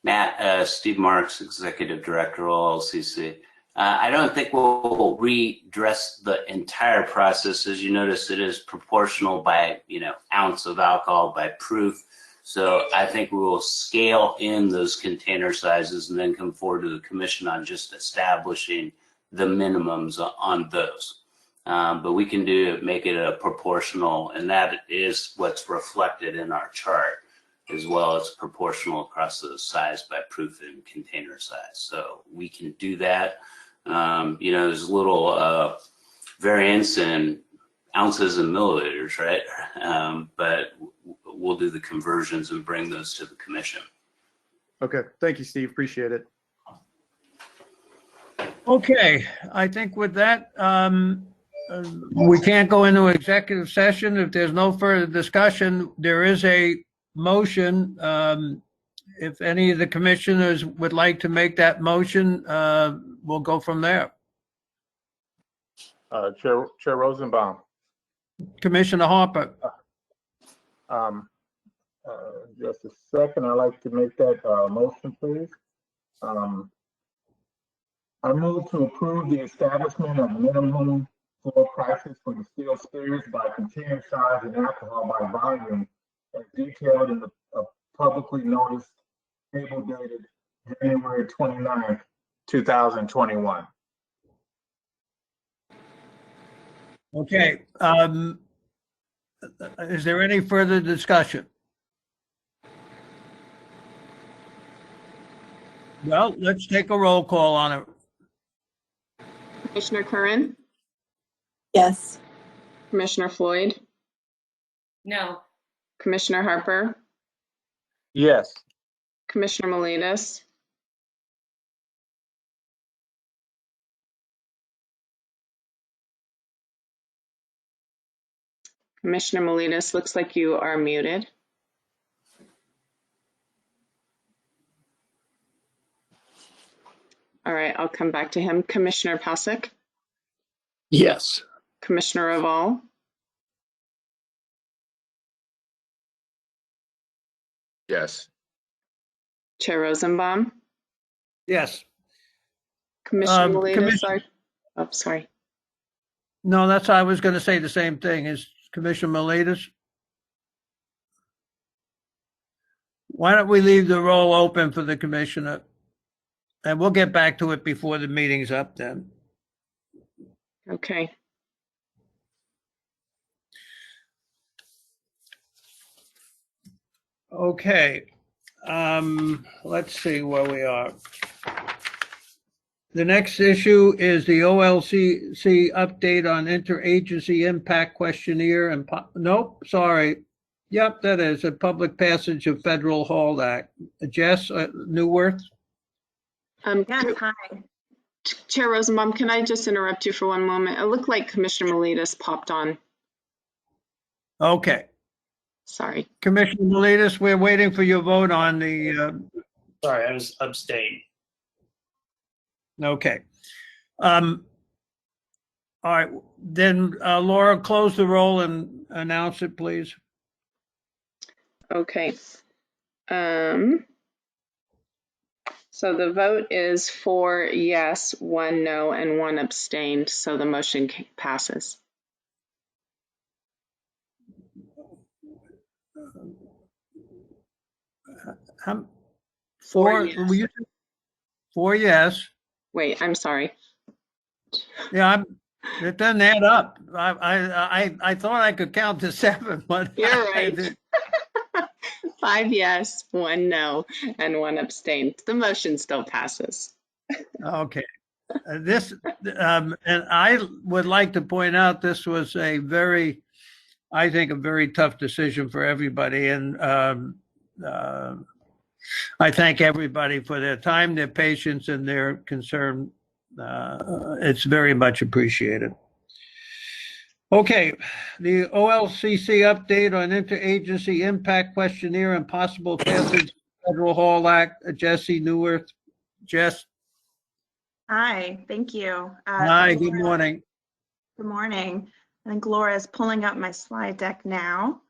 Matt, Steve Marks, Executive Director, Olcc. I don't think we'll redress the entire process. As you notice, it is proportional by, ounce of alcohol by proof. So I think we will scale in those container sizes and then come forward to the commission on just establishing the minimums on those. But we can make it a proportional, and that is what's reflected in our chart, as well as proportional across the size by proof and container size. So we can do that. There's a little variance in ounces and milliliters, right? But we'll do the conversions and bring those to the commission. Okay, thank you, Steve. Appreciate it. Okay, I think with that, we can't go into executive session. If there's no further discussion, there is a motion. If any of the commissioners would like to make that motion, we'll go from there. Chair Rosenbaum. Commissioner Harper. Just a second. I'd like to make that motion, please. I move to approve the establishment of minimum floor prices for distilled spirits by container size and alcohol by volume as detailed in the publicly noticed table dated January 29th, 2021. Okay. Is there any further discussion? Well, let's take a roll call on it. Commissioner Curran? Yes. Commissioner Floyd? No. Commissioner Harper? Yes. Commissioner Miletus? Commissioner Miletus, looks like you are muted. All right, I'll come back to him. Commissioner Pasek? Yes. Commissioner Raval? Yes. Chair Rosenbaum? Yes. Commissioner Miletus, sorry. Oh, sorry. No, that's, I was going to say the same thing. Is Commissioner Miletus? Why don't we leave the roll open for the commissioner? And we'll get back to it before the meeting's up then. Okay. Okay. Let's see where we are. The next issue is the Olcc update on Interagency Impact Questionnaire and, nope, sorry. Yep, that is a public passage of Federal Hold Act. Jess Newworth? Yes, hi. Chair Rosenbaum, can I just interrupt you for one moment? It looked like Commissioner Miletus popped on. Okay. Sorry. Commissioner Miletus, we're waiting for your vote on the. Sorry, I was abstaining. Okay. All right, then Laura, close the roll and announce it, please. Okay. So the vote is 4 yes, 1 no, and 1 abstained. So the motion passes. Four yes. Four yes. Wait, I'm sorry. Yeah, it doesn't add up. I thought I could count to 7, but You're right. 5 yes, 1 no, and 1 abstain. The motion still passes. Okay. And I would like to point out this was I think, a very tough decision for everybody. And I thank everybody for their time, their patience, and their concern. It's very much appreciated. Okay, the OLCC update on Interagency Impact Questionnaire and possible passage Federal Hall Act. Jesse Newworth. Jess. Hi, thank you. Hi, good morning. Good morning. I think Laura is pulling up my slide deck now.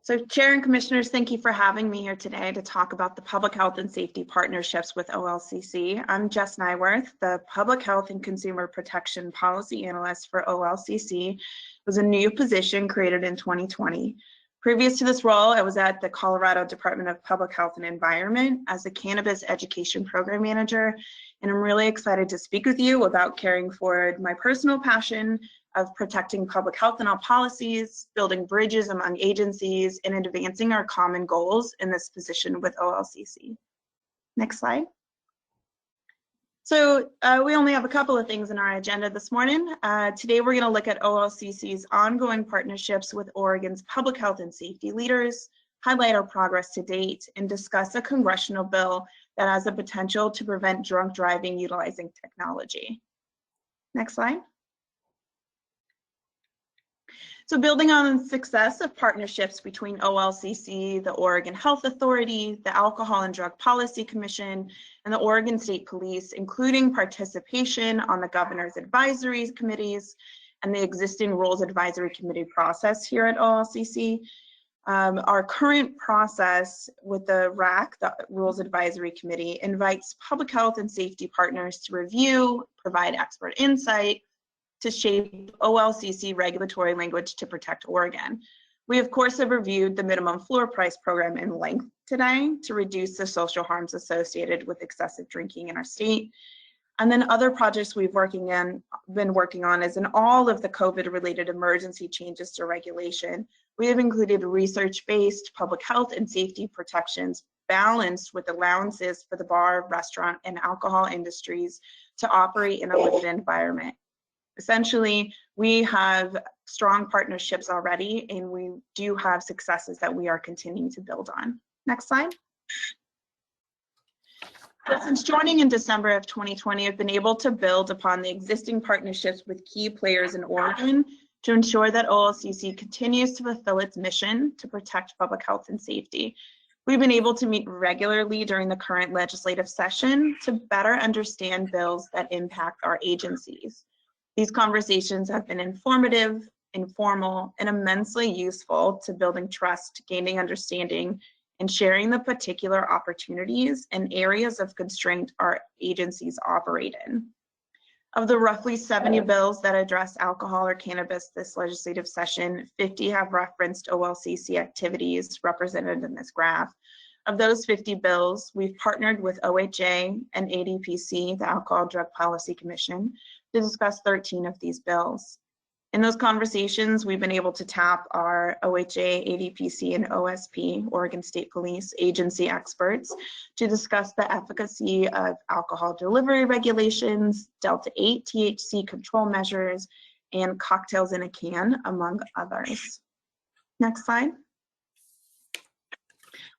So Chair and Commissioners, thank you for having me here today to talk about the public health and safety partnerships with OLCC. I'm Jess Nyworth, the Public Health and Consumer Protection Policy Analyst for OLCC. It was a new position created in 2020. Previous to this role, I was at the Colorado Department of Public Health and Environment as the Cannabis Education Program Manager, and I'm really excited to speak with you about carrying forward my personal passion of protecting public health and all policies, building bridges among agencies, and advancing our common goals in this position with OLCC. Next slide. So we only have a couple of things in our agenda this morning. Today we're going to look at OLCC's ongoing partnerships with Oregon's public health and safety leaders, highlight our progress to date, and discuss a congressional bill that has the potential to prevent drunk driving utilizing technology. Next slide. So building on the success of partnerships between OLCC, the Oregon Health Authority, the Alcohol and Drug Policy Commission, and the Oregon State Police, including participation on the governor's advisory committees and the existing rules advisory committee process here at OLCC, our current process with the RAC, the Rules Advisory Committee, invites public health and safety partners to review, provide expert insight, to shape OLCC regulatory language to protect Oregon. We, of course, have reviewed the minimum floor price program in length today to reduce the social harms associated with excessive drinking in our state. And then other projects we've been working on is in all of the COVID-related emergency changes to regulation. We have included research-based public health and safety protections balanced with allowances for the bar, restaurant, and alcohol industries to operate in a limited environment. Essentially, we have strong partnerships already, and we do have successes that we are continuing to build on. Next slide. So since joining in December of 2020, I've been able to build upon the existing partnerships with key players in Oregon to ensure that OLCC continues to fulfill its mission to protect public health and safety. We've been able to meet regularly during the current legislative session to better understand bills that impact our agencies. These conversations have been informative, informal, and immensely useful to building trust, gaining understanding, and sharing the particular opportunities and areas of constraint our agencies operate in. Of the roughly 70 bills that address alcohol or cannabis this legislative session, 50 have referenced OLCC activities represented in this graph. Of those 50 bills, we've partnered with OHA and ADPC, the Alcohol Drug Policy Commission, to discuss 13 of these bills. In those conversations, we've been able to tap our OHA, ADPC, and OSP, Oregon State Police, agency experts to discuss the efficacy of alcohol delivery regulations, Delta-8 THC control measures, and cocktails in a can, among others. Next slide.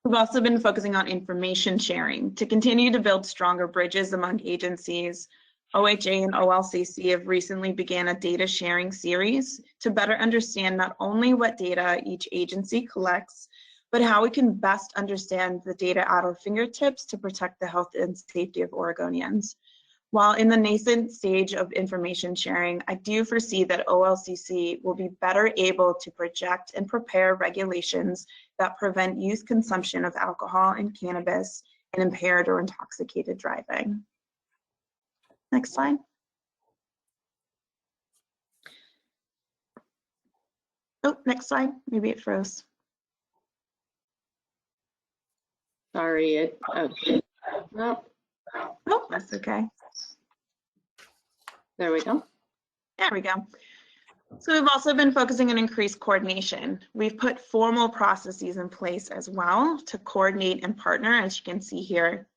We've also been focusing on information sharing to continue to build stronger bridges among agencies. OHA and OLCC have recently began a data sharing series to better understand not only what data each agency collects, but how we can best understand the data at our fingertips to protect the health and safety of Oregonians. While in the nascent stage of information sharing, I do foresee that OLCC will be better able to project and prepare regulations that prevent youth consumption of alcohol and cannabis and impaired or intoxicated driving. Next slide. Oh, next slide. Maybe it froze. Sorry. No. Oh, that's okay. There we go. There we go. So we've also been focusing on increased coordination. We've put formal processes in place as well to coordinate and partner, as you can see here.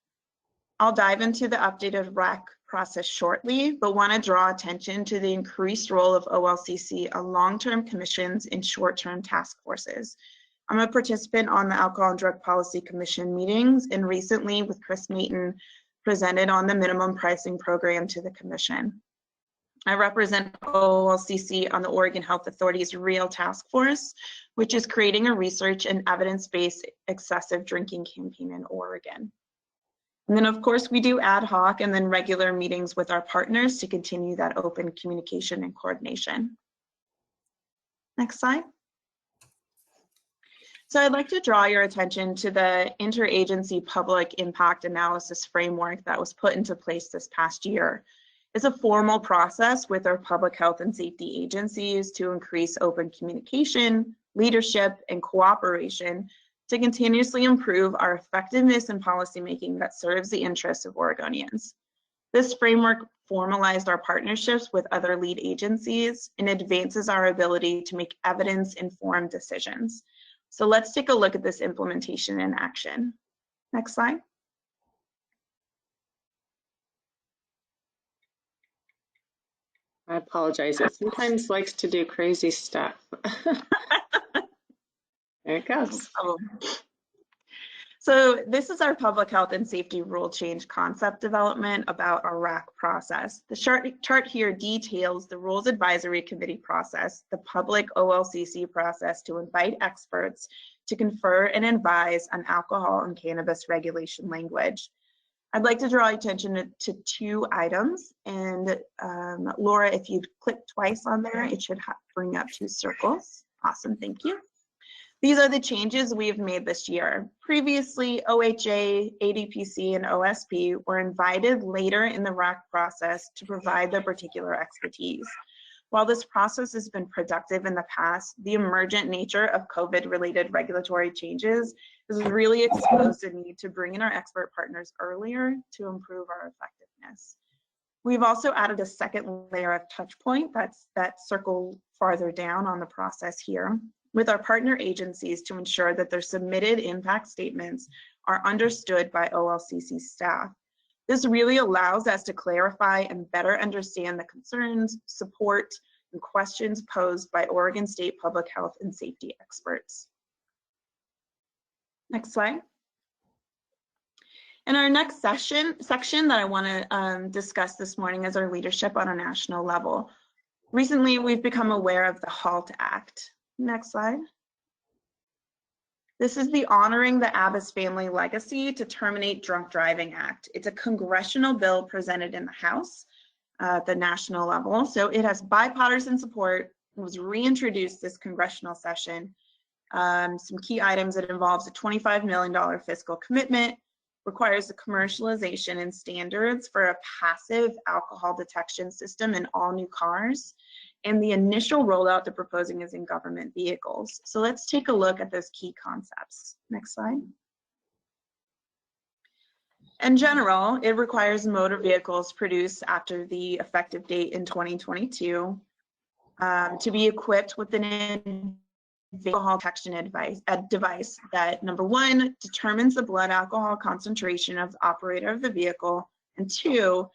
I'll dive into the updated RAC process shortly, but want to draw attention to the increased role of OLCC on long-term commissions and short-term task forces. I'm a participant on the Alcohol and Drug Policy Commission meetings, and recently with Chris Mayton presented on the minimum pricing program to the commission. I represent OLCC on the Oregon Health Authority's REAL Task Force, which is creating a research and evidence-based excessive drinking campaign in Oregon. And then of course we do ad hoc and then regular meetings with our partners to continue that open communication and coordination. Next slide. So I'd like to draw your attention to the Interagency Public Impact Analysis Framework that was put into place this past year. It's a formal process with our public health and safety agencies to increase open communication, leadership, and cooperation to continuously improve our effectiveness in policymaking that serves the interests of Oregonians. This framework formalized our partnerships with other lead agencies and advances our ability to make evidence-informed decisions. So let's take a look at this implementation in action. Next slide. I apologize. It sometimes likes to do crazy stuff. There it goes. So this is our public health and safety rule change concept development about our RAC process. The chart here details the Rules Advisory Committee process, the public OLCC process to invite experts to confer and advise on alcohol and cannabis regulation language. I'd like to draw attention to two items, and Laura, if you click twice on there, it should bring up two circles. Awesome, thank you. These are the changes we have made this year. Previously, OHA, ADPC, and OSP were invited later in the RAC process to provide their particular expertise. While this process has been productive in the past, the emergent nature of COVID-related regulatory changes has really exposed the need to bring in our expert partners earlier to improve our effectiveness. We've also added a second layer of touch point, that's that circle farther down on the process here, with our partner agencies to ensure that their submitted impact statements are understood by OLCC staff. This really allows us to clarify and better understand the concerns, support, and questions posed by Oregon State public health and safety experts. Next slide. And our next section that I want to discuss this morning is our leadership on a national level. Recently, we've become aware of the HALT Act. Next slide. This is the Honoring the Abbas Family Legacy to Terminate Drunk Driving Act. It's a congressional bill presented in the House at the national level. So it has bipartisan support. It was reintroduced this congressional session. Some key items: it involves a $25 million fiscal commitment, requires the commercialization and standards for a passive alcohol detection system in all new cars, and the initial rollout they're proposing is in government vehicles. So let's take a look at those key concepts. Next slide. In general, it requires motor vehicles produced after the effective date in 2022 to be equipped with an alcohol detection device that, number one, determines the blood alcohol concentration of the operator of the vehicle, and two,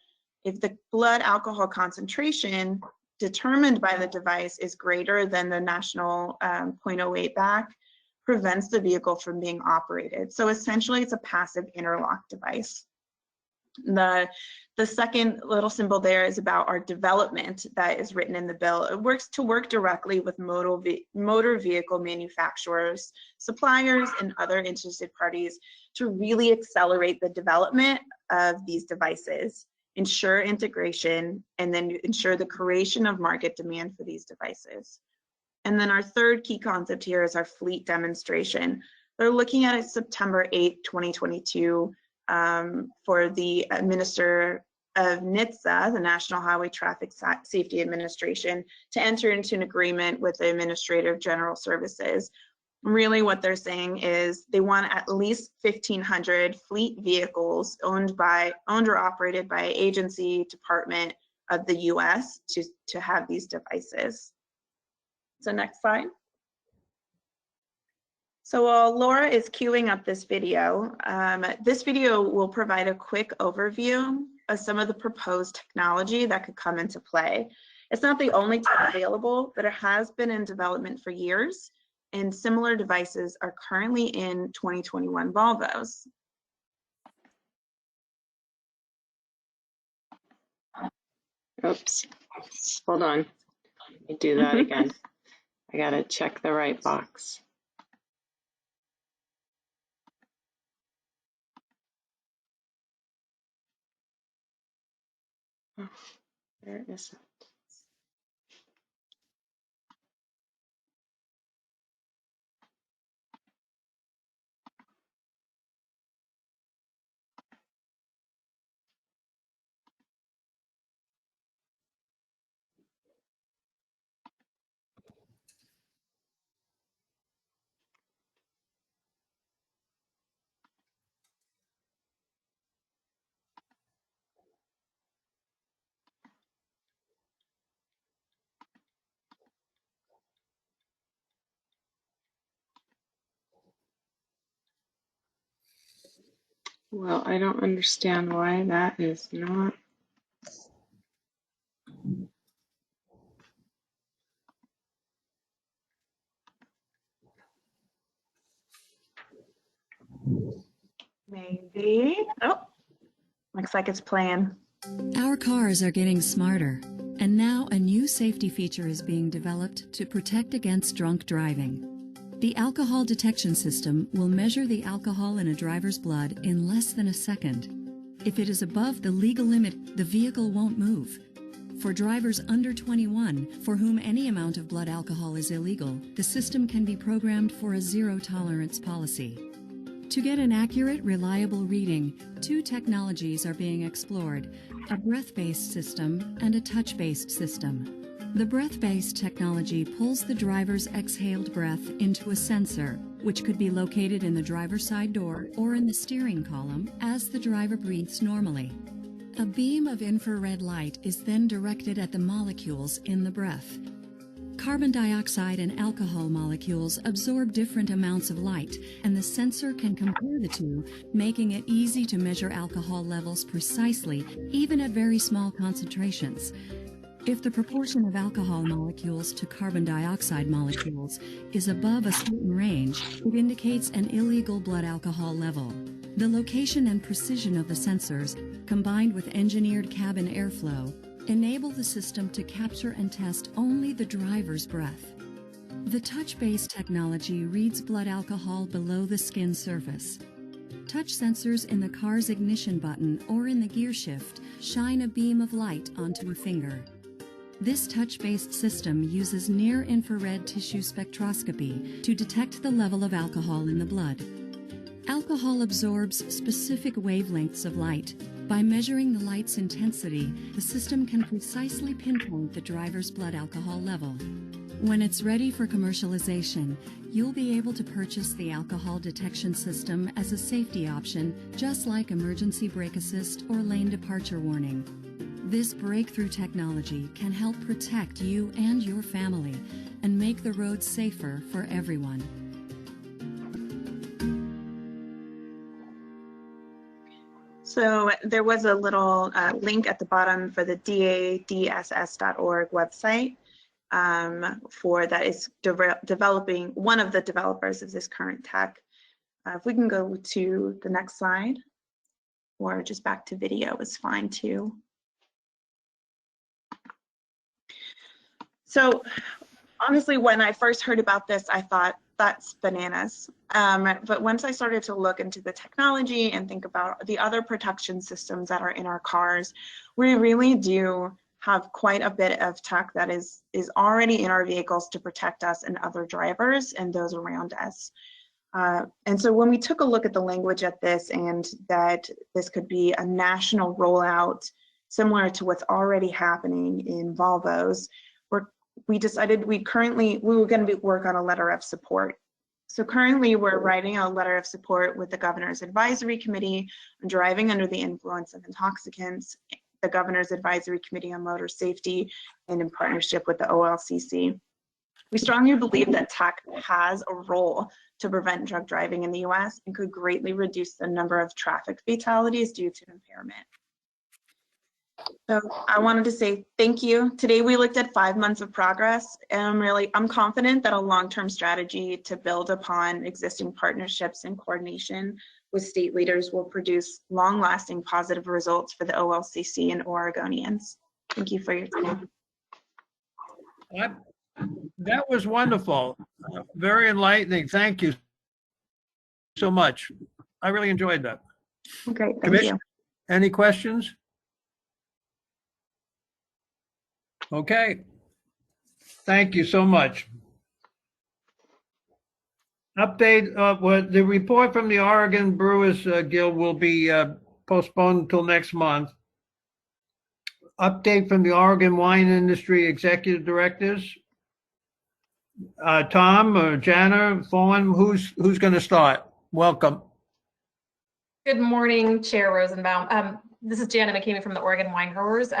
if the blood alcohol concentration determined by the device is greater than the national 0.08 back, prevents the vehicle from being operated. So essentially it's a passive interlock device. The second little symbol there is about our development that is written in the bill. It works to work directly with motor vehicle manufacturers, suppliers, and other interested parties to really accelerate the development of these devices, ensure integration, and then ensure the creation of market demand for these devices. And then our third key concept here is our fleet demonstration. They're looking at it September 8, 2022 for the Minister of NHTSA, the National Highway Traffic Safety Administration, to enter into an agreement with the Administrative General Services. Really what they're saying is they want at least 1,500 fleet vehicles owned or operated by agency, department, of the US to have these devices. So next slide. So while Laura is queuing up this video will provide a quick overview of some of the proposed technology that could come into play. It's not the only tech available, but it has been in development for years, and similar devices are currently in 2021 Volvos. Oops, hold on. Let me do that again. I gotta check the right box. Oh, there it is. Well, I don't understand why that is not. Maybe. Oh, looks like it's playing. Our cars are getting smarter, and now a new safety feature is being developed to protect against drunk driving. The alcohol detection system will measure the alcohol in a driver's blood in less than a second. If it is above the legal limit, the vehicle won't move. For drivers under 21, for whom any amount of blood alcohol is illegal, the system can be programmed for a zero-tolerance policy. To get an accurate, reliable reading, two technologies are being explored: a breath-based system and a touch-based system. The breath-based technology pulls the driver's exhaled breath into a sensor, which could be located in the driver's side door or in the steering column as the driver breathes normally. A beam of infrared light is then directed at the molecules in the breath. Carbon dioxide and alcohol molecules absorb different amounts of light, and the sensor can compare the two, making it easy to measure alcohol levels precisely, even at very small concentrations. If the proportion of alcohol molecules to carbon dioxide molecules is above a certain range, it indicates an illegal blood alcohol level. The location and precision of the sensors, combined with engineered cabin airflow, enable the system to capture and test only the driver's breath. The touch-based technology reads blood alcohol below the skin surface. Touch sensors in the car's ignition button or in the gear shift shine a beam of light onto a finger. This touch-based system uses near-infrared tissue spectroscopy to detect the level of alcohol in the blood. Alcohol absorbs specific wavelengths of light. By measuring the light's intensity, the system can precisely pinpoint the driver's blood alcohol level. When it's ready for commercialization, you'll be able to purchase the alcohol detection system as a safety option, just like emergency brake assist or lane departure warning. This breakthrough technology can help protect you and your family and make the road safer for everyone. So there was a little link at the bottom for the dadss.org website for that is developing, one of the developers of this current tech. If we can go to the next slide, or just back to video is fine too. So honestly, when I first heard about this, I thought that's bananas. But once I started to look into the technology and think about the other protection systems that are in our cars, we really do have quite a bit of tech that is already in our vehicles to protect us and other drivers and those around us. And so when we took a look at the language at this, and that this could be a national rollout similar to what's already happening in Volvos, we decided we were going to work on a letter of support. So currently we're writing a letter of support with the Governor's Advisory Committee on driving under the influence of intoxicants the Governor's Advisory Committee on Motor Safety and in partnership with the OLCC. We strongly believe that tech has a role to prevent drug driving in the US and could greatly reduce the number of traffic fatalities due to impairment. So I wanted to say thank you. Today we looked at 5 months of progress, and I'm confident that a long-term strategy to build upon existing partnerships and coordination with state leaders will produce long-lasting positive results for the OLCC and Oregonians. Thank you for your time. That was wonderful. Very enlightening. Thank you so much. I really enjoyed that. Great, thank you. Any questions? Okay. Thank you so much. Update, the report from the Oregon Brewers Guild will be postponed until next month. Update from the Oregon Wine Industry Executive Directors. Tom or Jana, Fawn, who's going to start? Welcome. Good morning, Chair Rosenbaum. This is Jana McCamey from the Oregon Wine Growers.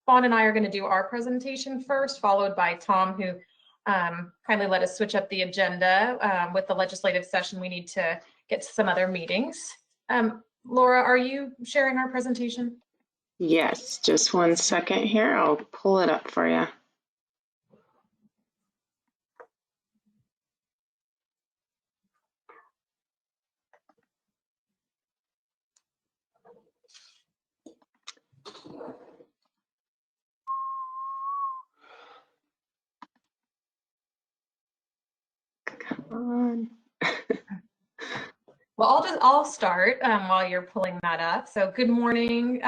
Fawn and I are going to do our presentation first, followed by Tom, who kindly let us switch up the agenda with the legislative session. We need to get to some other meetings. Laura, are you sharing our presentation? Yes, just 1 second here. I'll pull it up for you. Come on. Well, I'll start while you're pulling that up. So good morning,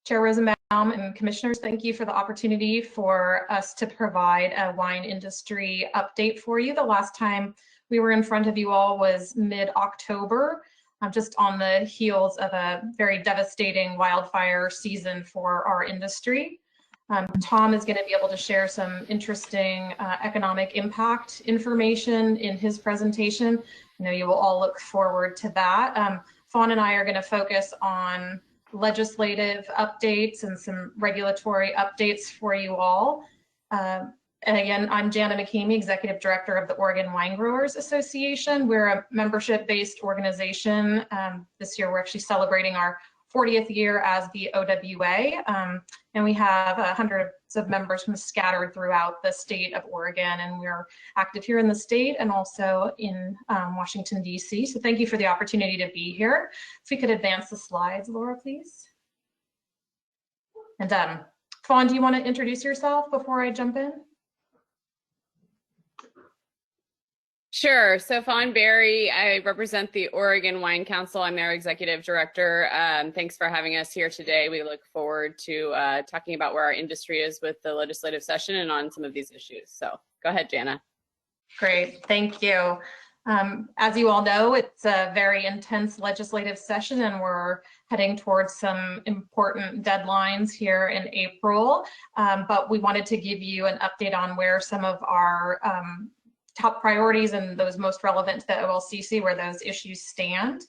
Chair Rosenbaum and commissioners. Thank you for the opportunity for us to provide a wine industry update for you. The last time we were in front of you all was mid-October, just on the heels of a very devastating wildfire season for our industry. Tom is going to be able to share some interesting economic impact information in his presentation. I know you will all look forward to that. Fawn and I are going to focus on legislative updates and some regulatory updates for you all. And again, I'm Jana McCamey, Executive Director of the Oregon Wine Growers Association. We're a membership-based organization. This year, we're actually celebrating our 40th year as the OWA, and we have hundreds of members from scattered throughout the state of Oregon, and we're active here in the state and also in Washington, D.C. So thank you for the opportunity to be here. If we could advance the slides, Laura, please. And Fawn, do you want to introduce yourself before I jump in? Sure. So Fawn Berry, I represent the Oregon Wine Council. I'm their executive director. Thanks for having us here today. We look forward to talking about where our industry is with the legislative session and on some of these issues. So go ahead, Jana. Great. Thank you. As you all know, it's a very intense legislative session, and we're heading towards some important deadlines here in April. But we wanted to give you an update on where some of our top priorities and those most relevant to the OLCC, where those issues stand.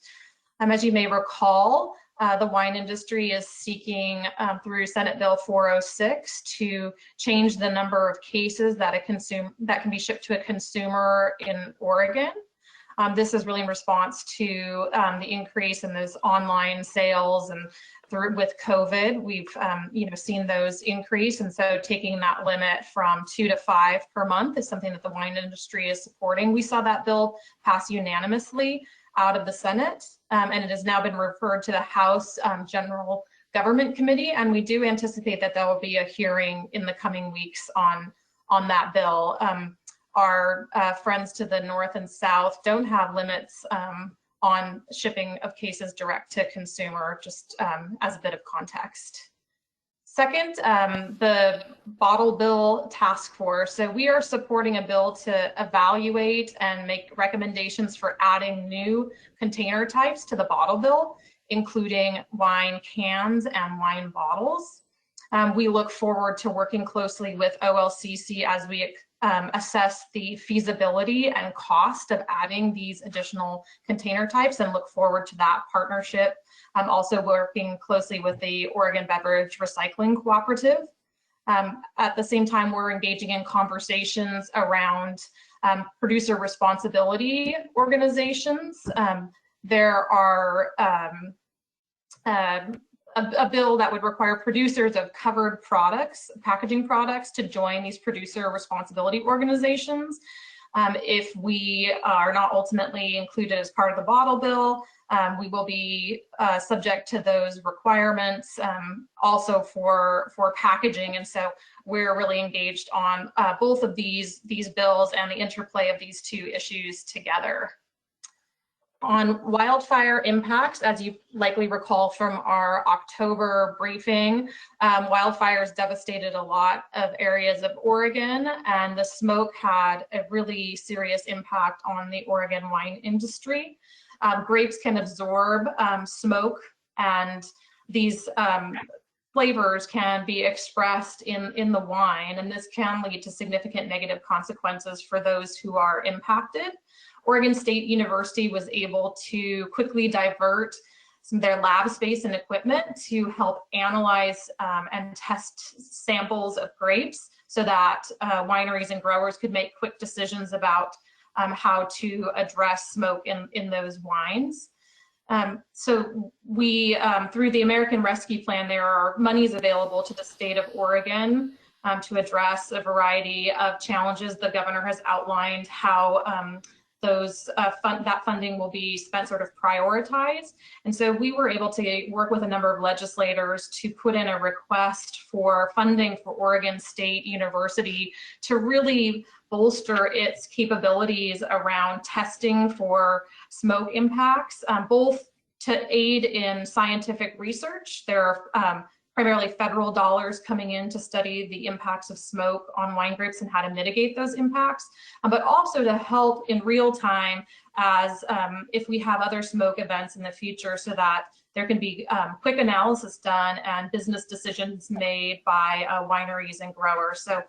As you may recall, the wine industry is seeking through Senate Bill 406 to change the number of cases that that can be shipped to a consumer in Oregon. This is really in response to the increase in those online sales, and with COVID, we've seen those increase, and so taking that limit from 2 to 5 per month is something that the wine industry is supporting. We saw that bill pass unanimously out of the Senate, and it has now been referred to the House General Government Committee, and we do anticipate that there will be a hearing in the coming weeks on that bill. Our friends to the north and south don't have limits on shipping of cases direct to consumer, just as a bit of context. Second, the Bottle Bill Task Force. So we are supporting a bill to evaluate and make recommendations for adding new container types to the bottle bill, including wine cans and wine bottles. We look forward to working closely with OLCC as we assess the feasibility and cost of adding these additional container types and look forward to that partnership. I'm also working closely with the Oregon Beverage Recycling Cooperative. At the same time, we're engaging in conversations around producer responsibility organizations. There are a bill that would require producers of covered products, packaging products, to join these producer responsibility organizations. If we are not ultimately included as part of the bottle bill, we will be subject to those requirements also for packaging. And so we're really engaged on both of these bills and the interplay of these two issues together. On wildfire impacts, as you likely recall from our October briefing, wildfires devastated a lot of areas of Oregon, and the smoke had a really serious impact on the Oregon wine industry. Grapes can absorb smoke, and these flavors can be expressed in the wine, and this can lead to significant negative consequences for those who are impacted. Oregon State University was able to quickly divert some of their lab space and equipment to help analyze and test samples of grapes so that wineries and growers could make quick decisions about how to address smoke in those wines. So we, through the American Rescue Plan, there are monies available to the state of Oregon to address a variety of challenges. The governor has outlined how that funding will be spent sort of prioritized. And so we were able to work with a number of legislators to put in a request for funding for Oregon State University to really bolster its capabilities around testing for smoke impacts, both to aid in scientific research. There are primarily federal dollars coming in to study the impacts of smoke on wine grapes and how to mitigate those impacts, but also to help in real time as if we have other smoke events in the future, so that there can be quick analysis done and business decisions made by wineries and growers. So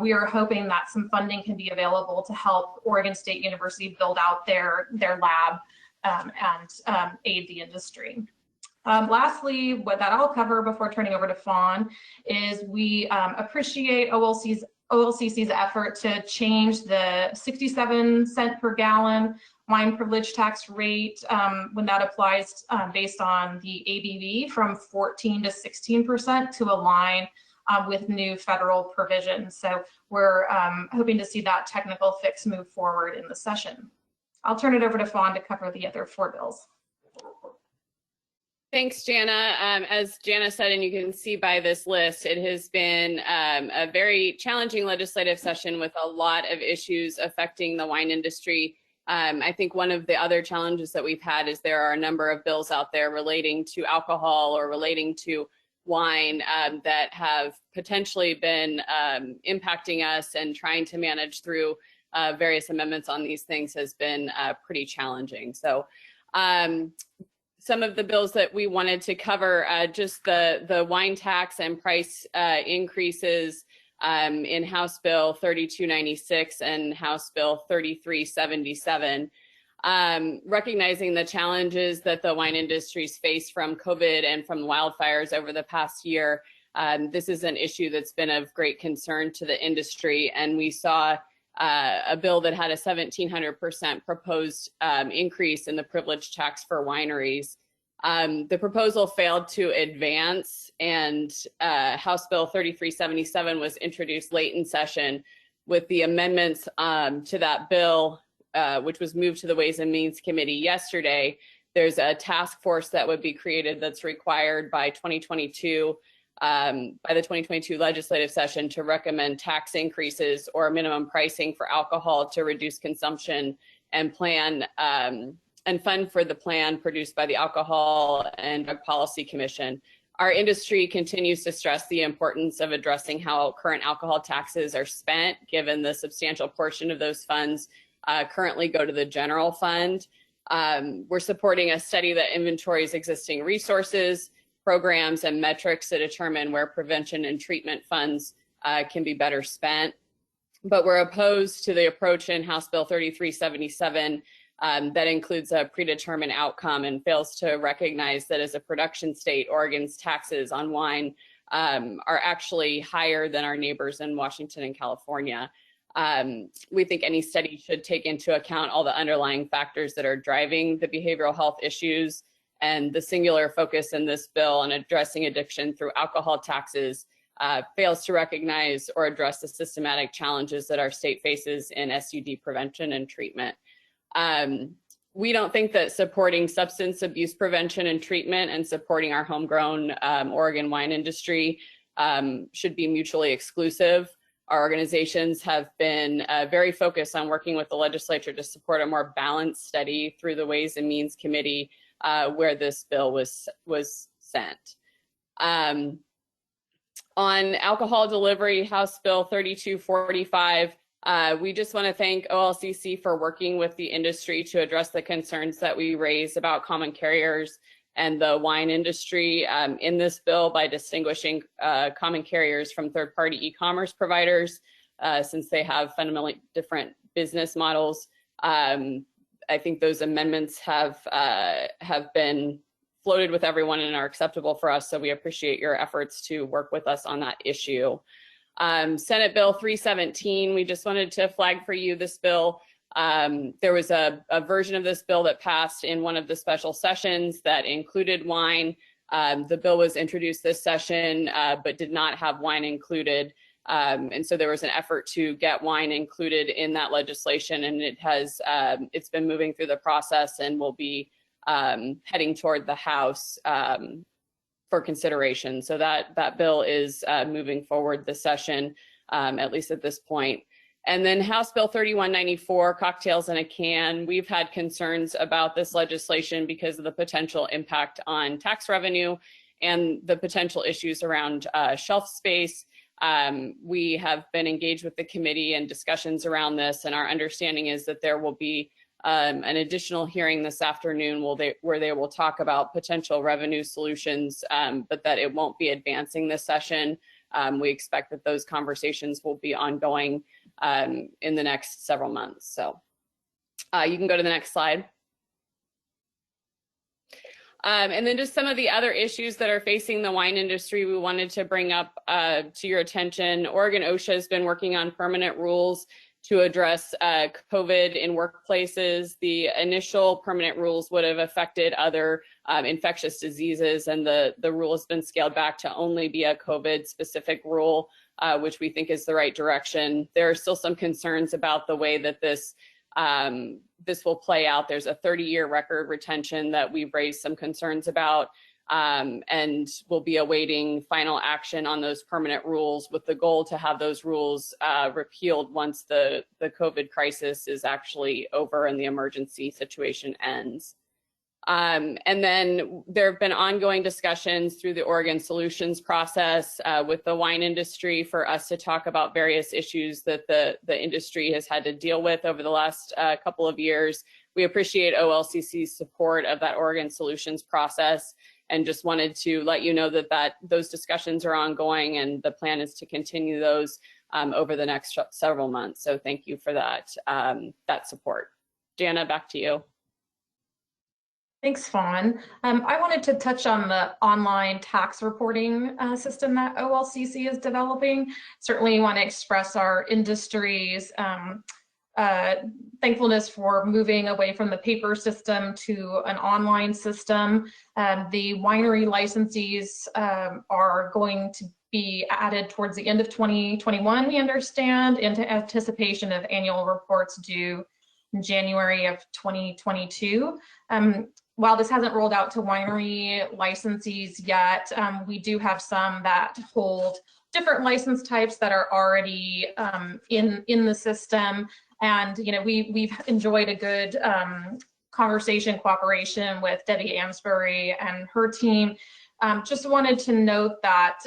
we are hoping that some funding can be available to help Oregon State University build out their lab and aid the industry. Lastly, what that I'll cover before turning over to Fawn is we appreciate OLCC's effort to change the 67-cent per gallon wine privilege tax rate when that applies based on the ABV from 14 to 16% to align with new federal provisions. So we're hoping to see that technical fix move forward in the session. I'll turn it over to Fawn to cover the other 4 bills. Thanks, Jana. As Jana said, and you can see by this list, it has been a very challenging legislative session with a lot of issues affecting the wine industry. I think one of the other challenges that we've had is there are a number of bills out there relating to alcohol or relating to wine that have potentially been impacting us, and trying to manage through various amendments on these things has been pretty challenging. So some of the bills that we wanted to cover, just the wine tax and price increases in House Bill 3296 and House Bill 3377. Recognizing the challenges that the wine industry's faced from COVID and from wildfires over the past year, this is an issue that's been of great concern to the industry, and we saw a bill that had a 1,700% proposed increase in the privilege tax for wineries. The proposal failed to advance, and House Bill 3377 was introduced late in session. With the amendments to that bill, which was moved to the Ways and Means Committee yesterday, there's a task force that would be created that's required by 2022 by the 2022 legislative session to recommend tax increases or minimum pricing for alcohol to reduce consumption, and plan and fund for the plan produced by the Alcohol and Drug Policy Commission. Our industry continues to stress the importance of addressing how current alcohol taxes are spent, given the substantial portion of those funds currently go to the general fund. We're supporting a study that inventories existing resources, programs, and metrics to determine where prevention and treatment funds can be better spent. but we're opposed to the approach in House Bill 3377 that includes a predetermined outcome and fails to recognize that as a production state, Oregon's taxes on wine are actually higher than our neighbors in Washington and California. We think any study should take into account all the underlying factors that are driving the behavioral health issues, and the singular focus in this bill on addressing addiction through alcohol taxes fails to recognize or address the systematic challenges that our state faces in SUD prevention and treatment. We don't think that supporting substance abuse prevention and treatment and supporting our homegrown Oregon wine industry should be mutually exclusive. Our organizations have been very focused on working with the legislature to support a more balanced study through the Ways and Means Committee where this bill was sent. On alcohol delivery, House Bill 3245, we just want to thank OLCC for working with the industry to address the concerns that we raised about common carriers and the wine industry in this bill by distinguishing common carriers from third-party e-commerce providers since they have fundamentally different business models. I think those amendments have been floated with everyone and are acceptable for us, so we appreciate your efforts to work with us on that issue. Senate Bill 317, we just wanted to flag for you this bill. There was a version of this bill that passed in one of the special sessions that included wine. The bill was introduced this session, but did not have wine included. And so there was an effort to get wine included in that legislation, and it's been moving through the process and will be heading toward the House for consideration. So that bill is moving forward this session, at least at this point. And then House Bill 3194, cocktails in a can. We've had concerns about this legislation because of the potential impact on tax revenue and the potential issues around shelf space. We have been engaged with the committee and discussions around this, and our understanding is that there will be an additional hearing this afternoon where they will talk about potential revenue solutions, but that it won't be advancing this session. We expect that those conversations will be ongoing in the next several months. So you can go to the next slide. And then just some of the other issues that are facing the wine industry we wanted to bring up to your attention. Oregon OSHA has been working on permanent rules to address COVID in workplaces. The initial permanent rules would have affected other infectious diseases, and the rule has been scaled back to only be a COVID-specific rule, which we think is the right direction. There are still some concerns about the way that this will play out. There's a 30-year record retention that we've raised some concerns about, and we'll be awaiting final action on those permanent rules with the goal to have those rules repealed once the COVID crisis is actually over and the emergency situation ends. And then there have been ongoing discussions through the Oregon Solutions process with the wine industry for us to talk about various issues that the industry has had to deal with over the last couple of years. We appreciate OLCC's support of that Oregon Solutions process, and just wanted to let you know that those discussions are ongoing, and the plan is to continue those over the next several months. So thank you for that support. Jana, back to you. Thanks, Fawn. I wanted to touch on the online tax reporting system that OLCC is developing. Certainly want to express our industry's thankfulness for moving away from the paper system to an online system. The winery licensees are going to be added towards the end of 2021, we understand, into anticipation of annual reports due in January of 2022. While this hasn't rolled out to winery licensees yet, we do have some that hold different license types that are already in the system. And we've enjoyed a good conversation, cooperation with Debbie Amsbury and her team. Just wanted to note that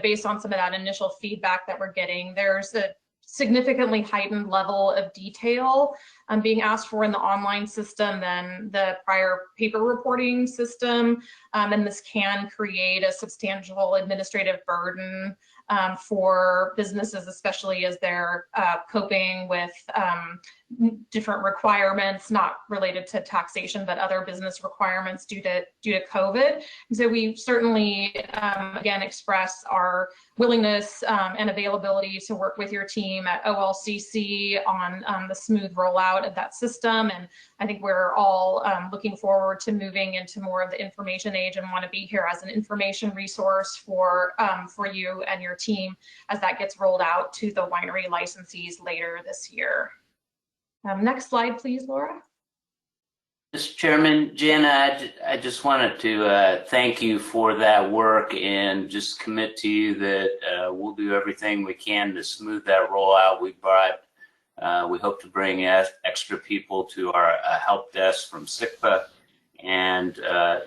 based on some of that initial feedback that we're getting, there's a significantly heightened level of detail being asked for in the online system than the prior paper reporting system. And this can create a substantial administrative burden for businesses, especially as they're coping with different requirements, not related to taxation, but other business requirements due to COVID. And so we certainly, again, express our willingness and availability to work with your team at OLCC on the smooth rollout of that system. And I think we're all looking forward to moving into more of the information age and want to be here as an information resource for you and your team as that gets rolled out to the winery licensees later this year. Next slide, please, Laura. Mr. Chairman, Jana, I just wanted to thank you for that work and just commit to you that we'll do everything we can to smooth that rollout. We hope to bring extra people to our help desk from SICPA, and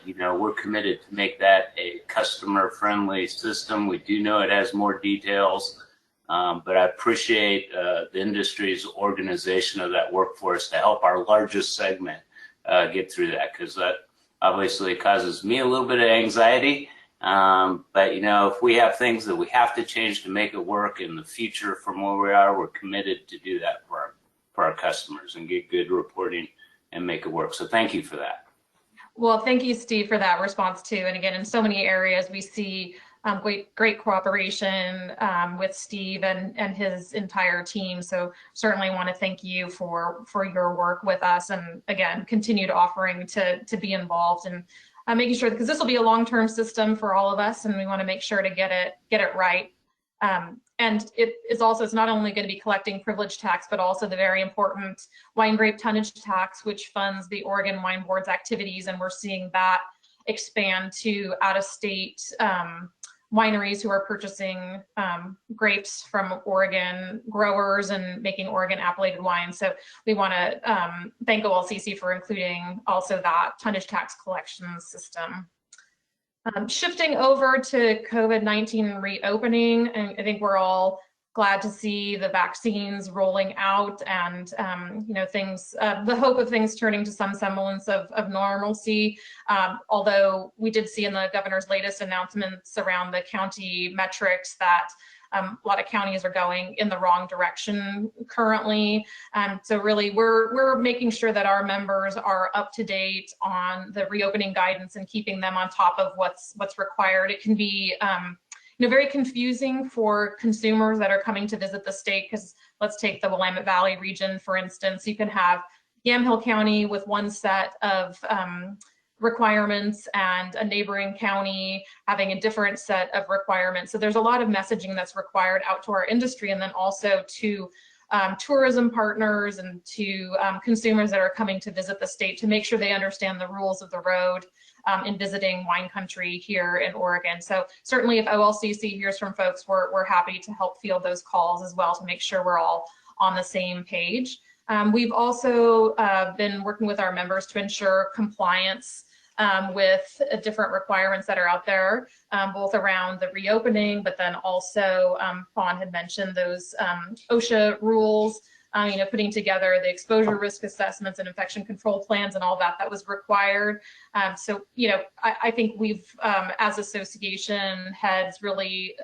we're committed to make that a customer-friendly system. We do know it has more details, but I appreciate the industry's organization of that workforce to help our largest segment get through that, because that obviously causes me a little bit of anxiety. But if we have things that we have to change to make it work in the future from where we are, we're committed to do that for our customers and get good reporting and make it work. So thank you for that. Well, thank you, Steve, for that response too. And again, in so many areas, we see great cooperation with Steve and his entire team. So certainly want to thank you for your work with us, and again, continued offering to be involved and making sure, because this will be a long-term system for all of us, and we want to make sure to get it right. And it's not only going to be collecting privilege tax, but also the very important wine grape tonnage tax, which funds the Oregon Wine Board's activities. And we're seeing that expand to out-of-state wineries who are purchasing grapes from Oregon growers and making Oregon appellated wine. So we want to thank OLCC for including also that tonnage tax collection system. Shifting over to COVID-19 reopening, and I think we're all glad to see the vaccines rolling out and things, the hope of things turning to some semblance of normalcy. Although we did see in the governor's latest announcements around the county metrics that a lot of counties are going in the wrong direction currently. So really we're making sure that our members are up to date on the reopening guidance and keeping them on top of what's required. It can be very confusing for consumers that are coming to visit the state, because let's take the Willamette Valley region, for instance. You can have Yamhill County with one set of requirements and a neighboring county having a different set of requirements. So there's a lot of messaging that's required out to our industry, and then also to tourism partners and to consumers that are coming to visit the state, to make sure they understand the rules of the road in visiting wine country here in Oregon. So certainly if OLCC hears from folks, we're happy to help field those calls as well to make sure we're all on the same page. We've also been working with our members to ensure compliance with different requirements that are out there, both around the reopening, but then also Fawn had mentioned those OSHA rules, putting together the exposure risk assessments and infection control plans and all that was required. So, I think we've, as association heads, really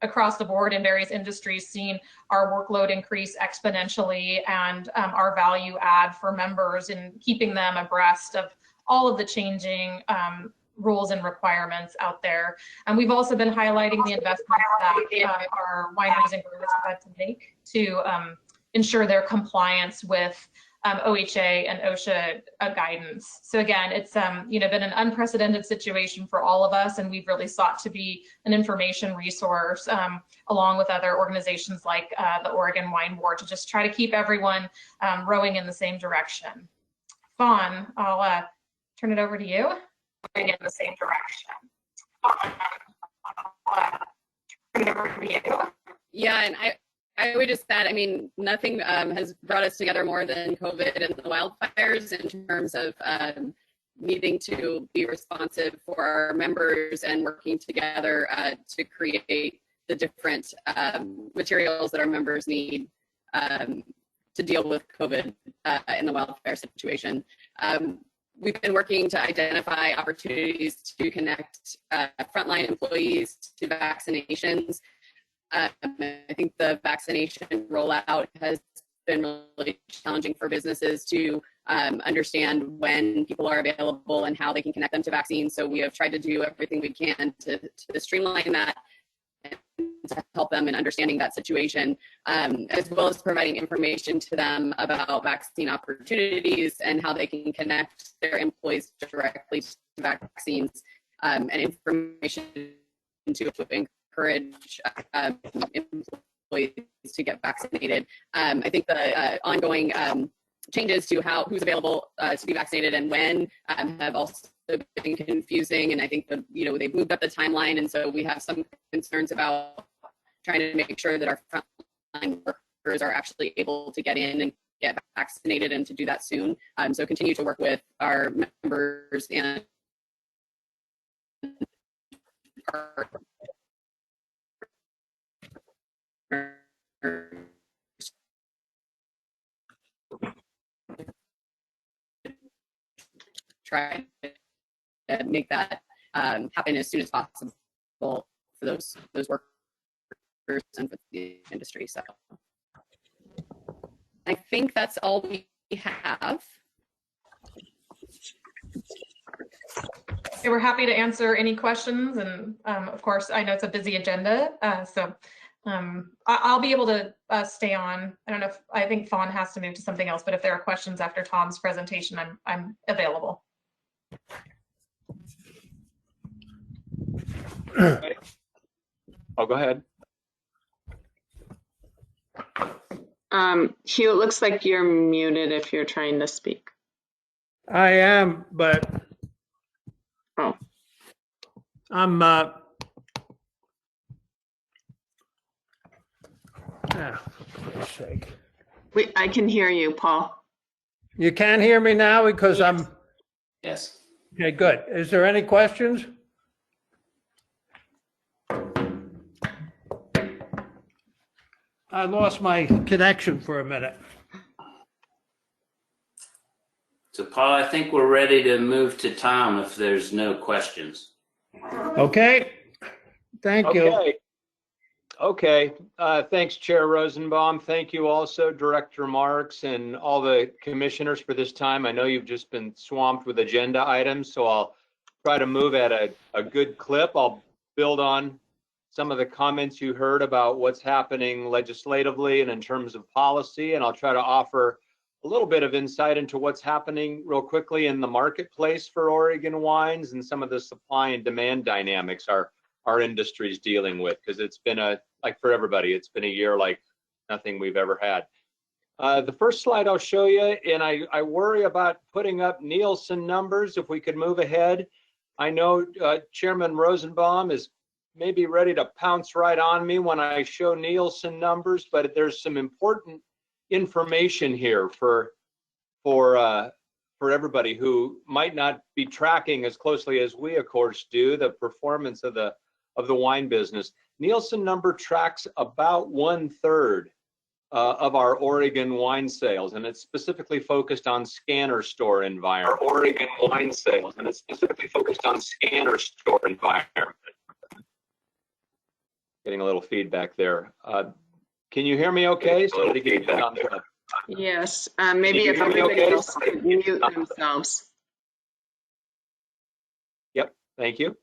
across the board in various industries, seen our workload increase exponentially, and our value add for members in keeping them abreast of all of the changing rules and requirements out there. And we've also been highlighting the investments that our wineries and growers have had to make to ensure their compliance with OHA and OSHA guidance. So again, it's been an unprecedented situation for all of us, and we've really sought to be an information resource along with other organizations like the Oregon Wine Board, to just try to keep everyone rowing in the same direction. Fawn, I'll turn it over to you. Rowing in the same direction. Turn it over to you. Yeah, and I would just add, nothing has brought us together more than COVID and the wildfires in terms of needing to be responsive for our members and working together to create the different materials that our members need to deal with COVID in the wildfire situation. We've been working to identify opportunities to connect frontline employees to vaccinations. I think the vaccination rollout has been really challenging for businesses to understand when people are available and how they can connect them to vaccines. So we have tried to do everything we can to streamline that and to help them in understanding that situation, as well as providing information to them about vaccine opportunities and how they can connect their employees directly to vaccines, and information to encourage employees to get vaccinated. I think the ongoing changes to who's available to be vaccinated and when have also been confusing, and I think they've moved up the timeline, and so we have some concerns about trying to make sure that our frontline workers are actually able to get in and get vaccinated and to do that soon. So continue to work with our members and try to make that happen as soon as possible for those workers and for the industry. So I think that's all we have. Okay, we're happy to answer any questions, and of course, I know it's a busy agenda, so I'll be able to stay on. I don't know I think Fawn has to move to something else, but if there are questions after Tom's presentation, I'm available. Oh, go ahead. Hugh, it looks like you're muted if you're trying to speak. I am, but oh, I'm for Christ's sake. I can hear you, Paul. You can't hear me now because I'm Yes. okay. Good. Is there any questions? I lost my connection for a minute. So Paul, I think we're ready to move to Tom if there's no questions. Okay. Thank you. Okay. Thanks, Chair Rosenbaum. Thank you also, Director Marks, and all the commissioners for this time. I know you've just been swamped with agenda items, so I'll try to move at a good clip. I'll build on some of the comments you heard about what's happening legislatively and in terms of policy, and I'll try to offer a little bit of insight into what's happening real quickly in the marketplace for Oregon wines and some of the supply and demand dynamics our industry's dealing with, because it's been like for everybody, it's been a year like nothing we've ever had. The first slide I'll show you, and I worry about putting up Nielsen numbers. If we could move ahead. I know Chairman Rosenbaum is maybe ready to pounce right on me when I show Nielsen numbers, but there's some important information here for everybody who might not be tracking as closely as we, of course, do the performance of the wine business. Nielsen number tracks about 1/3 of our Oregon wine sales, and it's specifically focused on scanner store environment. Our Oregon wine sales, and it's specifically focused on scanner store environment. Getting a little feedback there. Can you hear me okay? So to get thumbs up. Yes, maybe if everybody else could mute themselves. Yep, thank you.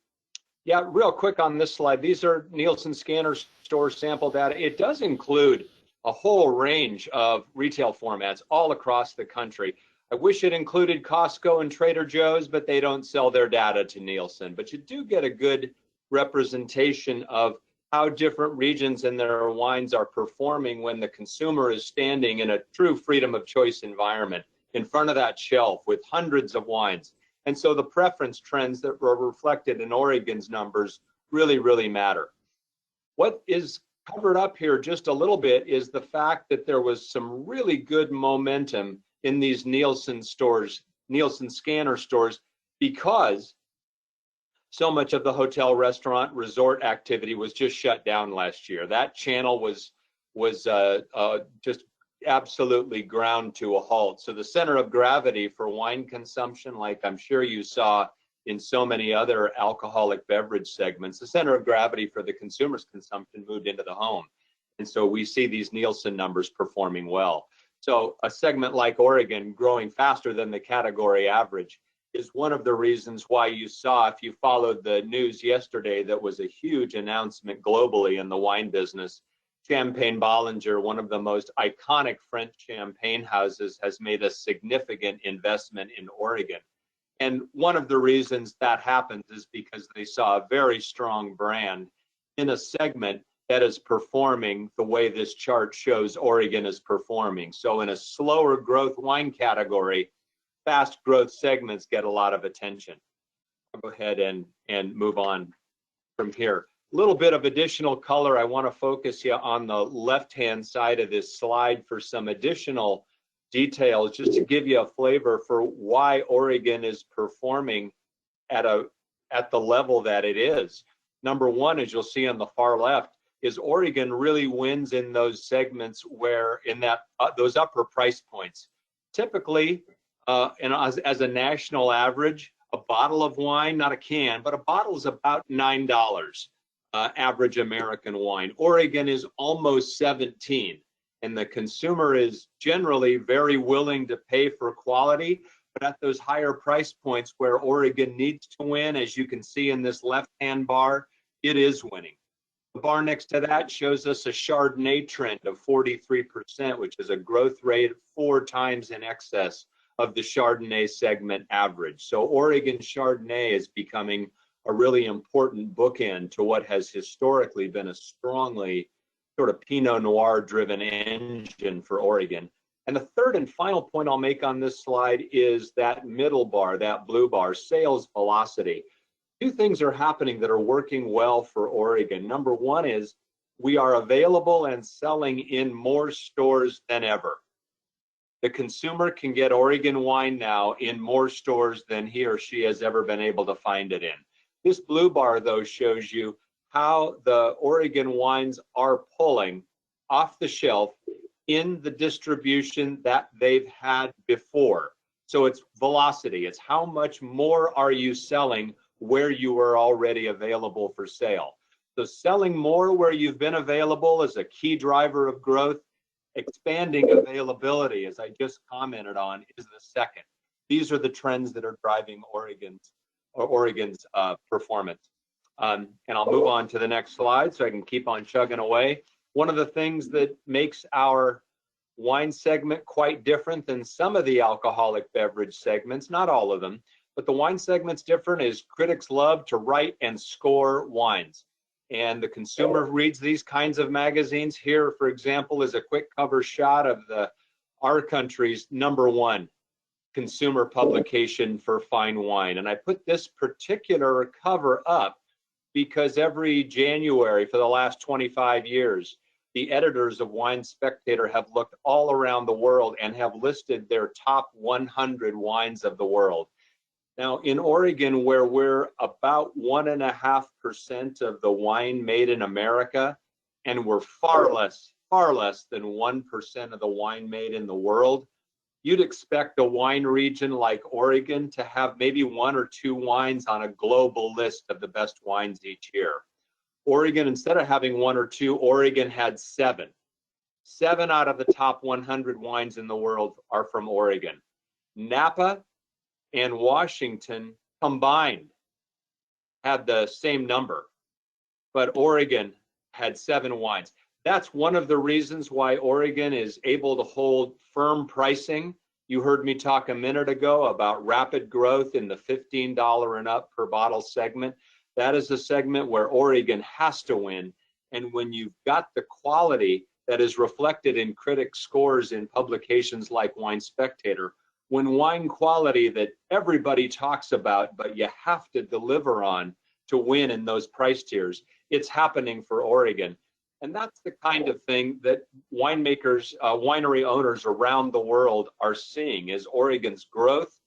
Yeah, real quick on this slide, these are Nielsen scanner store sample data. It does include a whole range of retail formats all across the country. I wish it included Costco and Trader Joe's, but they don't sell their data to Nielsen. But you do get a good representation of how different regions and their wines are performing when the consumer is standing in a true freedom of choice environment in front of that shelf with hundreds of wines. And so the preference trends that were reflected in Oregon's numbers really, really matter. What is covered up here just a little bit is the fact that there was some really good momentum in these Nielsen stores, Nielsen scanner stores, because so much of the hotel, restaurant, resort activity was just shut down last year. That channel was just absolutely ground to a halt. So the center of gravity for wine consumption, like I'm sure you saw in so many other alcoholic beverage segments, the center of gravity for the consumer's consumption moved into the home. And so we see these Nielsen numbers performing well. So a segment like Oregon growing faster than the category average is one of the reasons why you saw, if you followed the news yesterday, that was a huge announcement globally in the wine business. Champagne Bollinger, one of the most iconic French champagne houses, has made a significant investment in Oregon. And one of the reasons that happens is because they saw a very strong brand in a segment that is performing the way this chart shows Oregon is performing. So in a slower growth wine category, fast growth segments get a lot of attention. I'll go ahead and move on from here. A little bit of additional color. I want to focus you on the left-hand side of this slide for some additional details, just to give you a flavor for why Oregon is performing at the level that it is. Number one, as you'll see on the far left, is Oregon really wins in those segments where in that those upper price points. Typically, and as a national average, a bottle of wine, not a can, but a bottle is about $9, average American wine. Oregon is almost 17, and the consumer is generally very willing to pay for quality, but at those higher price points where Oregon needs to win, as you can see in this left-hand bar, it is winning. The bar next to that shows us a Chardonnay trend of 43%, which is a growth rate 4 times in excess of the Chardonnay segment average. So Oregon Chardonnay is becoming a really important bookend to what has historically been a strongly sort of Pinot Noir driven engine for Oregon. And the third and final point I'll make on this slide is that middle bar, that blue bar, sales velocity. 2 things are happening that are working well for Oregon. Number one is we are available and selling in more stores than ever. The consumer can get Oregon wine now in more stores than he or she has ever been able to find it in. This blue bar, though, shows you how the Oregon wines are pulling off the shelf in the distribution that they've had before. So it's velocity. It's how much more are you selling where you were already available for sale. So selling more where you've been available is a key driver of growth. Expanding availability, as I just commented on, is the second. These are the trends that are driving Oregon's performance. And I'll move on to the next slide so I can keep on chugging away. One of the things that makes our wine segment quite different than some of the alcoholic beverage segments, not all of them, but the wine segment's different, is critics love to write and score wines. And the consumer reads these kinds of magazines. Here, for example, is a quick cover shot of our country's #1 consumer publication for fine wine. And I put this particular cover up because every January for the last 25 years, the editors of Wine Spectator have looked all around the world and have listed their top 100 wines of the world. Now, in Oregon, where we're about 1.5% of the wine made in America, and we're far less than 1% of the wine made in the world, you'd expect a wine region like Oregon to have maybe 1 or 2 wines on a global list of the best wines each year. Oregon, instead of having 1 or 2, Oregon had 7. 7 out of the top 100 wines in the world are from Oregon. Napa and Washington combined had the same number, but Oregon had 7 wines. That's one of the reasons why Oregon is able to hold firm pricing. You heard me talk a minute ago about rapid growth in the $15 and up per bottle segment. That is a segment where Oregon has to win. And when you've got the quality that is reflected in critic scores in publications like Wine Spectator, when wine quality that everybody talks about, but you have to deliver on to win in those price tiers, it's happening for Oregon. And that's the kind of thing that winemakers, winery owners around the world are seeing, is Oregon's growth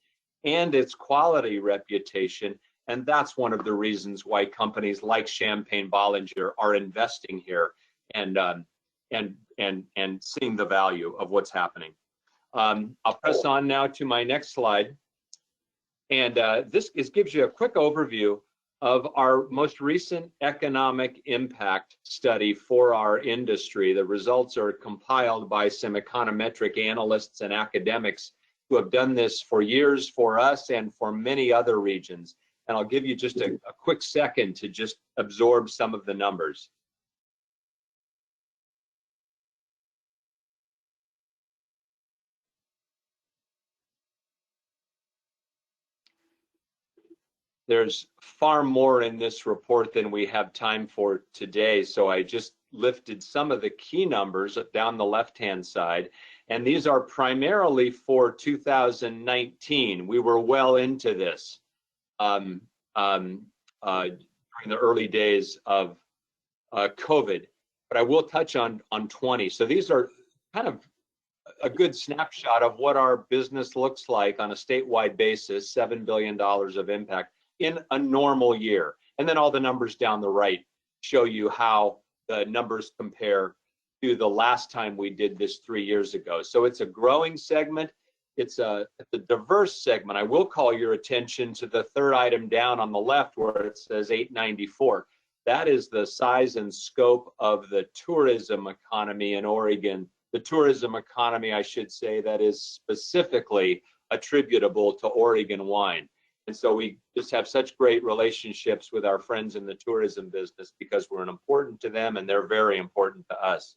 and its quality reputation. And that's one of the reasons why companies like Champagne Bollinger are investing here and seeing the value of what's happening. I'll press on now to my next slide. And gives you a quick overview of our most recent economic impact study for our industry. The results are compiled by some econometric analysts and academics who have done this for years for us and for many other regions. And I'll give you just a quick second to just absorb some of the numbers. There's far more in this report than we have time for today, so I just lifted some of the key numbers down the left-hand side, and these are primarily for 2019. We were well into this during the early days of COVID, but I will touch on 20. So these are kind of a good snapshot of what our business looks like on a statewide basis, $7 billion of impact in a normal year. And then all the numbers down the right show you how the numbers compare to the last time we did this 3 years ago. So it's a growing segment. It's a diverse segment. I will call your attention to the third item down on the left where it says 894. That is the size and scope of the tourism economy in Oregon. The tourism economy, I should say, that is specifically attributable to Oregon wine. And so we just have such great relationships with our friends in the tourism business because we're important to them and they're very important to us.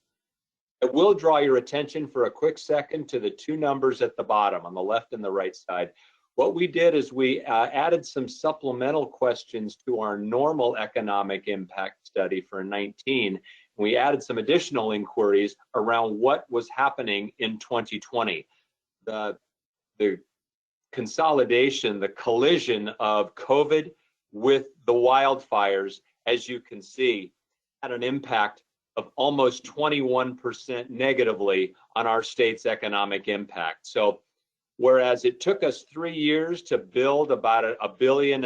I will draw your attention for a quick second to the two numbers at the bottom on the left and the right side. What we did is we added some supplemental questions to our normal economic impact study for 19. We added some additional inquiries around what was happening in 2020. The consolidation, the collision of COVID with the wildfires, as you can see, had an impact of almost 21% negatively on our state's economic impact. So whereas it took us 3 years to build about $1.5 billion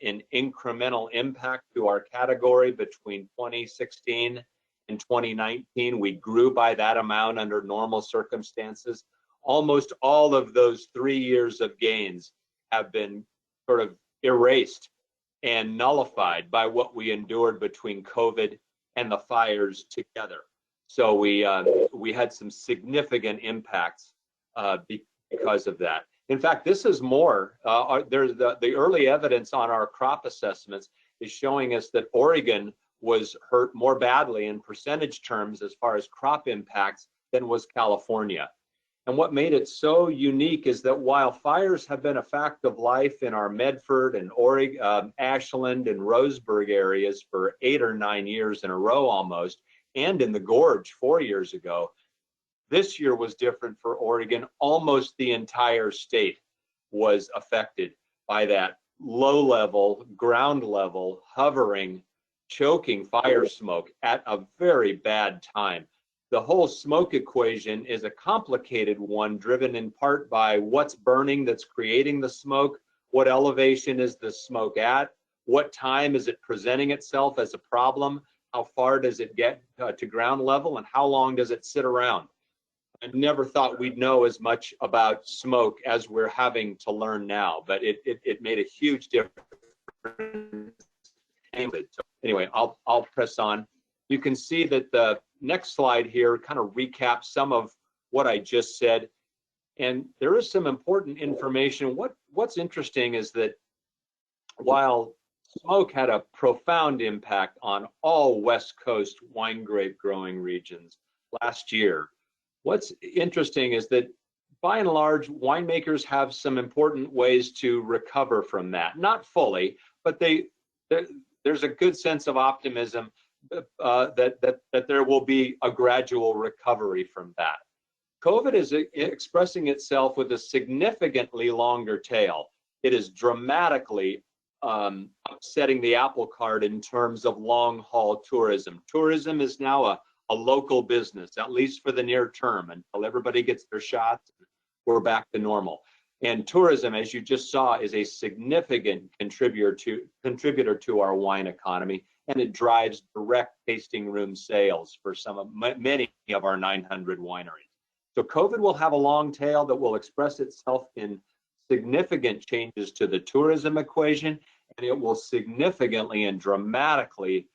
in incremental impact to our category between 2016 and 2019, we grew by that amount under normal circumstances. Almost all of those 3 years of gains have been sort of erased and nullified by what we endured between COVID and the fires together. So we had some significant impacts because of that. In fact, this is more, there's the early evidence on our crop assessments is showing us that Oregon was hurt more badly in percentage terms as far as crop impacts than was California. And what made it so unique is that while fires have been a fact of life in our Medford and Oregon, Ashland and Roseburg areas for 8 or 9 years in a row almost, and in the Gorge 4 years ago, this year was different for Oregon. Almost the entire state was affected by that low level, ground level, hovering, choking fire smoke at a very bad time. The whole smoke equation is a complicated one, driven in part by what's burning that's creating the smoke, what elevation is the smoke at, what time is it presenting itself as a problem, how far does it get to ground level, and how long does it sit around. I never thought we'd know as much about smoke as we're having to learn now, but it made a huge difference. Anyway, I'll press on. You can see that the next slide here kind of recaps some of what I just said. And there is some important information. What's interesting is that while smoke had a profound impact on all West Coast wine grape growing regions last year, what's interesting is that by and large, winemakers have some important ways to recover from that. Not fully, but there's a good sense of optimism that there will be a gradual recovery from that. COVID is expressing itself with a significantly longer tail. It is dramatically upsetting the apple cart in terms of long-haul tourism. Tourism is now a local business, at least for the near term, until everybody gets their shots, we're back to normal. And tourism, as you just saw, is a significant contributor to our wine economy, and it drives direct tasting room sales for many of our 900 wineries. So COVID will have a long tail that will express itself in significant changes to the tourism equation, and it will significantly and dramatically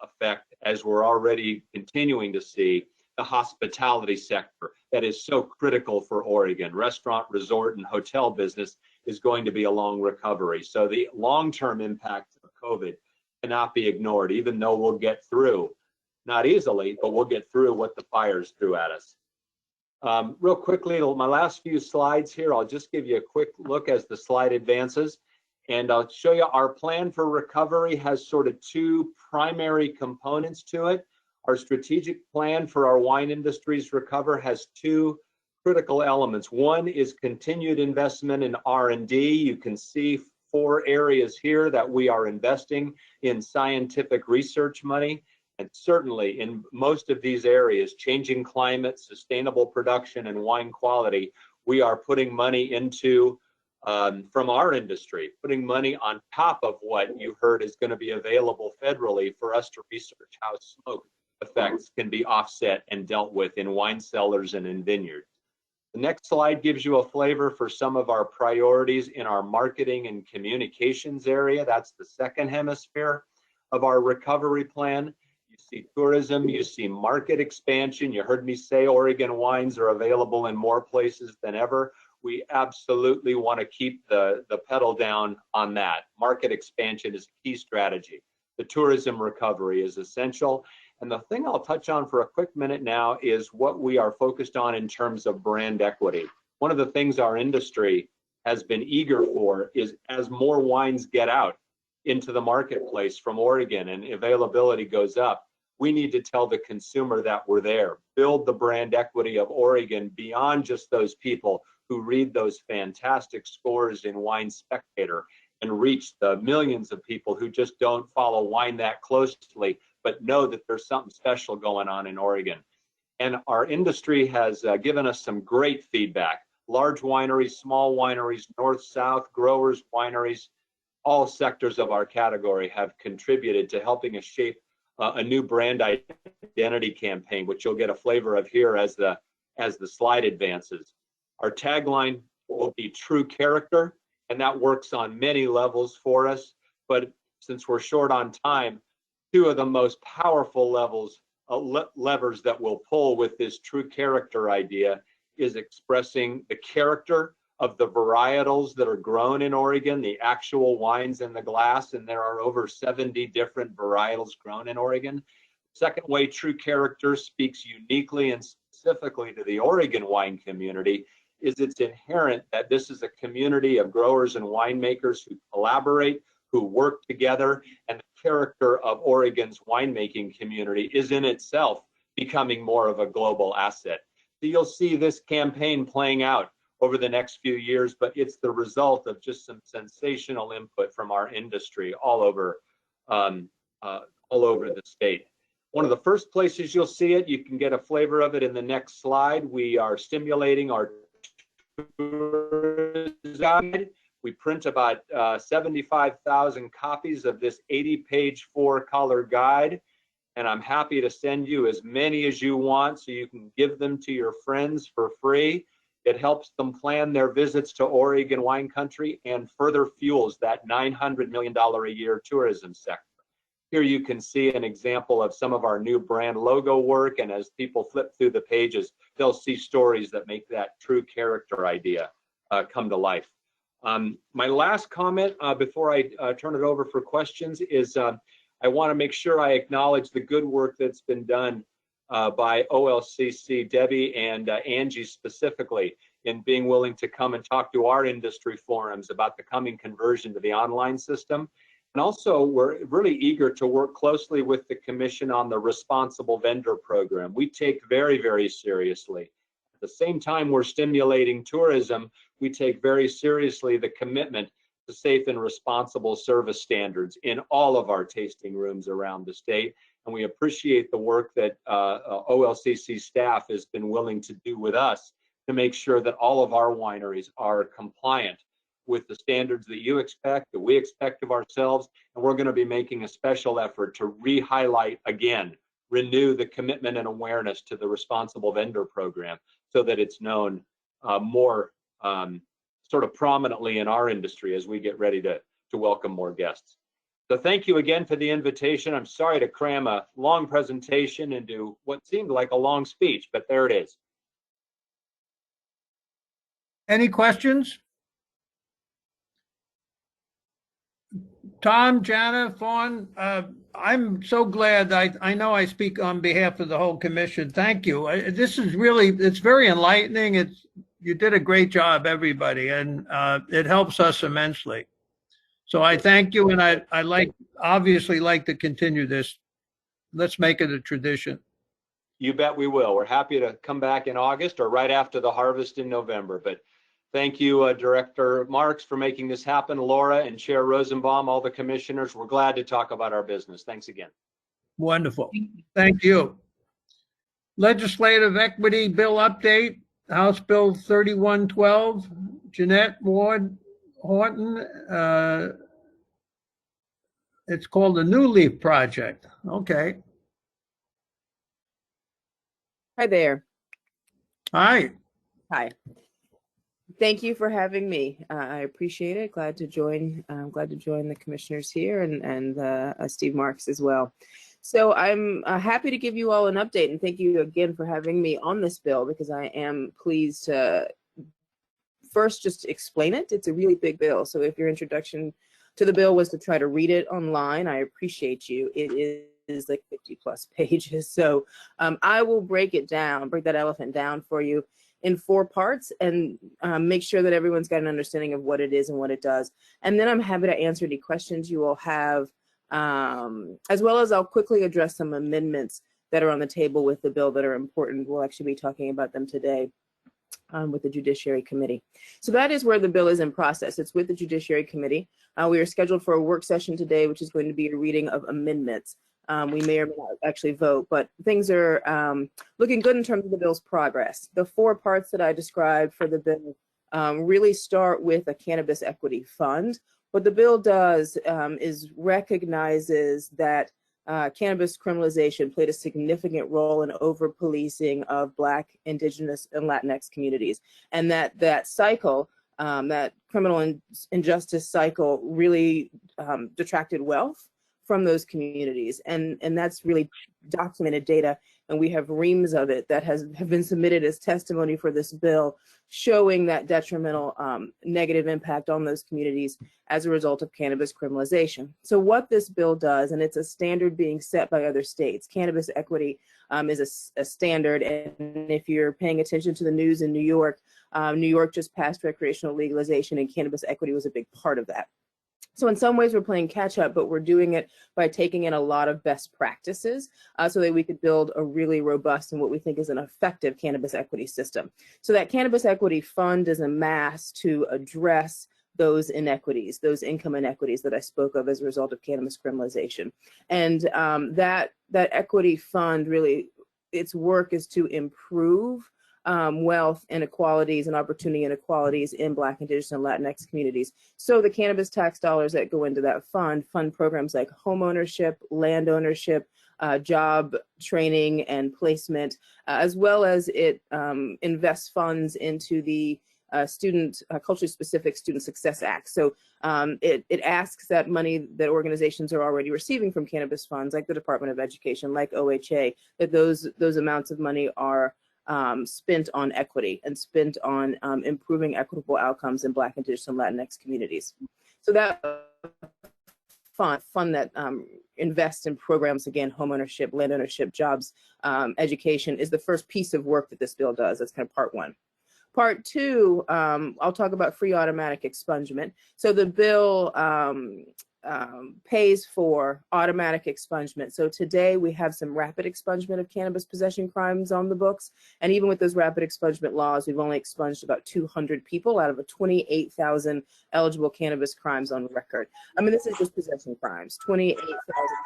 affect, as we're already continuing to see, the hospitality sector that is so critical for Oregon. Restaurant, resort, and hotel business is going to be a long recovery. So the long-term impacts of COVID cannot be ignored, even though we'll get through, not easily, but we'll get through what the fires threw at us. Real quickly, my last few slides here, I'll just give you a quick look as the slide advances. And I'll show you our plan for recovery has sort of two primary components to it. Our strategic plan for our wine industry's recover has two critical elements. One is continued investment in R&D. You can see 4 areas here that we are investing in scientific research money. And certainly in most of these areas, changing climate, sustainable production, and wine quality, we are putting money into from our industry, putting money on top of what you heard is going to be available federally for us to research how smoke effects can be offset and dealt with in wine cellars and in vineyards. The next slide gives you a flavor for some of our priorities in our marketing and communications area. That's the second hemisphere of our recovery plan. You see tourism, you see market expansion. You heard me say Oregon wines are available in more places than ever. We absolutely want to keep the pedal down on that. Market expansion is a key strategy. The tourism recovery is essential. And the thing I'll touch on for a quick minute now is what we are focused on in terms of brand equity. One of the things our industry has been eager for is as more wines get out into the marketplace from Oregon and availability goes up, we need to tell the consumer that we're there. Build the brand equity of Oregon beyond just those people who read those fantastic scores in Wine Spectator and reach the millions of people who just don't follow wine that closely, but know that there's something special going on in Oregon. And our industry has given us some great feedback. Large wineries, small wineries, north, south, growers, wineries, all sectors of our category have contributed to helping us shape a new brand identity campaign, which you'll get a flavor of here as the slide advances. Our tagline will be true character, and that works on many levels for us. But since we're short on time, 2 of the most powerful levers that we'll pull with this true character idea is expressing the character of the varietals that are grown in Oregon, the actual wines in the glass, and there are over 70 different varietals grown in Oregon. Second way true character speaks uniquely and specifically to the Oregon wine community is it's inherent that this is a community of growers and winemakers who collaborate, who work together, and the character of Oregon's winemaking community is in itself becoming more of a global asset. So you'll see this campaign playing out over the next few years, but it's the result of just some sensational input from our industry all over the state. One of the first places you'll see it, you can get a flavor of it in the next slide. We are stimulating our tourism guide. We print about 75,000 copies of this 80-page 4-color guide, and I'm happy to send you as many as you want so you can give them to your friends for free. It helps them plan their visits to Oregon wine country and further fuels that $900 million a year tourism sector. Here you can see an example of some of our new brand logo work, and as people flip through the pages, they'll see stories that make that true character idea come to life. My last comment before I turn it over for questions is I want to make sure I acknowledge the good work that's been done by Olcc, Debbie, and Angie specifically in being willing to come and talk to our industry forums about the coming conversion to the online system. And also, we're really eager to work closely with the Commission on the Responsible Vendor Program. We take very, very seriously. At the same time we're stimulating tourism, we take very seriously the commitment to safe and responsible service standards in all of our tasting rooms around the state. And we appreciate the work that Olcc staff has been willing to do with us to make sure that all of our wineries are compliant with the standards that you expect, that we expect of ourselves. And we're going to be making a special effort to re-highlight again, renew the commitment and awareness to the Responsible Vendor Program so that it's known more sort of prominently in our industry as we get ready to welcome more guests. So thank you again for the invitation. I'm sorry to cram a long presentation into what seemed like a long speech, but there it is. Any questions? Tom, Jana, Fawn, I'm so glad. I know I speak on behalf of the whole commission. Thank you. This is really, it's very enlightening. You did a great job, everybody, and it helps us immensely. So I thank you, and I obviously like to continue this. Let's make it a tradition. You bet we will. We're happy to come back in August or right after the harvest in November. But thank you, Director Marks, for making this happen. Laura and Chair Rosenbaum, all the commissioners, we're glad to talk about our business. Thanks again. Wonderful. Thank you. Legislative Equity Bill Update, House Bill 3112, Jeanette Ward Horton. It's called the New Leaf Project. Okay. Hi there. Hi. Hi. Thank you for having me. I appreciate it. Glad to join. Glad to join the commissioners here and Steve Marks as well. So I'm happy to give you all an update, and thank you again for having me on this bill, because I am pleased to first just explain it. It's a really big bill. So if your introduction to the bill was to try to read it online, I appreciate you. It is like 50+ pages. So I will break that elephant down for you in 4 parts and make sure that everyone's got an understanding of what it is and what it does. And then I'm happy to answer any questions you all have, as well as I'll quickly address some amendments that are on the table with the bill that are important. We'll actually be talking about them today with the Judiciary Committee. So that is where the bill is in process. It's with the Judiciary Committee. We are scheduled for a work session today, which is going to be a reading of amendments. We may or may not actually vote, but things are looking good in terms of the bill's progress. The 4 parts that I described for the bill really start with a cannabis equity fund. What the bill does is recognizes that cannabis criminalization played a significant role in over-policing of Black, Indigenous, and Latinx communities, and that cycle, that criminal injustice cycle, really detracted wealth from those communities, and that's really documented data, and we have reams of it that have been submitted as testimony for this bill, showing that detrimental negative impact on those communities as a result of cannabis criminalization. So what this bill does, and it's a standard being set by other states, cannabis equity is a standard, and if you're paying attention to the news in New York just passed recreational legalization, and cannabis equity was a big part of that. So in some ways we're playing catch up, but we're doing it by taking in a lot of best practices so that we could build a really robust and what we think is an effective cannabis equity system. So that cannabis equity fund is amassed to address those inequities, those income inequities that I spoke of as a result of cannabis criminalization. And that equity fund, really, its work is to improve wealth inequalities and opportunity inequalities in Black, Indigenous, and Latinx communities. So the cannabis tax dollars that go into that fund programs like home ownership, land ownership, job training and placement, as well as it invests funds into the culturally specific Student Success Act. So it asks that money that organizations are already receiving from cannabis funds, like the Department of Education, like OHA, that those amounts of money are spent on equity and spent on improving equitable outcomes in Black, Indigenous, and Latinx communities. So that fund that invests in programs, again, homeownership, land ownership, jobs, education, is the first piece of work that this bill does. That's kind of part 1. Part 2, I'll talk about free automatic expungement. So the bill pays for automatic expungement. So today we have some rapid expungement of cannabis possession crimes on the books. And even with those rapid expungement laws, we've only expunged about 200 people out of a 28,000 eligible cannabis crimes on record. I mean, this is just possession crimes, 28,000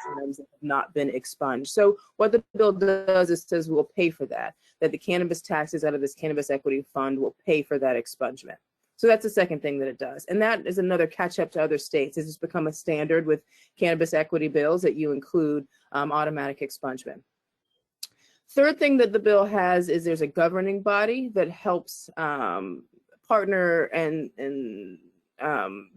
crimes that have not been expunged. So what the bill does is says we'll pay for that the cannabis taxes out of this cannabis equity fund will pay for that expungement. So that's the second thing that it does. And that is another catch up to other states. It's become a standard with cannabis equity bills that you include automatic expungement. Third thing that the bill has is there's a governing body that helps partner and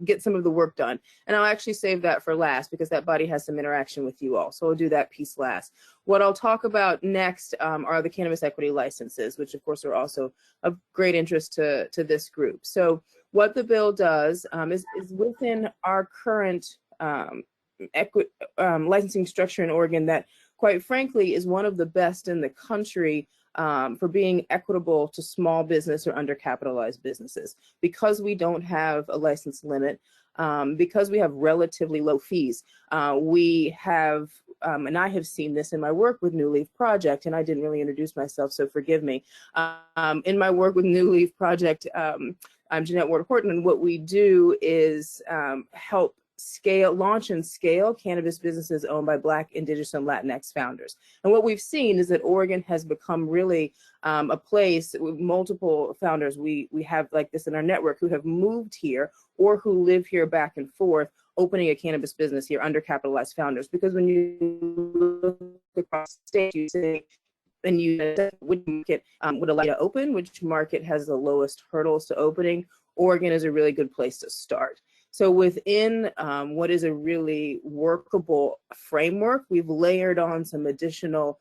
get some of the work done. And I'll actually save that for last because that body has some interaction with you all. So I'll do that piece last. What I'll talk about next are the cannabis equity licenses, which of course are also of great interest to this group. So what the bill does is within our current licensing structure in Oregon that, quite frankly, is one of the best in the country for being equitable to small business or undercapitalized businesses. Because we don't have a license limit, because we have relatively low fees, we have, and I have seen this in my work with New Leaf Project, and I didn't really introduce myself, so forgive me. In my work with New Leaf Project, I'm Jeanette Ward-Horton, and what we do is help launch and scale cannabis businesses owned by Black, Indigenous, and Latinx founders. And what we've seen is that Oregon has become really a place with multiple founders. We have like this in our network who have moved here or who live here back and forth, opening a cannabis business here, undercapitalized founders. Because when you look across the state, you say, and you which market would allow you to open, which market has the lowest hurdles to opening. Oregon is a really good place to start. So within what is a really workable framework, we've layered on some additional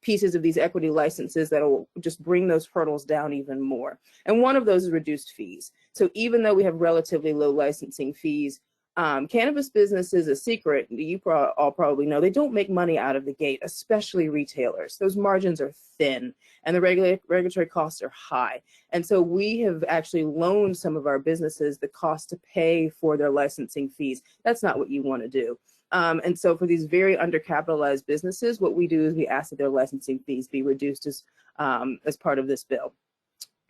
pieces of these equity licenses that will just bring those hurdles down even more. And one of those is reduced fees. So even though we have relatively low licensing fees, cannabis business is a secret. You all probably know they don't make money out of the gate, especially retailers. Those margins are thin and the regulatory costs are high. And so we have actually loaned some of our businesses the cost to pay for their licensing fees. That's not what you want to do. And so for these very undercapitalized businesses, what we do is we ask that their licensing fees be reduced as part of this bill.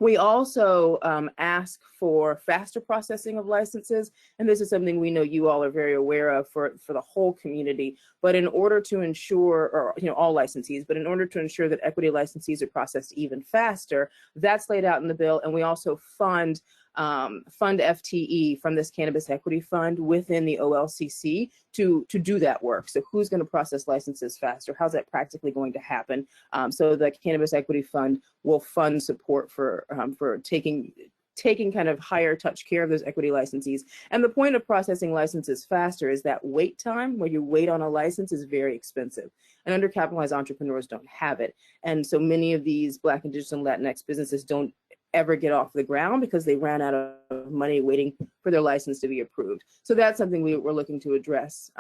We also ask for faster processing of licenses, and this is something we know you all are very aware of for the whole community. But in order to ensure, or all licensees, but in order to ensure that equity licensees are processed even faster, that's laid out in the bill. And we also fund FTE from this Cannabis Equity Fund within the Olcc to do that work. So who's going to process licenses faster? How's that practically going to happen? So the Cannabis Equity Fund will fund support for taking kind of higher touch care of those equity licensees. And the point of processing licenses faster is that wait time, where you wait on a license, is very expensive. And undercapitalized entrepreneurs don't have it. And so many of these Black, Indigenous, and Latinx businesses don't ever get off the ground because they ran out of money waiting for their license to be approved. So that's something we're looking to address.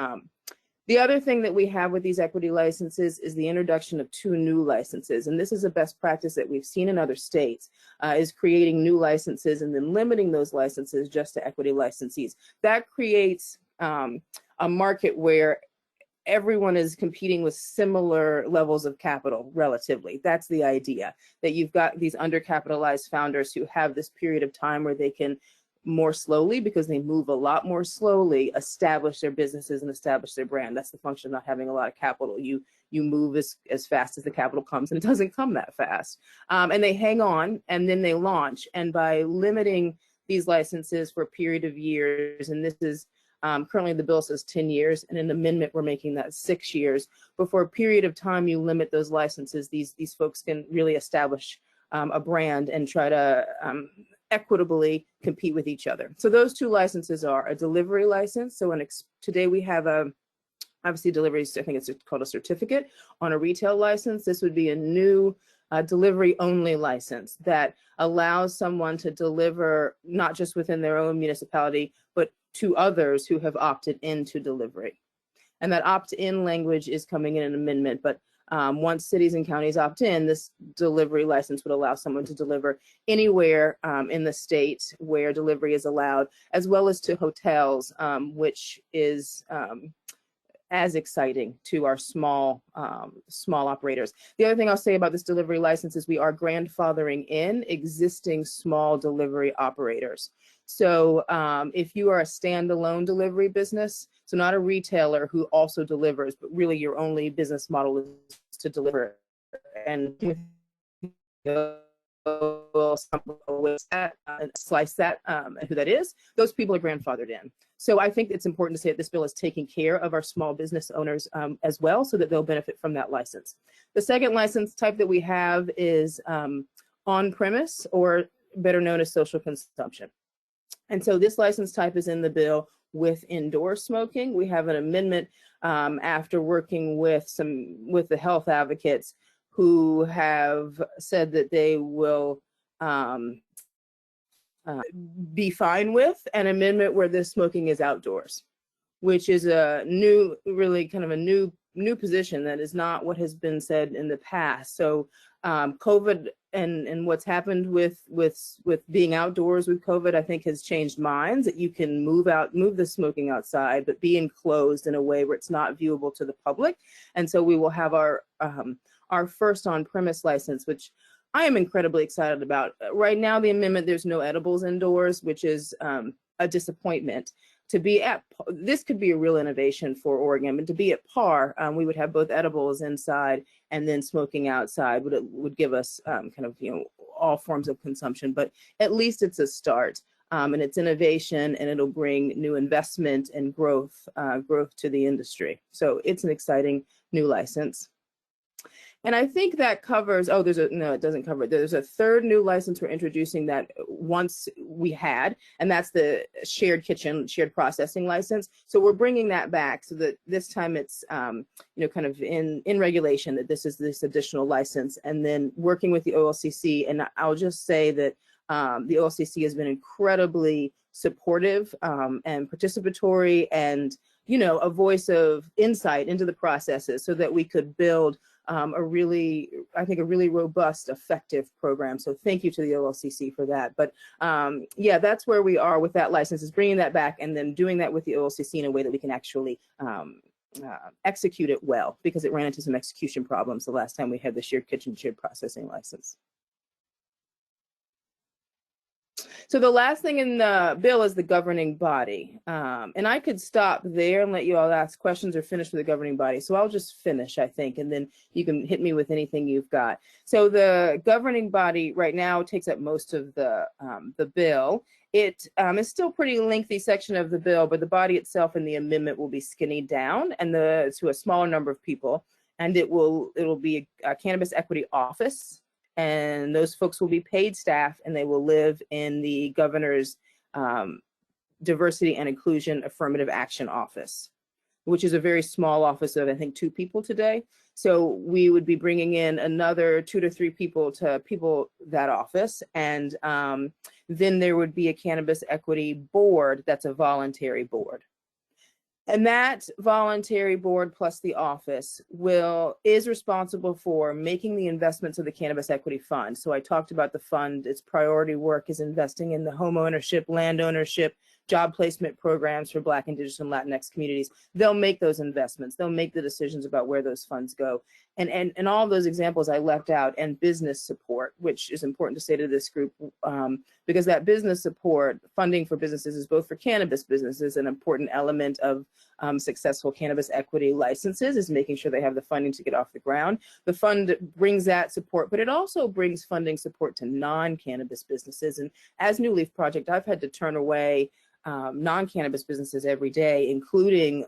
The other thing that we have with these equity licenses is the introduction of 2 new licenses. And this is a best practice that we've seen in other states, is creating new licenses and then limiting those licenses just to equity licensees. That creates a market where everyone is competing with similar levels of capital relatively. That's the idea, that you've got these undercapitalized founders who have this period of time where they can more slowly, because they move a lot more slowly, establish their businesses and establish their brand. That's the function of not having a lot of capital. You move as fast as the capital comes, and it doesn't come that fast. And they hang on and then they launch. And by limiting these licenses for a period of years, and this is currently the bill says 10 years, and in the amendment we're making that 6 years. But for a period of time you limit those licenses, these folks can really establish a brand and try to equitably compete with each other. So those 2 licenses are a delivery license. So today we have obviously deliveries, I think it's called a certificate on a retail license. This would be a new delivery only license that allows someone to deliver not just within their own municipality, but to others who have opted into delivery. And that opt-in language is coming in an amendment, but once cities and counties opt in, this delivery license would allow someone to deliver anywhere in the state where delivery is allowed, as well as to hotels, which is as exciting to our small operators. The other thing I'll say about this delivery license is we are grandfathering in existing small delivery operators. So if you are a standalone delivery business, so not a retailer who also delivers, but really your only business model is to deliver, and slice that and who that is, those people are grandfathered in. So I think it's important to say that this bill is taking care of our small business owners as well, so that they'll benefit from that license. The second license type that we have is on-premise, or better known as social consumption. And so this license type is in the bill with indoor smoking. We have an amendment after working with the health advocates who have said that they will be fine with an amendment where this smoking is outdoors, which is a new, really kind of a new position that is not what has been said in the past. So COVID and what's happened with being outdoors with COVID, I think has changed minds, that you can move the smoking outside, but be enclosed in a way where it's not viewable to the public. And so we will have our first on-premise license, which I am incredibly excited about. Right now, the amendment, there's no edibles indoors, which is a disappointment. This could be a real innovation for Oregon, but to be at par, we would have both edibles inside and then smoking outside would give us kind of, all forms of consumption, but at least it's a start. And it's innovation, and it'll bring new investment and growth to the industry. So it's an exciting new license. And I think that covers, no, it doesn't cover it. There's a third new license we're introducing that once we had, and that's the shared kitchen, shared processing license. So we're bringing that back so that this time it's, kind of in regulation, that this is this additional license, and then working with the Olcc. And I'll just say that the Olcc has been incredibly supportive and participatory, and, a voice of insight into the processes so that we could build a really robust, effective program. So thank you to the Olcc for that. But that's where we are with that license, is bringing that back and then doing that with the Olcc in a way that we can actually execute it well, because it ran into some execution problems the last time we had the shared kitchen, shared processing license. So the last thing in the bill is the governing body. And I could stop there and let you all ask questions or finish with the governing body. So I'll just finish, I think, and then you can hit me with anything you've got. So the governing body right now takes up most of the bill. It is still a pretty lengthy section of the bill, but the body itself and the amendment will be skinnied down and to a smaller number of people. And it'll be a cannabis equity office. And those folks will be paid staff, and they will live in the governor's Diversity and Inclusion Affirmative Action Office, which is a very small office of, I think, 2 people today. So we would be bringing in another 2 to 3 people to people that office. And then there would be a cannabis equity board that's a voluntary board. And that voluntary board plus the office is responsible for making the investments of the Cannabis Equity Fund. So I talked about the fund. Its priority work is investing in the home ownership, land ownership, job placement programs for Black, Indigenous, and Latinx communities. They'll make those investments. They'll make the decisions about where those funds go. And all of those examples I left out, and business support, which is important to say to this group, because that business support, funding for businesses, is both for cannabis businesses, an important element of successful cannabis equity licenses, is making sure they have the funding to get off the ground. The fund brings that support, but it also brings funding support to non-cannabis businesses. And as New Leaf Project, I've had to turn away non-cannabis businesses every day, including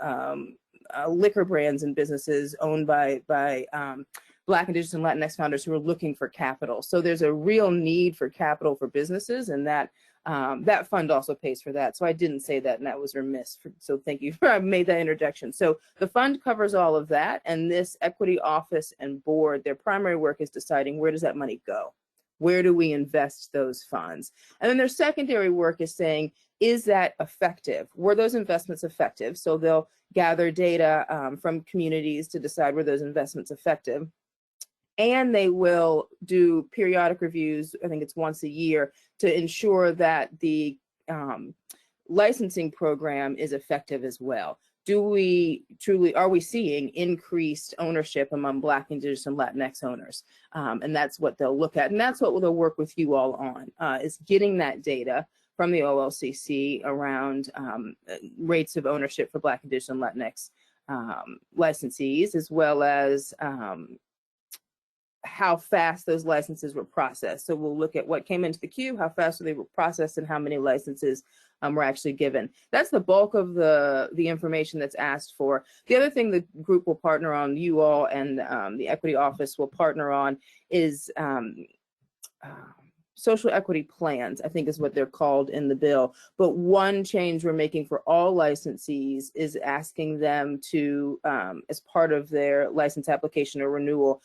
liquor brands and businesses owned by Black, Indigenous, and Latinx founders who are looking for capital. So there's a real need for capital for businesses, and that fund also pays for that. So I didn't say that, and that was remiss. So thank you for I made that interjection. So the fund covers all of that, and this equity office and board, their primary work is deciding, where does that money go? Where do we invest those funds? And then their secondary work is saying, is that effective? Were those investments effective? So they'll gather data from communities to decide were those investments effective. And they will do periodic reviews, I think it's once a year, to ensure that the licensing program is effective as well. Are we seeing increased ownership among Black, Indigenous, and Latinx owners? And that's what they'll look at. And that's what they'll work with you all on, is getting that data from the Olcc around rates of ownership for Black, Indigenous, and Latinx licensees, as well as how fast those licenses were processed. So we'll look at what came into the queue, how fast they were processed, and how many licenses were actually given. That's the bulk of the information that's asked for. The other thing the group will partner on, you all and the Equity Office will partner on, is social equity plans, I think is what they're called in the bill. But one change we're making for all licensees is asking them to, as part of their license application or renewal,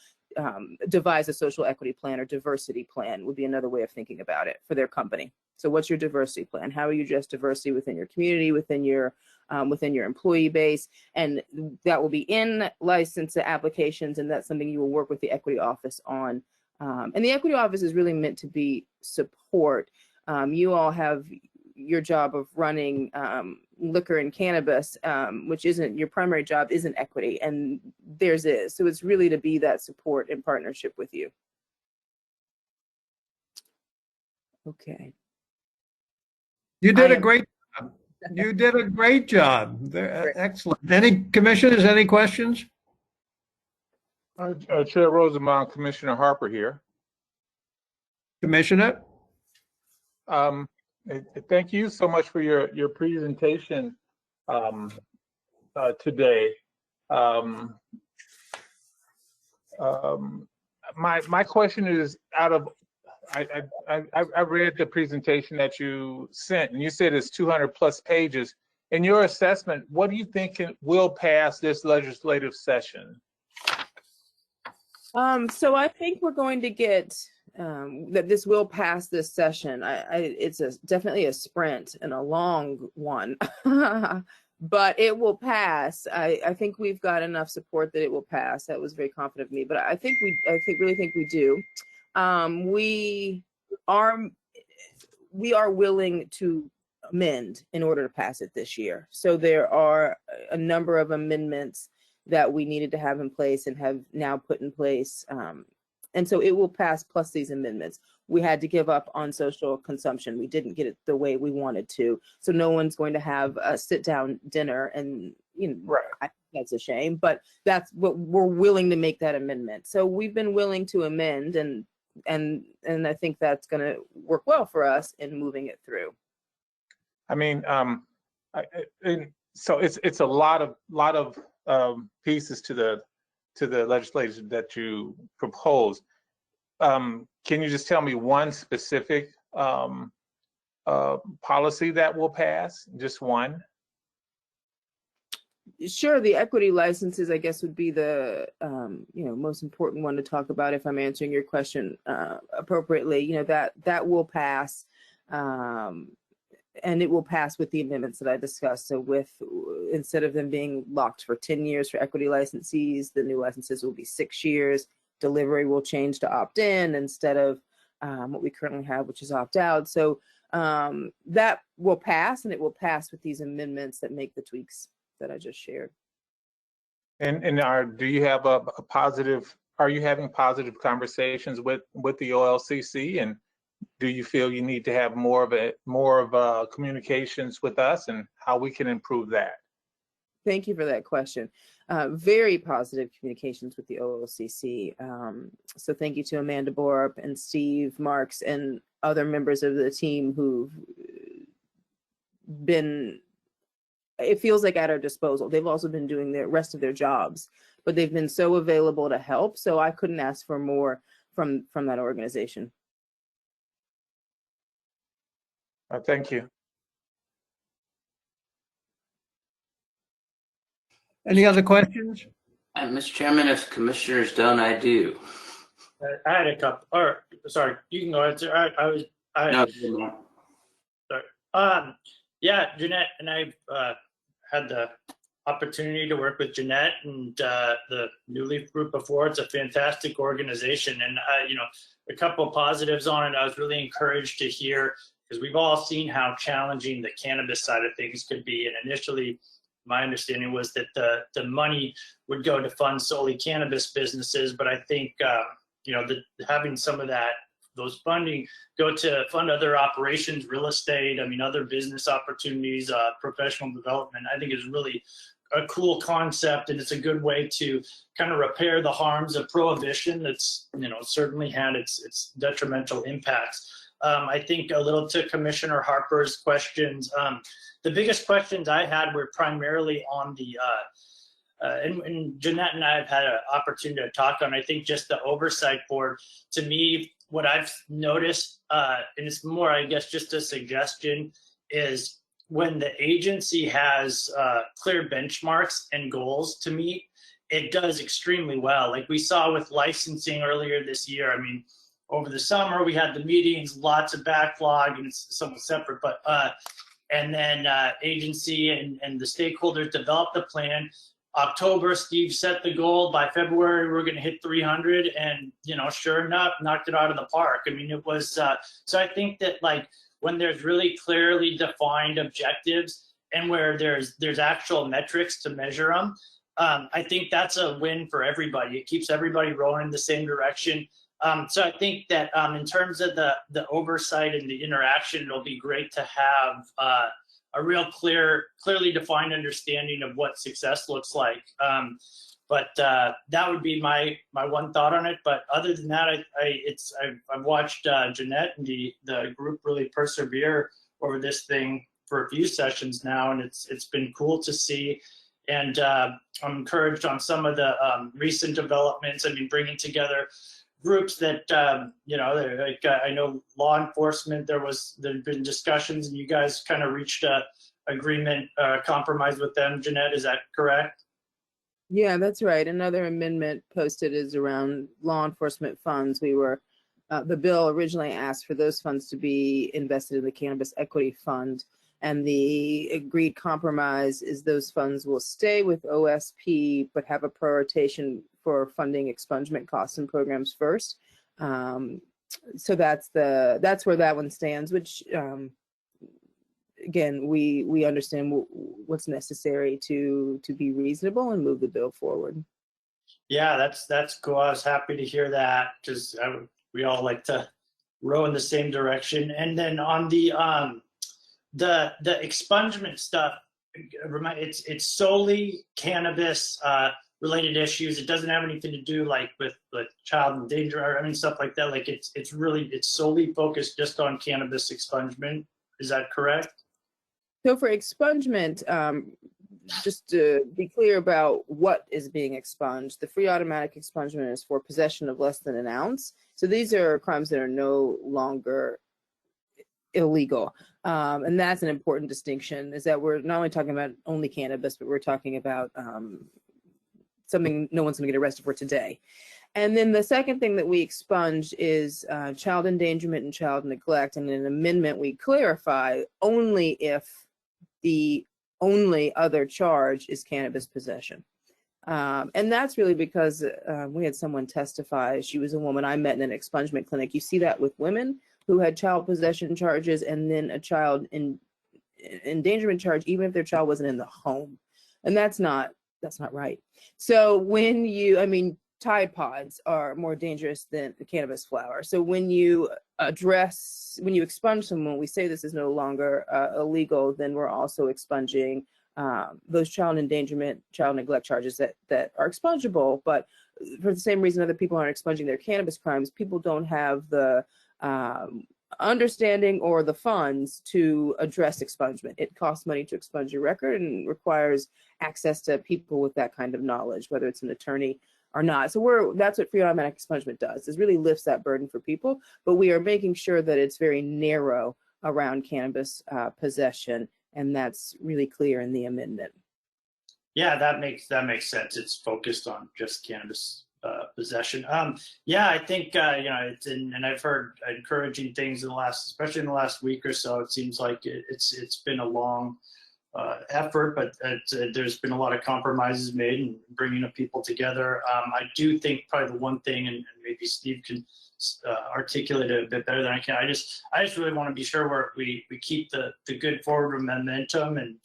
devise a social equity plan or diversity plan would be another way of thinking about it for their company. So what's your diversity plan? How will you address diversity within your community, within your employee base? And that will be in license applications, and that's something you will work with the equity office on. And the equity office is really meant to be support. You all have your job of running liquor and cannabis, which isn't your primary job, isn't equity, and theirs is. So it's really to be that support and partnership with you. Okay. You did a great job. You did a great job. Excellent. Any commissioners, any questions? Chair Rosenbaum, Commissioner Harper here. Commissioner? Thank you so much for your presentation today. My question is, I read the presentation that you sent, and you said it's 200+ pages. In your assessment, what do you think will pass this legislative session? So I think we're going to get that this will pass this session. It's definitely a sprint and a long one, but it will pass. I think we've got enough support that it will pass. That was very confident of me, but I really think we do. We are willing to amend in order to pass it this year. So there are a number of amendments that we needed to have in place and have now put in place. And so it will pass plus these amendments. We had to give up on social consumption. We didn't get it the way we wanted to. So no one's going to have a sit down dinner, and right. I think that's a shame, but that's what we're willing to make that amendment. So we've been willing to amend, and I think that's going to work well for us in moving it through. I mean, so it's a lot of pieces to the legislation that you propose. Can you just tell me one specific policy that will pass? Just one? Sure. The equity licenses, I guess, would be the most important one to talk about if I'm answering your question appropriately. That will pass. And it will pass with the amendments that I discussed. So instead of them being locked for 10 years for equity licensees, the new licenses will be 6 years. Delivery will change to opt-in instead of what we currently have, which is opt-out. So that will pass, and it will pass with these amendments that make the tweaks that I just shared. And do you have are you having positive conversations with the OLCC, and do you feel you need to have more of communications with us, and how we can improve that? Thank you for that question. Very positive communications with the OLCC. So thank you to Amanda Borup and Steve Marks and other members of the team who've been, it feels like, at our disposal. They've also been doing the rest of their jobs, but they've been so available to help. So I couldn't ask for more from that organization. Thank you. Any other questions? Mr. Chairman, if commissioners don't, I do. I had a couple. Or sorry, you can go ahead, sir. No. Sorry. Yeah, Jeanette and I've had the opportunity to work with Jeanette and the New Leaf Group before. It's a fantastic organization, and a couple of positives on it. I was really encouraged to hear, because we've all seen how challenging the cannabis side of things could be. And initially, my understanding was that the money would go to fund solely cannabis businesses. But I think, having some of those funding go to fund other operations, real estate, other business opportunities, professional development, I think is really a cool concept. And it's a good way to kind of repair the harms of prohibition that's, certainly had its detrimental impacts. I think a little to Commissioner Harper's questions. The biggest questions I had were primarily on the, and Jeanette and I have had an opportunity to talk on, I think, just the oversight board. To me, what I've noticed, and it's more, I guess, just a suggestion, is when the agency has clear benchmarks and goals to meet, it does extremely well. Like we saw with licensing earlier this year. I mean, over the summer we had the meetings, lots of backlog, and it's somewhat separate, but and then agency and the stakeholders developed a plan. October, Steve set the goal. By February, we're going to hit 300, and sure enough, knocked it out of the park. I mean, it was so. I think that like when there's really clearly defined objectives and where there's actual metrics to measure them, I think that's a win for everybody. It keeps everybody rolling in the same direction. So I think that in terms of the oversight and the interaction, it'll be great to have a real clearly defined understanding of what success looks like. But that would be my one thought on it. But other than that, I've watched Jeanette and the group really persevere over this thing for a few sessions now, and it's been cool to see. And I'm encouraged on some of the recent developments. I mean, bringing together groups that like I know law enforcement. There've been discussions, and you guys kind of reached a agreement, compromise with them. Jeanette, is that correct? Yeah, that's right. Another amendment posted is around law enforcement funds. We were, the bill originally asked for those funds to be invested in the Cannabis Equity Fund. And the agreed compromise is those funds will stay with OSP, but have a prioritization for funding expungement costs and programs first. So that's where that one stands, which again, we understand what's necessary to be reasonable and move the bill forward. Yeah, that's cool. I was happy to hear that, because we all like to row in the same direction. And then on the expungement stuff, it's solely cannabis related issues. It doesn't have anything to do like with child in danger, or I mean stuff like that. Like it's solely focused just on cannabis expungement. Is that correct? So for expungement, just to be clear about what is being expunged, the free automatic expungement is for possession of less than an ounce. So these are crimes that are no longer illegal. And that's an important distinction, is that we're not only talking about only cannabis, but we're talking about something no one's going to get arrested for today. And then the second thing that we expunged is child endangerment and child neglect. And in an amendment, we clarify only if the only other charge is cannabis possession. And that's really because we had someone testify. She was a woman I met in an expungement clinic. You see that with women who had child possession charges and then a child endangerment charge, even if their child wasn't in the home. And that's not right. So when Tide Pods are more dangerous than the cannabis flower. So when you expunge someone, we say this is no longer illegal, then we're also expunging those child endangerment, child neglect charges that are expungible. But for the same reason other people aren't expunging their cannabis crimes, people don't have the understanding or the funds to address expungement. It costs money to expunge your record and requires access to people with that kind of knowledge, whether it's an attorney or not. So that's what free automatic expungement does, is really lifts that burden for people, but we are making sure that it's very narrow around cannabis possession, and that's really clear in the amendment. Yeah, that makes sense. It's focused on just cannabis possession. Yeah, I think it's and I've heard encouraging things especially in the last week or so. It seems like it's been a long effort, but there's been a lot of compromises made and bringing of people together. I do think probably the one thing, and maybe Steve can articulate it a bit better than I can. I just really want to be sure we keep the good forward momentum and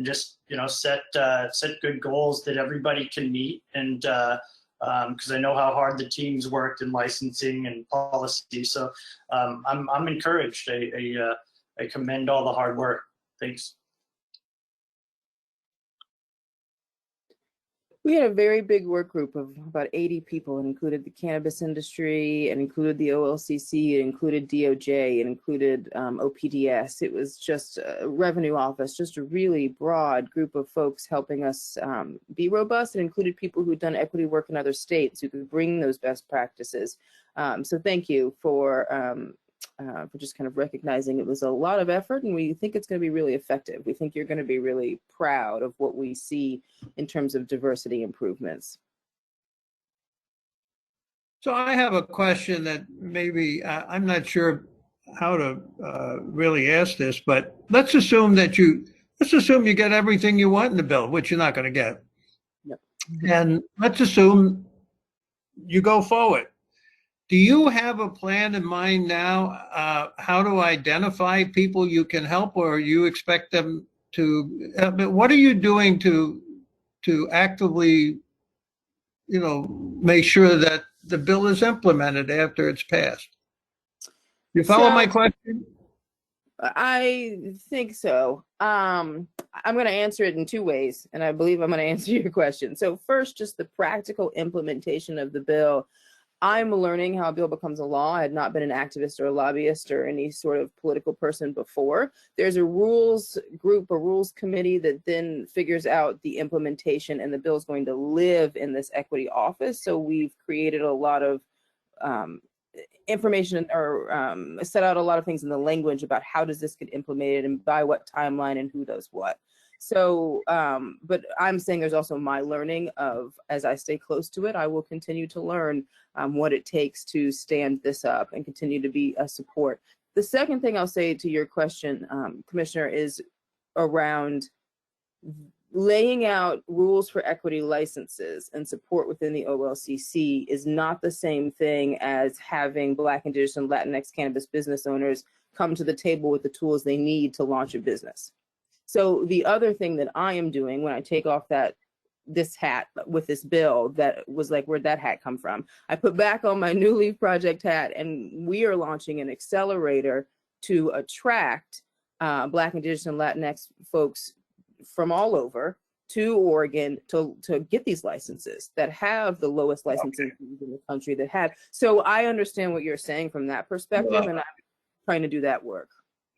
just set good goals that everybody can meet, and because I know how hard the teams worked in licensing and policy. So I'm encouraged. I commend all the hard work. Thanks. We had a very big work group of about 80 people. It included the cannabis industry, it included the OLCC, it included DOJ, it included OPDS. It was just a revenue office, just a really broad group of folks helping us be robust. It included people who'd done equity work in other states who could bring those best practices. So thank you for just kind of recognizing it was a lot of effort, and we think it's going to be really effective. We think you're going to be really proud of what we see in terms of diversity improvements. So I have a question that maybe I'm not sure how to really ask this, but let's assume you get everything you want in the bill, which you're not going to get. Yep. And let's assume you go forward. Do you have a plan in mind now how to identify people you can help, or you expect them to? What are you doing to actively, make sure that the bill is implemented after it's passed? You follow my question? I think so. I'm going to answer it in two ways, and I believe I'm going to answer your question. So first, just the practical implementation of the bill. I'm learning how a bill becomes a law. I had not been an activist or a lobbyist or any sort of political person before. There's a rules group, a rules committee that then figures out the implementation, and the bill is going to live in this equity office. So we've created a lot of information, or set out a lot of things in the language about how does this get implemented and by what timeline and who does what. So, but I'm saying there's also my learning of, as I stay close to it, I will continue to learn what it takes to stand this up and continue to be a support. The second thing I'll say to your question, Commissioner, is around laying out rules for equity licenses and support within the OLCC is not the same thing as having Black, Indigenous, and Latinx cannabis business owners come to the table with the tools they need to launch a business. So the other thing that I am doing when I take off this hat with this bill, that was like, where'd that hat come from? I put back on my New Leaf Project hat, and we are launching an accelerator to attract Black, Indigenous, and Latinx folks from all over to Oregon to get these licenses that have the lowest licensing fees in the country that have. So I understand what you're saying from that perspective, and I'm trying to do that work.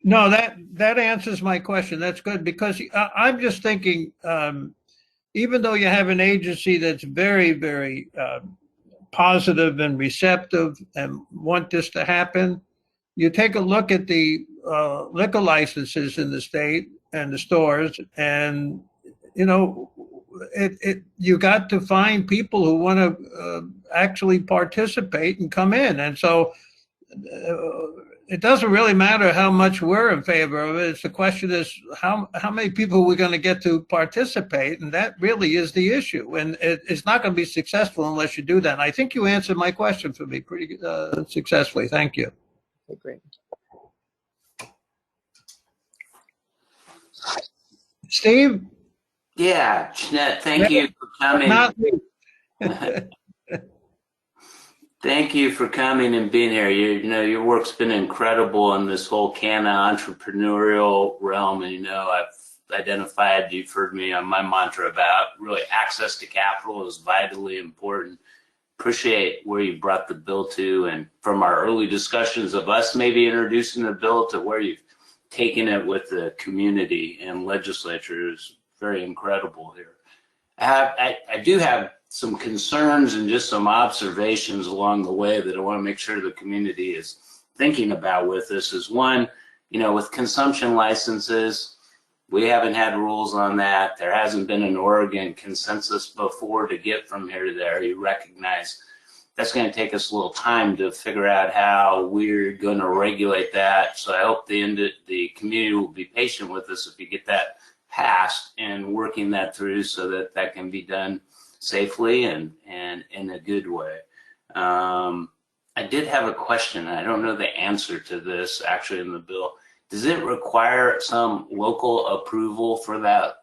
No, that answers my question. That's good, because I'm just thinking, even though you have an agency that's very, very positive and receptive and want this to happen, you take a look at the liquor licenses in the state and the stores, and you got to find people who want to actually participate and come in, and so. It doesn't really matter how much we're in favor of it. It's the question is how many people are we going to get to participate, and that really is the issue. And it's not going to be successful unless you do that. And I think you answered my question for me pretty successfully. Thank you. Okay, great. Steve? Yeah, Jeanette, thank you for coming. Thank you for coming and being here. Your work's been incredible in this whole canna entrepreneurial realm. And, I've identified, you've heard me on my mantra about really access to capital is vitally important. Appreciate where you brought the bill to, and from our early discussions of us maybe introducing the bill to where you've taken it with the community and legislature is very incredible here. I do have some concerns and just some observations along the way that I want to make sure the community is thinking about with this. Is one, with consumption licenses, we haven't had rules on that. There hasn't been an Oregon consensus before to get from here to there. You recognize that's going to take us a little time to figure out how we're going to regulate that. So I hope the community will be patient with us if we get that passed and working that through so that that can be done safely and in a good way. I did have a question. I don't know the answer to this actually in the bill. Does it require some local approval for that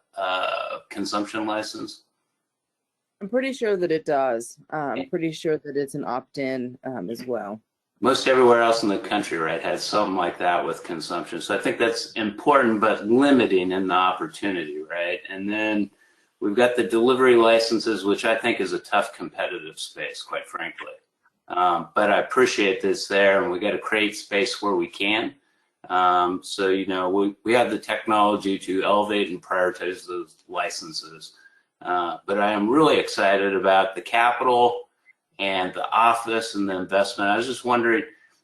consumption license? I'm pretty sure that it does. I'm pretty sure that it's an opt-in as well. Most everywhere else in the country, right, has something like that with consumption. So I think that's important, but limiting in the opportunity, right? And then We've got the delivery licenses, which I think is a tough competitive space, quite frankly. But I appreciate this there, and we got to create space where we can. So, you know, we have the technology to elevate and prioritize those licenses. But I am really excited about the capital and the office and the investment. I was just wondering,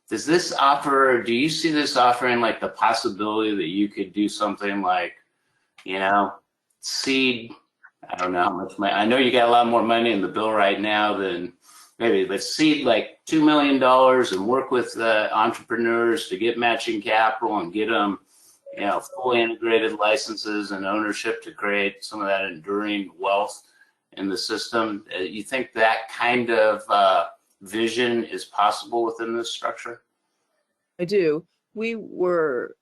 does this offer, do you see this offering like the possibility that you could do something like, you know, seed, I don't know how much money, I know you got a lot more money in the bill right now than maybe, but seed like $2 million and work with entrepreneurs to get matching capital and get them, you know, fully integrated licenses and ownership to create some of that enduring wealth in the system. You think that kind of vision is possible within this structure? I do. We were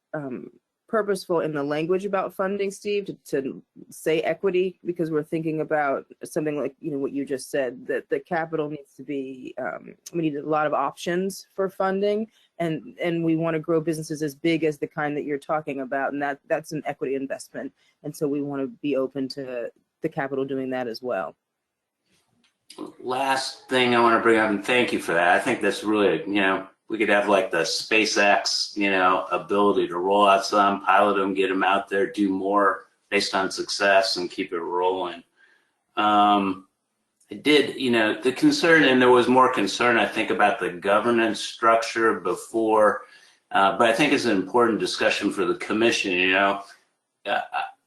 purposeful in the language about funding, Steve, to say equity, because we're thinking about something like, you know, what you just said, that the capital needs to be, we need a lot of options for funding, and we want to grow businesses as big as the kind that you're talking about, and that's an equity investment. And so we want to be open to the capital doing that as well. Last thing I want to bring up, and thank you for that. I think that's really, you know, we could have like the SpaceX, you know, ability to roll out some, pilot them, get them out there, do more based on success and keep it rolling. I did, you know, the concern, and there was more concern, I think, about the governance structure before, but I think it's an important discussion for the commission, you know.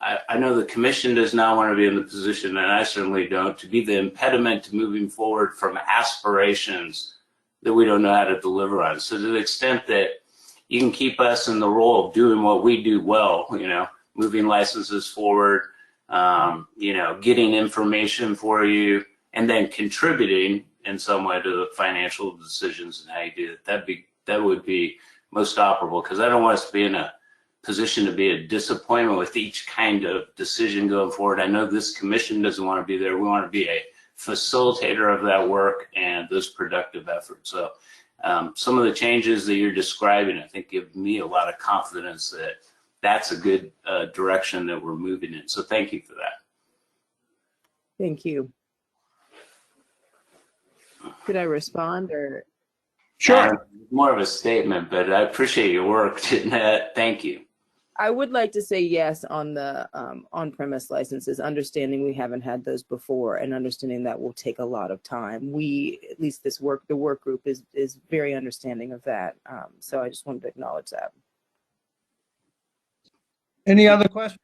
I know the commission does not want to be in the position, and I certainly don't, to be the impediment to moving forward from aspirations that we don't know how to deliver on. So to the extent that you can keep us in the role of doing what we do well, you know, moving licenses forward, you know, getting information for you, and then contributing in some way to the financial decisions and how you do it, that would be most operable, because I don't want us to be in a position to be a disappointment with each kind of decision going forward. I know this commission doesn't want to be there. We want to be a facilitator of that work and those productive efforts. So some of the changes that you're describing, I think, give me a lot of confidence that that's a good direction that we're moving in. So thank you for that. Thank you. Could I respond, or? Sure. More of a statement, but I appreciate your work. Thank you. I would like to say yes on the on-premise licenses, understanding we haven't had those before and understanding that will take a lot of time. We, at least the work group is very understanding of that. So I just wanted to acknowledge that. Any other questions?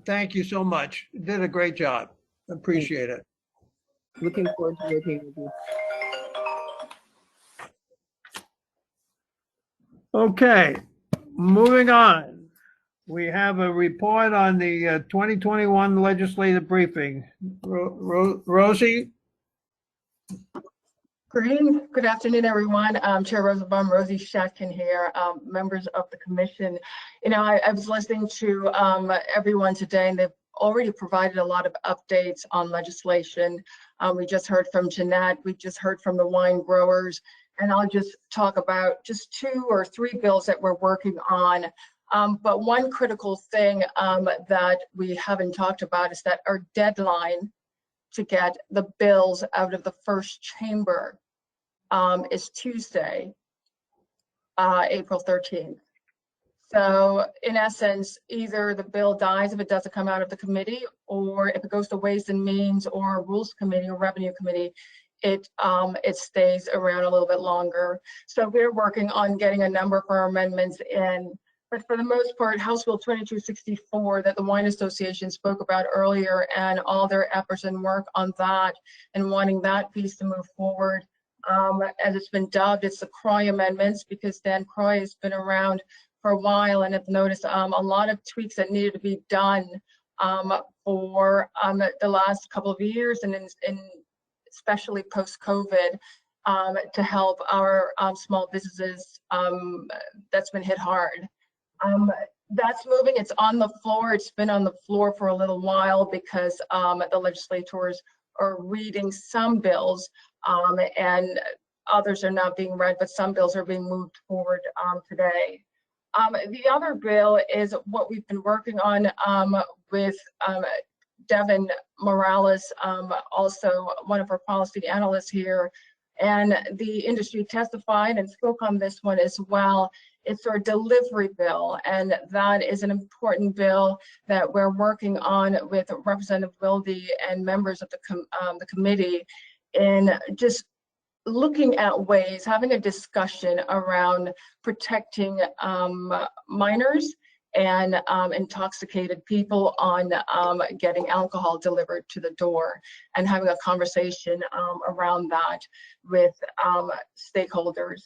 Thank you so much. You did a great job. Appreciate it. Looking forward to working with you. Okay, moving on. We have a report on the 2021 legislative briefing. Rosie? Greetings. Good afternoon, everyone. Chair Rosenbaum, Rosie Shatkin here, members of the commission. You know, I was listening to everyone today, and they've already provided a lot of updates on legislation. We just heard from Jeanette. We just heard from the wine growers. And I'll just talk about just 2 or 3 bills that we're working on. But one critical thing that we haven't talked about is that our deadline to get the bills out of the first chamber is Tuesday, April 13th. So in essence, either the bill dies if it doesn't come out of the committee, or if it goes to Ways and Means or Rules Committee or Revenue Committee, it stays around a little bit longer. So we're working on getting a number of our amendments in. But for the most part, House Bill 2264 that the Wine Association spoke about earlier, and all their efforts and work on that and wanting that piece to move forward. As it's been dubbed, it's the Croy amendments, because Dan Croy has been around for a while and have noticed a lot of tweaks that needed to be done for the last couple of years, and especially post-COVID, to help our small businesses that's been hit hard. That's moving. It's on the floor. It's been on the floor for a little while because the legislators are reading some bills and others are not being read, but some bills are being moved forward today. The other bill is what we've been working on with Devin Morales, also one of our policy analysts here, and the industry testified and spoke on this one as well. It's our delivery bill, and that is an important bill that we're working on with Representative Wilde and members of the committee in just looking at ways, having a discussion around protecting minors and intoxicated people on getting alcohol delivered to the door, and having a conversation around that with stakeholders.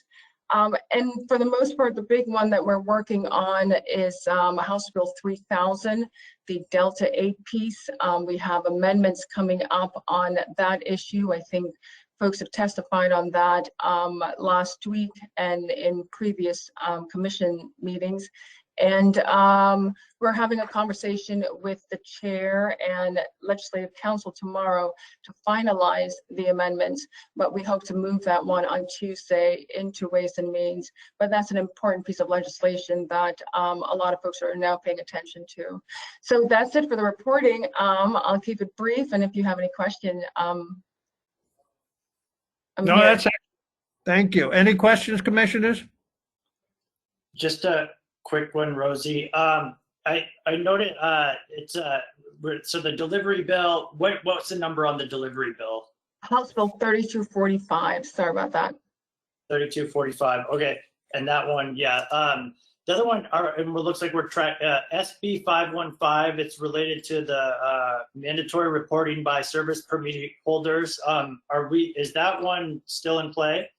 And for the most part, the big one that we're working on is House Bill 3000, the Delta 8 piece. We have amendments coming up on that issue. I think folks have testified on that last week and in previous commission meetings. And we're having a conversation with the chair and legislative council tomorrow to finalize the amendments, but we hope to move that one on Tuesday into Ways and Means. But that's an important piece of legislation that a lot of folks are now paying attention to. So that's it for the reporting. I'll keep it brief, and if you have any question, No, that's it. Thank you. Any questions, commissioners? Just a quick one, Rosie. I noted it's so the delivery bill. What's the number on the delivery bill? House Bill 3245. Sorry about that. 3245. Okay, and that one, yeah. The other one, and it looks like we're trying SB 515. It's related to the mandatory reporting by service permit holders. Is that one still in play?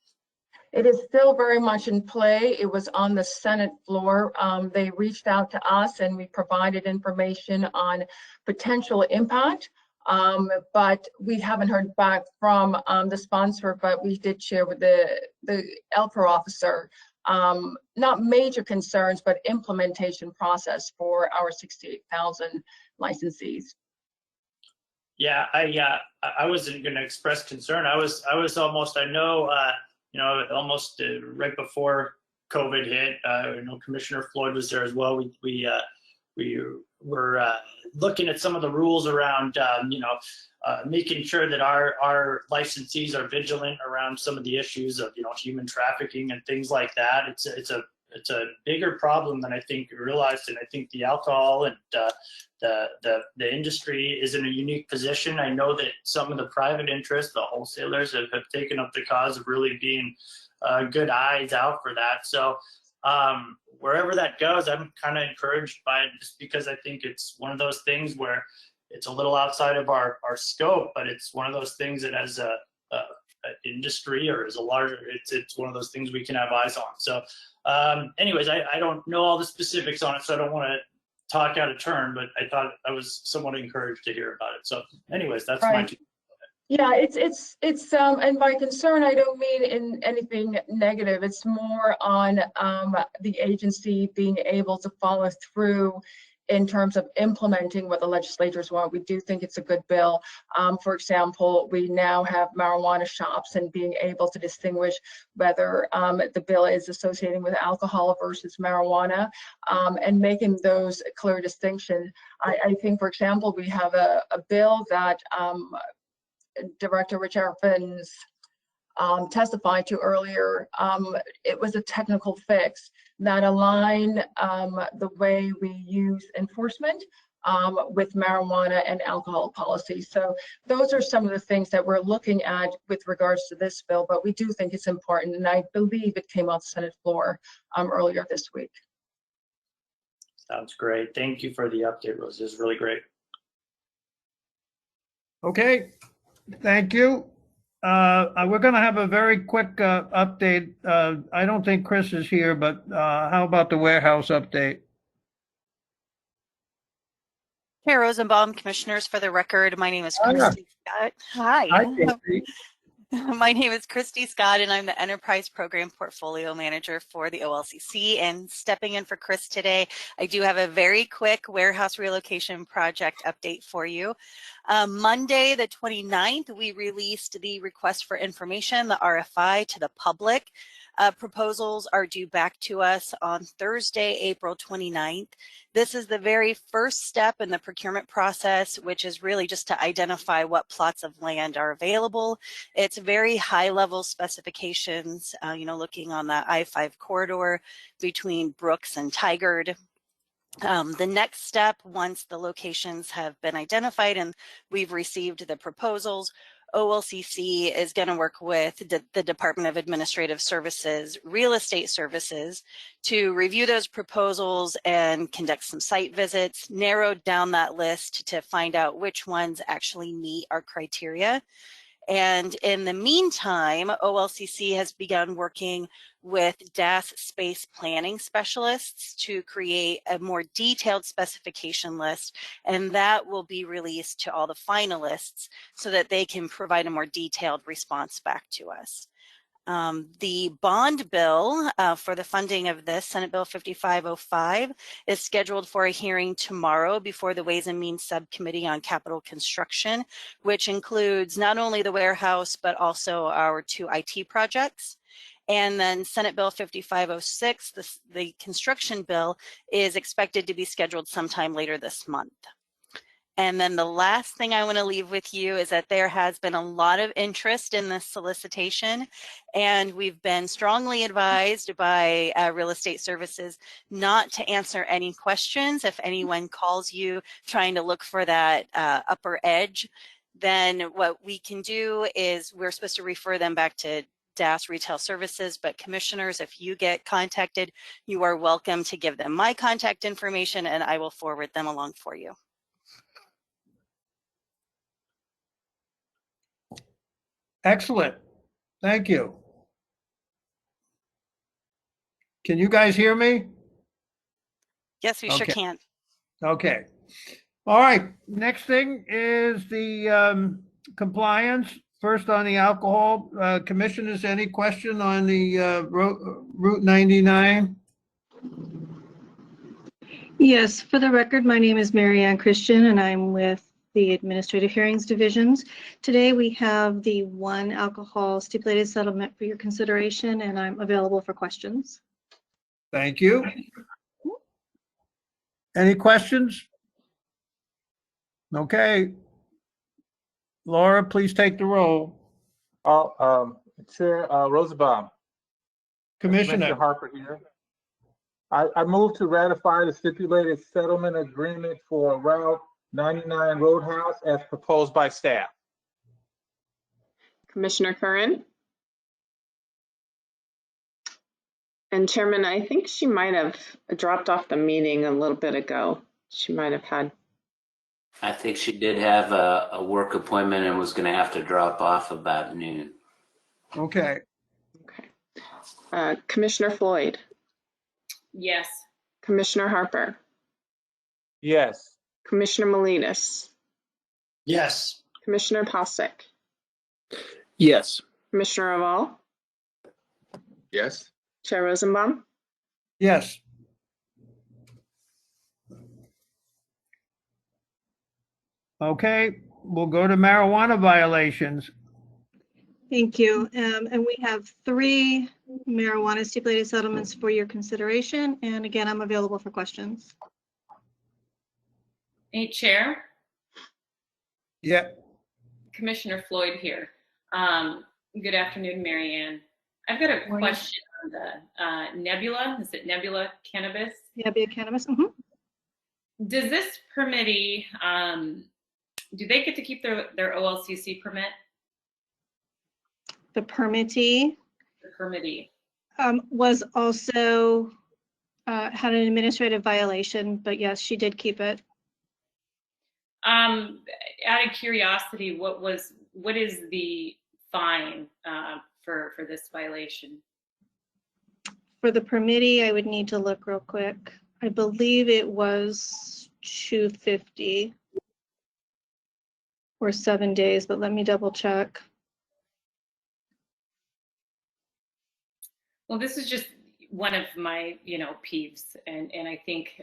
It is still very much in play. It was on the Senate floor. They reached out to us and we provided information on potential impact, but we haven't heard back from the sponsor, but we did share with the ELPR officer, not major concerns, but implementation process for our 68,000 licensees. Yeah, I wasn't going to express concern. I was almost, I know, almost right before COVID hit. I know Commissioner Floyd was there as well. We were looking at some of the rules around, making sure that our licensees are vigilant around some of the issues of, human trafficking and things like that. It's a bigger problem than I think we realized, and I think the alcohol and the industry is in a unique position. I know that some of the private interests, the wholesalers, have taken up the cause of really being good eyes out for that. So wherever that goes, I'm kind of encouraged by it, just because I think it's one of those things where it's a little outside of our scope, but it's one of those things that as a industry or as a larger, it's one of those things we can have eyes on. So anyways, I don't know all the specifics on it, so I don't want to talk out of turn, but I thought I was somewhat encouraged to hear about it. So anyways, that's Right. my two. Yeah, it's and by concern, I don't mean in anything negative. It's more on the agency being able to follow through in terms of implementing what the legislators want. We do think it's a good bill. For example, we now have marijuana shops and being able to distinguish whether the bill is associating with alcohol versus marijuana, and making those clear distinctions. I think, for example, we have a bill that Director Rich Evans testified to earlier. It was a technical fix that aligned the way we use enforcement with marijuana and alcohol policy. So those are some of the things that we're looking at with regards to this bill, but we do think it's important, and I believe it came off the Senate floor earlier this week. Sounds great. Thank you for the update, Rose. This is really great. Okay, thank you. We're going to have a very quick update. I don't think Chris is here, but how about the warehouse update? Chair Rosenbaum, commissioners, for the record, my name is Christy Scott. Hi. Hi, Christy. My name is Christy Scott, and I'm the Enterprise Program Portfolio Manager for the OLCC. And stepping in for Chris today, I do have a very quick warehouse relocation project update for you. Monday, the 29th, we released the request for information, the RFI, to the public. Proposals are due back to us on Thursday, April 29th. This is the very first step in the procurement process, which is really just to identify what plots of land are available. It's very high level specifications, looking on the I-5 corridor between Brooks and Tigard. The next step, once the locations have been identified and we've received the proposals, OLCC is going to work with the Department of Administrative Services, Real Estate Services, to review those proposals and conduct some site visits, narrow down that list to find out which ones actually meet our criteria. And in the meantime, OLCC has begun working with DAS space planning specialists to create a more detailed specification list, and that will be released to all the finalists so that they can provide a more detailed response back to us. The bond bill for the funding of this, Senate Bill 5505, is scheduled for a hearing tomorrow before the Ways and Means Subcommittee on Capital Construction, which includes not only the warehouse, but also our 2 IT projects. And then Senate Bill 5506, the construction bill, is expected to be scheduled sometime later this month. And then the last thing I want to leave with you is that there has been a lot of interest in this solicitation, and we've been strongly advised by Real Estate Services not to answer any questions. If anyone calls you trying to look for that upper edge, then what we can do is we're supposed to refer them back to DAS Retail Services, but commissioners, if you get contacted, you are welcome to give them my contact information and I will forward them along for you. Excellent. Thank you. Can you guys hear me? Yes, we sure can. Okay. All right. Next thing is the compliance. First on the alcohol. Commissioners, any question on the Route 99? Yes, for the record, my name is Mary Ann Christian and I'm with the Administrative Hearings Divisions. Today we have the 1 alcohol stipulated settlement for your consideration and I'm available for questions. Thank you. Any questions? Okay. Laura, please take the roll. Chair Rosenbaum. Commissioner Harper here. I move to ratify the stipulated settlement agreement for Route 99 Roadhouse as proposed by staff. Commissioner Curran? And Chairman, I think she might have dropped off the meeting a little bit ago. She might have had. I think she did have a work appointment and was going to have to drop off about noon. Okay. Okay. Commissioner Floyd? Yes. Commissioner Harper? Yes. Commissioner Melinas? Yes. Commissioner Palcic? Yes. Commissioner Raval? Yes. Chair Rosenbaum? Yes. Okay, we'll go to marijuana violations. Thank you. And we have 3 marijuana stipulated settlements for your consideration. And again, I'm available for questions. Hey, Chair. Yeah. Commissioner Floyd here. Good afternoon, Mary Ann. I've got a question on the Nebula. Is it Nebula Cannabis? Nebula Cannabis. Does this permittee, do they get to keep their OLCC permit? The permittee. The permittee. Was also had an administrative violation, but yes, she did keep it. Out of curiosity, what is the fine for this violation? For the permittee, I would need to look real quick. I believe it was $250 or 7 days, but let me double check. Well, this is just one of my, peeves, and I think,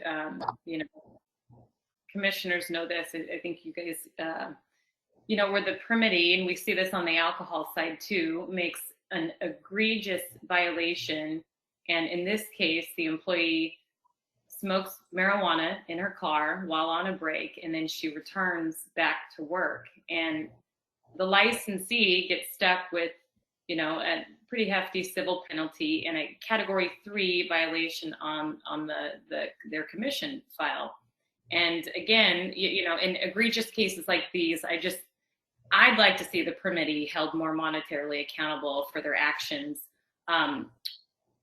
commissioners know this. I think you guys, where the permittee, and we see this on the alcohol side too, makes an egregious violation, and in this case, the employee smokes marijuana in her car while on a break, and then she returns back to work. And the licensee gets stuck with, a pretty hefty civil penalty and a Category 3 violation on their commission file. And again, in egregious cases like these, I'd like to see the permittee held more monetarily accountable for their actions.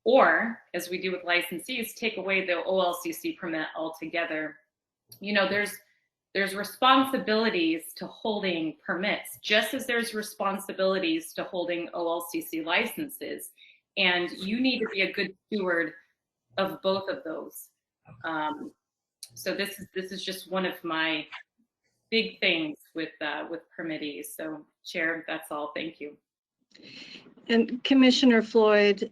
Or, as we do with licensees, take away the OLCC permit altogether. There's responsibilities to holding permits, just as there's responsibilities to holding OLCC licenses. And you need to be a good steward of both of those. So this is just one of my big things with permittees. So, Chair, that's all. Thank you. And Commissioner Floyd,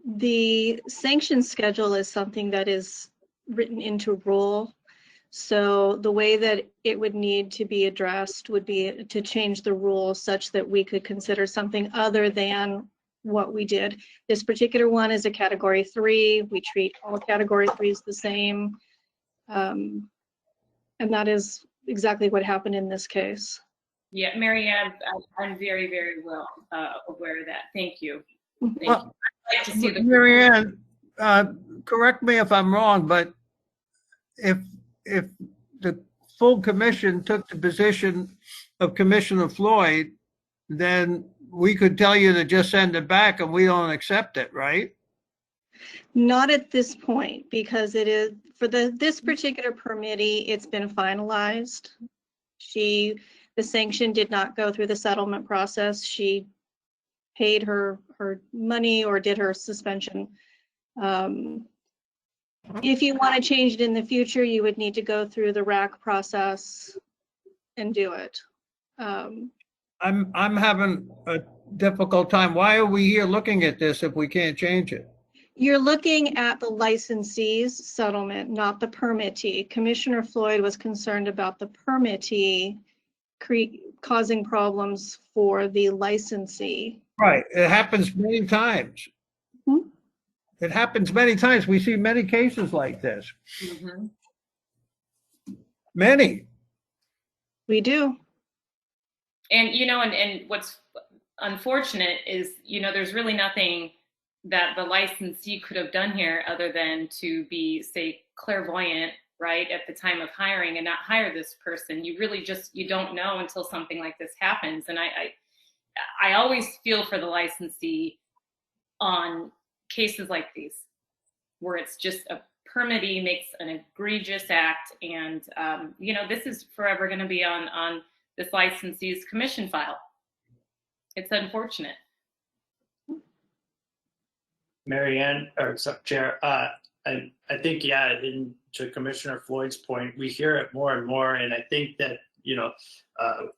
the sanction schedule is something that is written into rule. So the way that it would need to be addressed would be to change the rule such that we could consider something other than what we did. This particular one is a Category 3. We treat all Category 3s the same. And that is exactly what happened in this case. Yeah, Mary Ann, I'm very, very well aware of that. Thank you. Thank you. I'd like to see the Mary Ann, correct me if I'm wrong, but if the full commission took the position of Commissioner Floyd, then we could tell you to just send it back and we don't accept it, right? Not at this point, because it is for this particular permittee, it's been finalized. The sanction did not go through the settlement process. She paid her money or did her suspension. If you want to change it in the future, you would need to go through the RAC process and do it. I'm having a difficult time. Why are we here looking at this if we can't change it? You're looking at the licensee's settlement, not the permittee. Commissioner Floyd was concerned about the permittee causing problems for the licensee. Right. It happens many times. It happens many times. We see many cases like this. Mm-hmm. Many. We do. And, and what's unfortunate is, there's really nothing that the licensee could have done here other than to be, say, clairvoyant, right, at the time of hiring and not hire this person. You really you don't know until something like this happens. And I always feel for the licensee on cases like these, where it's just a permittee makes an egregious act, and this is forever going to be on this licensee's commission file. It's unfortunate. Mary Ann, or Chair, I think, to Commissioner Floyd's point, we hear it more and more, and I think that,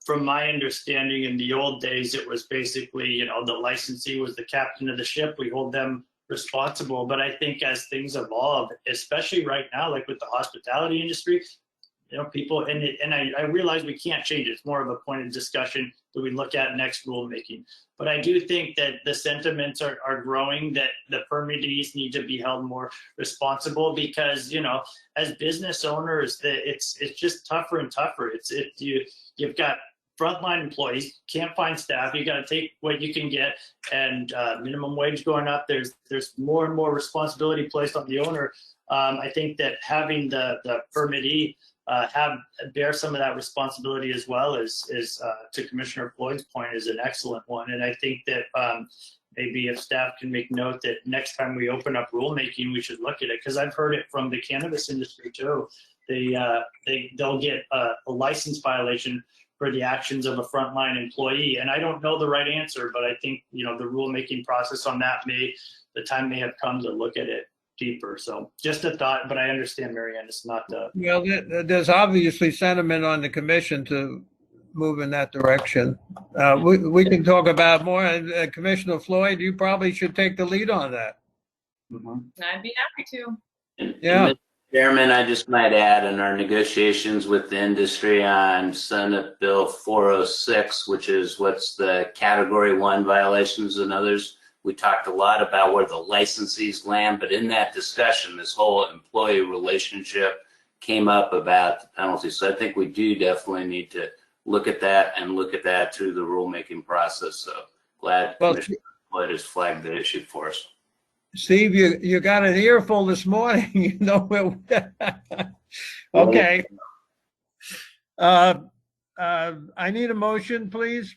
from my understanding, in the old days, it was basically, the licensee was the captain of the ship. We hold them responsible. But I think as things evolve, especially right now, like with the hospitality industry, people, and I realize we can't change it. It's more of a point of discussion that we look at next rulemaking. But I do think that the sentiments are growing that the permittees need to be held more responsible, because, as business owners, it's just tougher and tougher. You've got frontline employees, can't find staff, you got to take what you can get, and minimum wage going up. There's more and more responsibility placed on the owner. I think that having the permittee bear some of that responsibility as well is to Commissioner Floyd's point, is an excellent one. And I think that maybe if staff can make note that next time we open up rulemaking, we should look at it, because I've heard it from the cannabis industry too. They'll get a license violation for the actions of a frontline employee. And I don't know the right answer, but I think, the rulemaking process on that the time may have come to look at it deeper. So just a thought, but I understand, Mary Ann, it's not the... Well, there's obviously sentiment on the commission to move in that direction. We can talk about more. Commissioner Floyd, you probably should take the lead on that. I'd be happy to. Yeah. Chairman, I just might add, in our negotiations with the industry on Senate Bill 406, which is what's the Category 1 violations and others, we talked a lot about where the licensees land, but in that discussion, this whole employee relationship came up about the penalties. So I think we do definitely need to look at that and look at that through the rulemaking process. So glad Commissioner Floyd has flagged the issue for us. Steve, you got an earful this morning. You know where. Okay. I need a motion, please.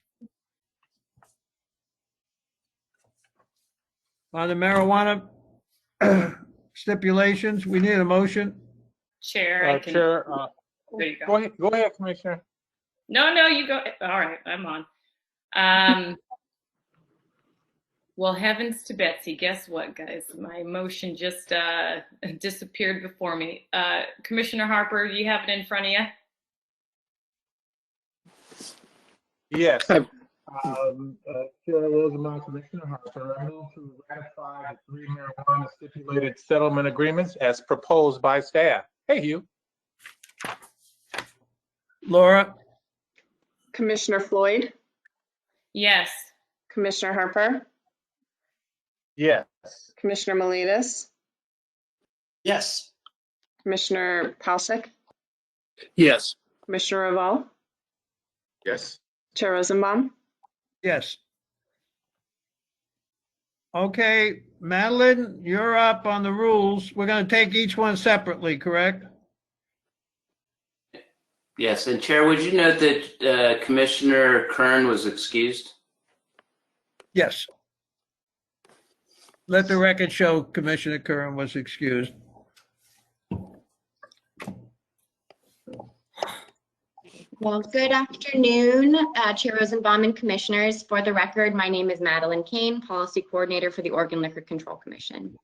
On the marijuana stipulations, we need a motion. Chair, I can. Chair, there you go. Go ahead, Commissioner. No, you go. All right, I'm on. Well, heavens to Betsy, guess what, guys? My motion just disappeared before me. Commissioner Harper, do you have it in front of you? Yes. Chair Rosenbaum, Commissioner Harper, I move to ratify the 3 marijuana stipulated settlement agreements as proposed by staff. Hey, Hugh. Laura? Commissioner Floyd? Yes. Commissioner Harper? Yes. Commissioner Miletus? Yes. Commissioner Palcic? Yes. Commissioner Raval? Yes. Chair Rosenbaum? Yes. Okay, Madeline, you're up on the rules. We're going to take each one separately, correct? Yes, and Chair, would you note that Commissioner Kern was excused? Yes. Let the record show Commissioner Curran was excused. Well, good afternoon, Chair Rosenbaum and Commissioners. For the record, my name is Madeline Kane, Policy Coordinator for the Oregon Liquor Control Commission.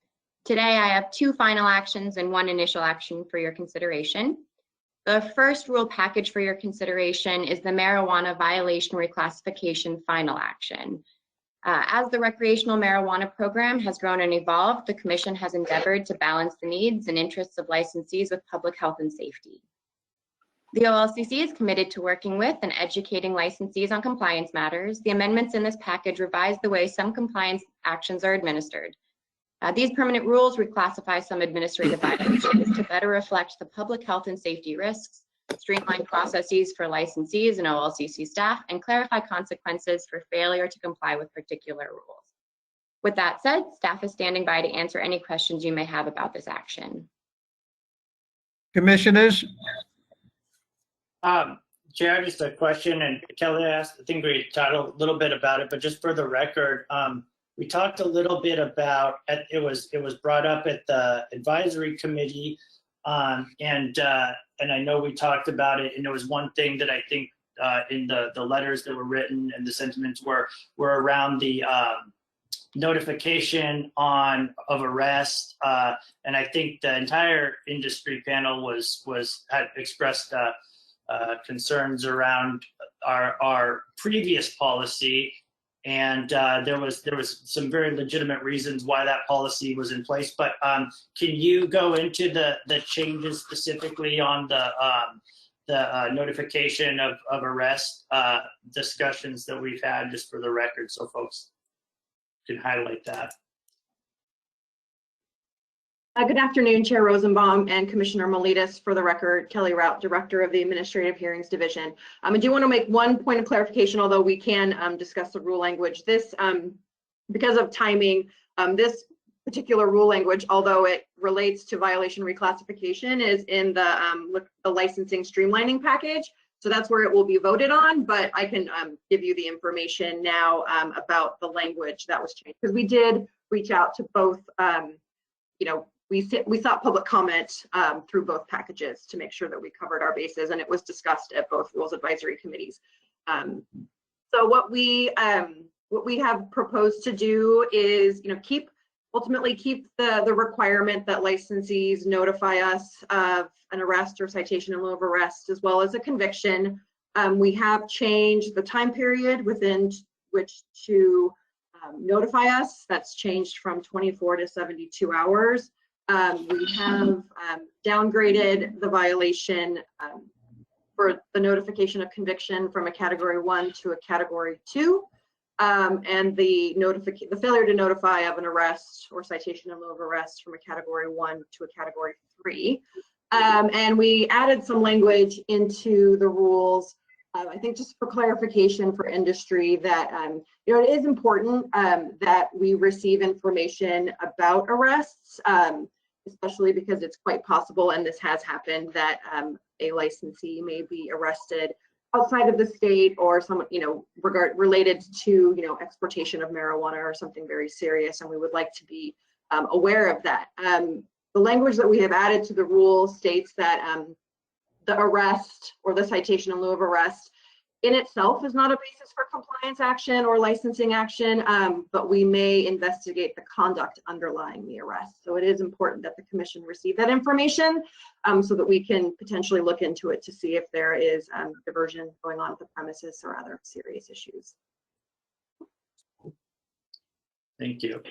Today, I have 2 final actions and 1 initial action for your consideration. The first rule package for your consideration is the marijuana violation reclassification final action. As the recreational marijuana program has grown and evolved, the Commission has endeavored to balance the needs and interests of licensees with public health and safety. The OLCC is committed to working with and educating licensees on compliance matters. The amendments in this package revise the way some compliance actions are administered. These permanent rules reclassify some administrative violations to better reflect the public health and safety risks, streamline processes for licensees and OLCC staff, and clarify consequences for failure to comply with particular rules. With that said, staff is standing by to answer any questions you may have about this action. Commissioners? Chair, just a question, and Kelly asked, I think we talked a little bit about it, but just for the record, we talked a little bit about, it was brought up at the advisory committee, and I know we talked about it, and there was one thing that I think in the letters that were written and the sentiments were around the notification of arrest, and I think the entire industry panel had expressed concerns around our previous policy, and there was some very legitimate reasons why that policy was in place. But can you go into the changes specifically on the notification of arrest discussions that we've had, just for the record, so folks can highlight that? Good afternoon, Chair Rosenbaum and Commissioner Miletus. For the record, Kelly Rout, Director of the Administrative Hearings Division. I do want to make one point of clarification, although we can discuss the rule language. This, because of timing, this particular rule language, although it relates to violation reclassification, is in the licensing streamlining package. So that's where it will be voted on, but I can give you the information now about the language that was changed. Because we did reach out to both, we sought public comment through both packages to make sure that we covered our bases, and it was discussed at both rules advisory committees. So what we have proposed to do is, ultimately keep the requirement that licensees notify us of an arrest or citation in lieu of arrest, as well as a conviction. We have changed the time period within which to notify us. That's changed from 24 to 72 hours. We have downgraded the violation for the notification of conviction from a category 1 to a category 2, and the failure to notify of an arrest or citation in lieu of arrest from a category 1 to a category 3. And we added some language into the rules, I think just for clarification for industry that, you know, it is important that we receive information about arrests, especially because it's quite possible, and this has happened, that a licensee may be arrested outside of the state or someone, you know, related to, you know, exportation of marijuana or something very serious, and we would like to be aware of that. The language that we have added to the rule states that the arrest or the citation in lieu of arrest in itself is not a basis for compliance action or licensing action, but we may investigate the conduct underlying the arrest. So it is important that the commission receive that information so that we can potentially look into it to see if there is diversion going on at the premises or other serious issues. Thank you.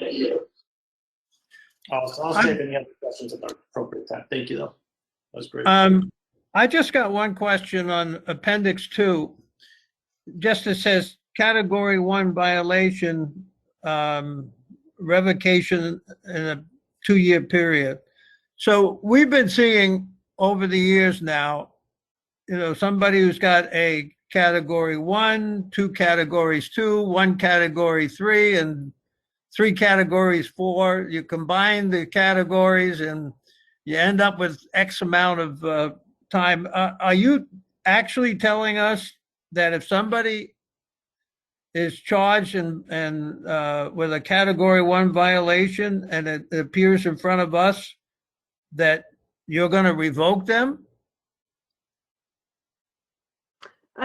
I'll save any other questions at the appropriate time. Thank you, though. That was great. I just got one question on Appendix 2. Just it says Category 1 violation, revocation in a 2-year period. So we've been seeing over the years now, you know, somebody who's got a Category 1, 2 Categories 2, 1 Category 3, and 3 Categories 4. You combine the categories and you end up with X amount of time. Are you actually telling us that if somebody is charged and with a Category 1 violation and it appears in front of us, that you're going to revoke them?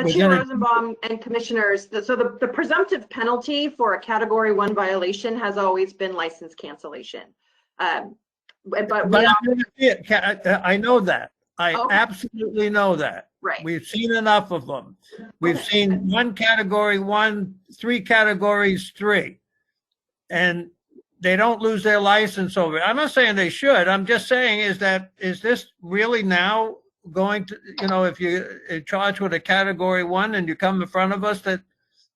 Chair Rosenbaum and commissioners, the presumptive penalty for a Category 1 violation has always been license cancellation. I know that. I absolutely know that. Right. We've seen enough of them. We've seen 1 Category 1, 3 Categories 3, and they don't lose their license over it. I'm not saying they should. I'm just saying is this really now going to, you know, if you're charged with a Category 1 and you come in front of us, that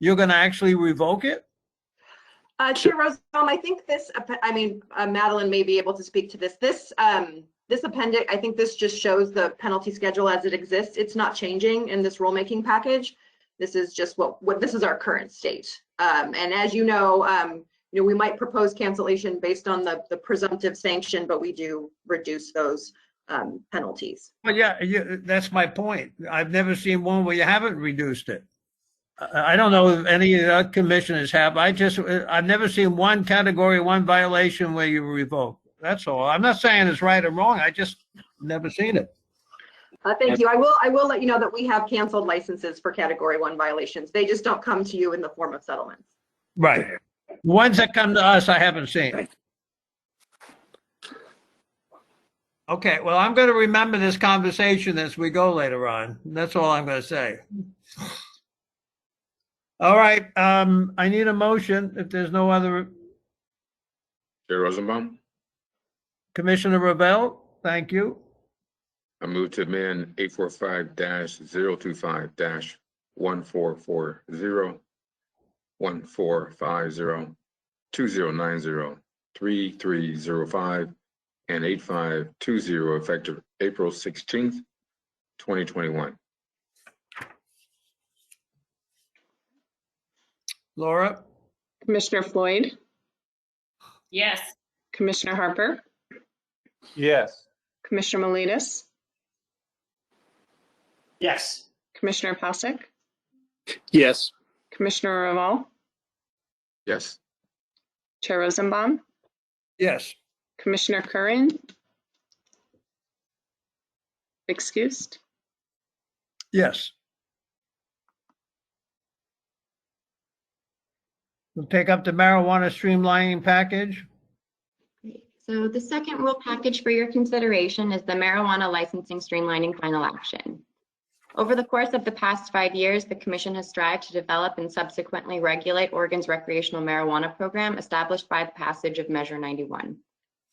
you're going to actually revoke it? Chair Rosenbaum, I think this, I mean, Madeline may be able to speak to this. This appendix, I think this just shows the penalty schedule as it exists. It's not changing in this rulemaking package. This is just what this is our current state. And as you know, we might propose cancellation based on the presumptive sanction, but we do reduce those penalties. Well, yeah, that's my point. I've never seen one where you haven't reduced it. I don't know if any of the commissioners have. I've never seen 1 Category 1 violation where you revoke. That's all. I'm not saying it's right or wrong. I just never seen it. Thank you. I will let you know that we have canceled licenses for Category 1 violations. They just don't come to you in the form of settlements. Right. The ones that come to us, I haven't seen. Okay, well, I'm going to remember this conversation as we go later on. That's all I'm going to say. All right, I need a motion if there's no other. Chair Rosenbaum, Commissioner Revelle, thank you. I move to amend 845-025-1440, 1450, 2090, 3305, and 8520, effective April 16th, 2021. Laura? Commissioner Floyd? Yes. Commissioner Harper? Yes. Commissioner Miletus? Yes. Commissioner Pasek? Yes. Commissioner Raval? Yes. Chair Rosenbaum? Yes. Commissioner Curran? Excused? Yes. We'll take up the marijuana streamlining package. So the second rule package for your consideration is the marijuana licensing streamlining final action. Over the course of the past 5 years, the Commission has strived to develop and subsequently regulate Oregon's recreational marijuana program established by the passage of Measure 91.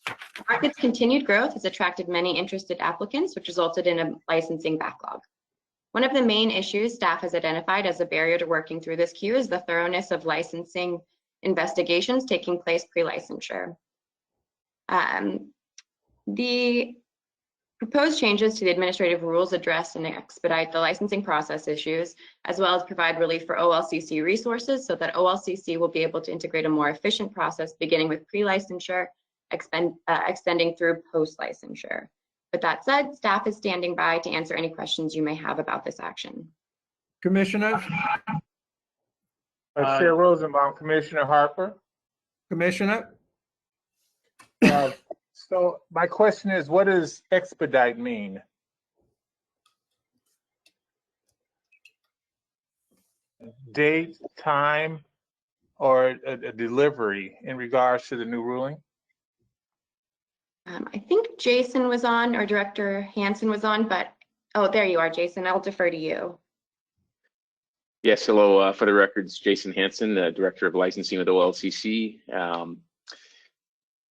The market's continued growth has attracted many interested applicants, which resulted in a licensing backlog. One of the main issues staff has identified as a barrier to working through this queue is the thoroughness of licensing investigations taking place pre-licensure. The proposed changes to the administrative rules address and expedite the licensing process issues, as well as provide relief for OLCC resources so that OLCC will be able to integrate a more efficient process beginning with pre-licensure, extending through post-licensure. With that said, staff is standing by to answer any questions you may have about this action. Commissioners? Chair Rosenbaum, Commissioner Harper. Commissioner? So my question is, what does expedite mean? Date, time, or a delivery in regards to the new ruling? I think Jason was on, or Director Hansen was on, but, oh, there you are, Jason. I'll defer to you. Yes, hello. For the record, it's Jason Hansen, the Director of Licensing with OLCC.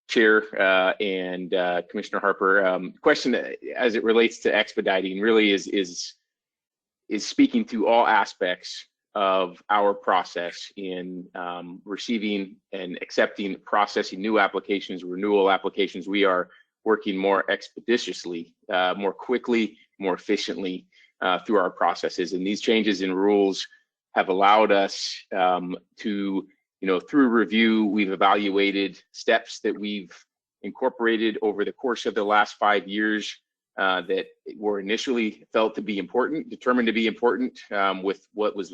Chair and Commissioner Harper, question as it relates to expediting really is speaking to all aspects of our process in receiving and accepting, processing new applications, renewal applications. We are working more expeditiously, more quickly, more efficiently through our processes. And these changes in rules have allowed us to, through review, we've evaluated steps that we've incorporated over the course of the last 5 years that were initially felt to be important, determined to be important, with what was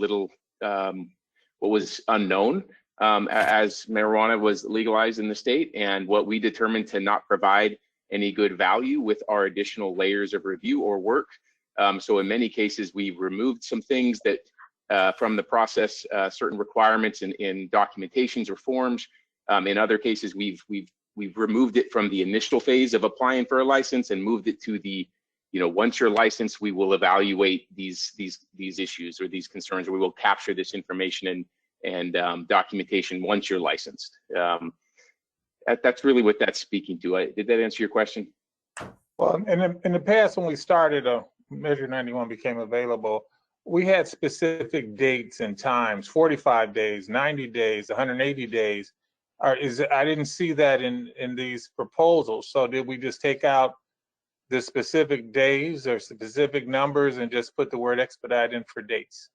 unknown as marijuana was legalized in the state, and what we determined to not provide any good value with our additional layers of review or work. So in many cases, we've removed some things that from the process, certain requirements in documentations or forms. In other cases, we've removed it from the initial phase of applying for a license and moved it to the, once you're licensed, we will evaluate these issues or these concerns, or we will capture this information and documentation once you're licensed. That's really what that's speaking to. Did that answer your question? Well, in the past, when we started, Measure 91 became available, we had specific dates and times, 45 days, 90 days, 180 days. I didn't see that in these proposals. So did we just take out the specific days or specific numbers and just put the word expedite in for dates?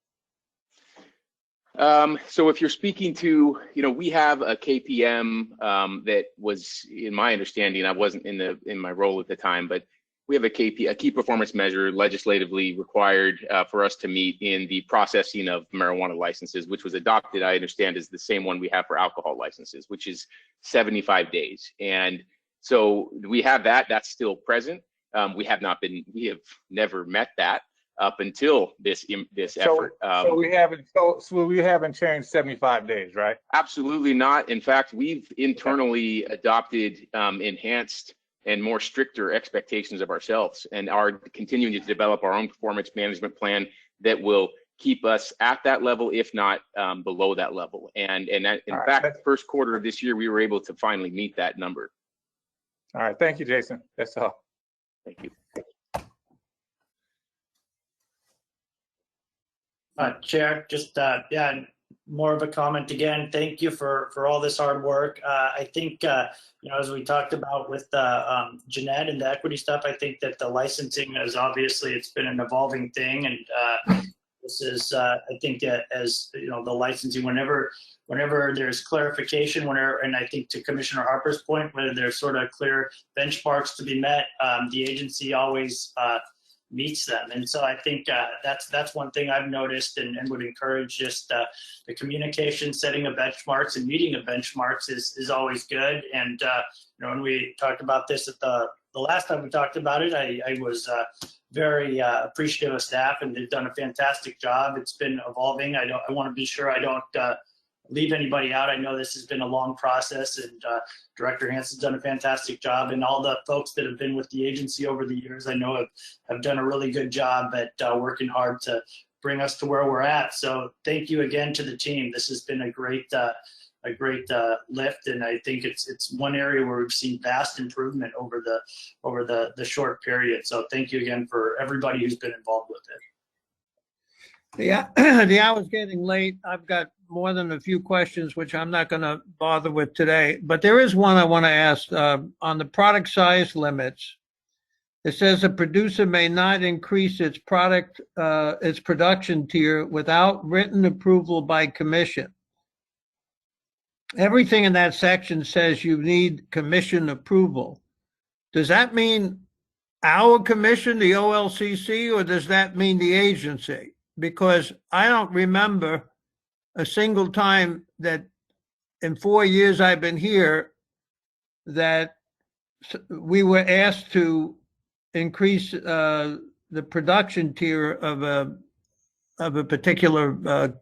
So if you're speaking to, we have a KPM that was, in my understanding, I wasn't in my role at the time, but we have a key performance measure legislatively required for us to meet in the processing of marijuana licenses, which was adopted, I understand, is the same one we have for alcohol licenses, which is 75 days. And so we have that's still present. We have never met that up until this effort. So we haven't changed 75 days, right? Absolutely not. In fact, we've internally adopted enhanced and more stricter expectations of ourselves, and are continuing to develop our own performance management plan that will keep us at that level, if not below that level. And in fact, the first quarter of this year, we were able to finally meet that number. All right, thank you, Jason. That's all. Thank you. Chair, just more of a comment again. Thank you for all this hard work. I think as we talked about with Jeanette and the equity stuff, I think that the licensing is obviously, it's been an evolving thing, and this is I think that as the licensing, whenever there's clarification, and I think to Commissioner Harper's point, whether there's sort of clear benchmarks to be met, the agency always meets them. And so I think that's one thing I've noticed, and would encourage just the communication, setting of benchmarks and meeting of benchmarks is always good. And when we talked about this at the last time we talked about it, I was very appreciative of staff, and they've done a fantastic job. It's been evolving. I want to be sure I don't leave anybody out. I know this has been a long process, and Director Hansen's done a fantastic job, and all the folks that have been with the agency over the years, I know have done a really good job at working hard to bring us to where we're at. So thank you again to the team. This has been a great lift, and I think it's one area where we've seen vast improvement over the short period. So thank you again for everybody who's been involved with it. Yeah, the hour's getting late. I've got more than a few questions, which I'm not going to bother with today. But there is one I want to ask on the product size limits. It says a producer may not increase its production tier without written approval by commission. Everything in that section says you need commission approval. Does that mean our commission, the OLCC, or does that mean the agency? Because I don't remember a single time that in 4 years I've been here that we were asked to increase the production tier of a particular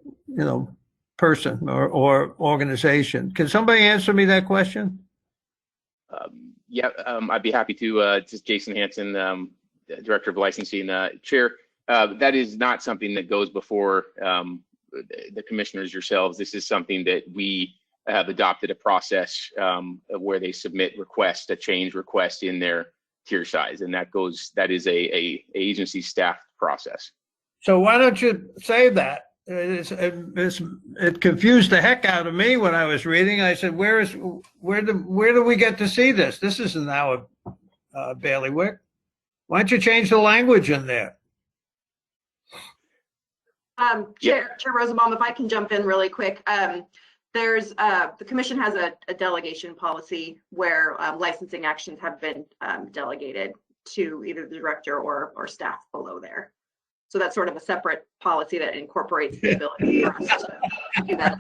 person or organization. Can somebody answer me that question? I'd be happy to. Just Jason Hansen, Director of Licensing. Chair, that is not something that goes before the commissioners yourselves. This is something that we have adopted a process where they submit a change request in their tier size, and that is a agency staff process. So why don't you say that? It confused the heck out of me when I was reading. I said, where do we get to see this? This isn't our bailiwick. Why don't you change the language in there? Chair Rosenbaum, if I can jump in really quick. There's the commission has a delegation policy where licensing actions have been delegated to either the director or staff below there. So that's sort of a separate policy that incorporates the ability for us to do that.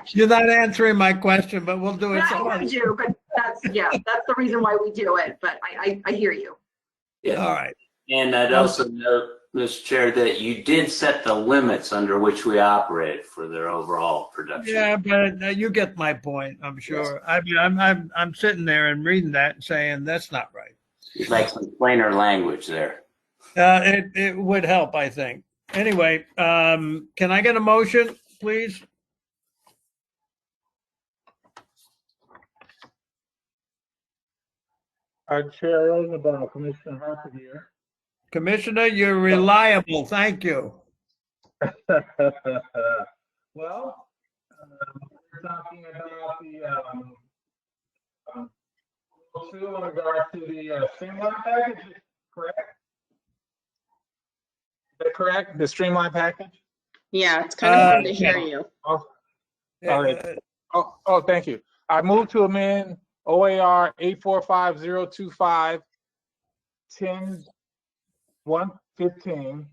You're not answering my question, but we'll do it. I do, but that's the reason why we do it. But I hear you. Yeah. All right. And I'd also note, Mr. Chair, that you did set the limits under which we operate for their overall production. Yeah, but you get my point, I'm sure. I mean, I'm sitting there and reading that and saying that's not right. You'd like some plainer language there. It would help, I think. Anyway, can I get a motion, please? Chair Rosenbaum, Commissioner Harper here. Commissioner, you're reliable. Thank you. Well, we're talking about the in regard to the streamline package, correct? Is that correct? The streamline package? Yeah, it's kind of hard to hear you. Oh, all right. Oh, thank you. I move to amend OAR 845025 10 115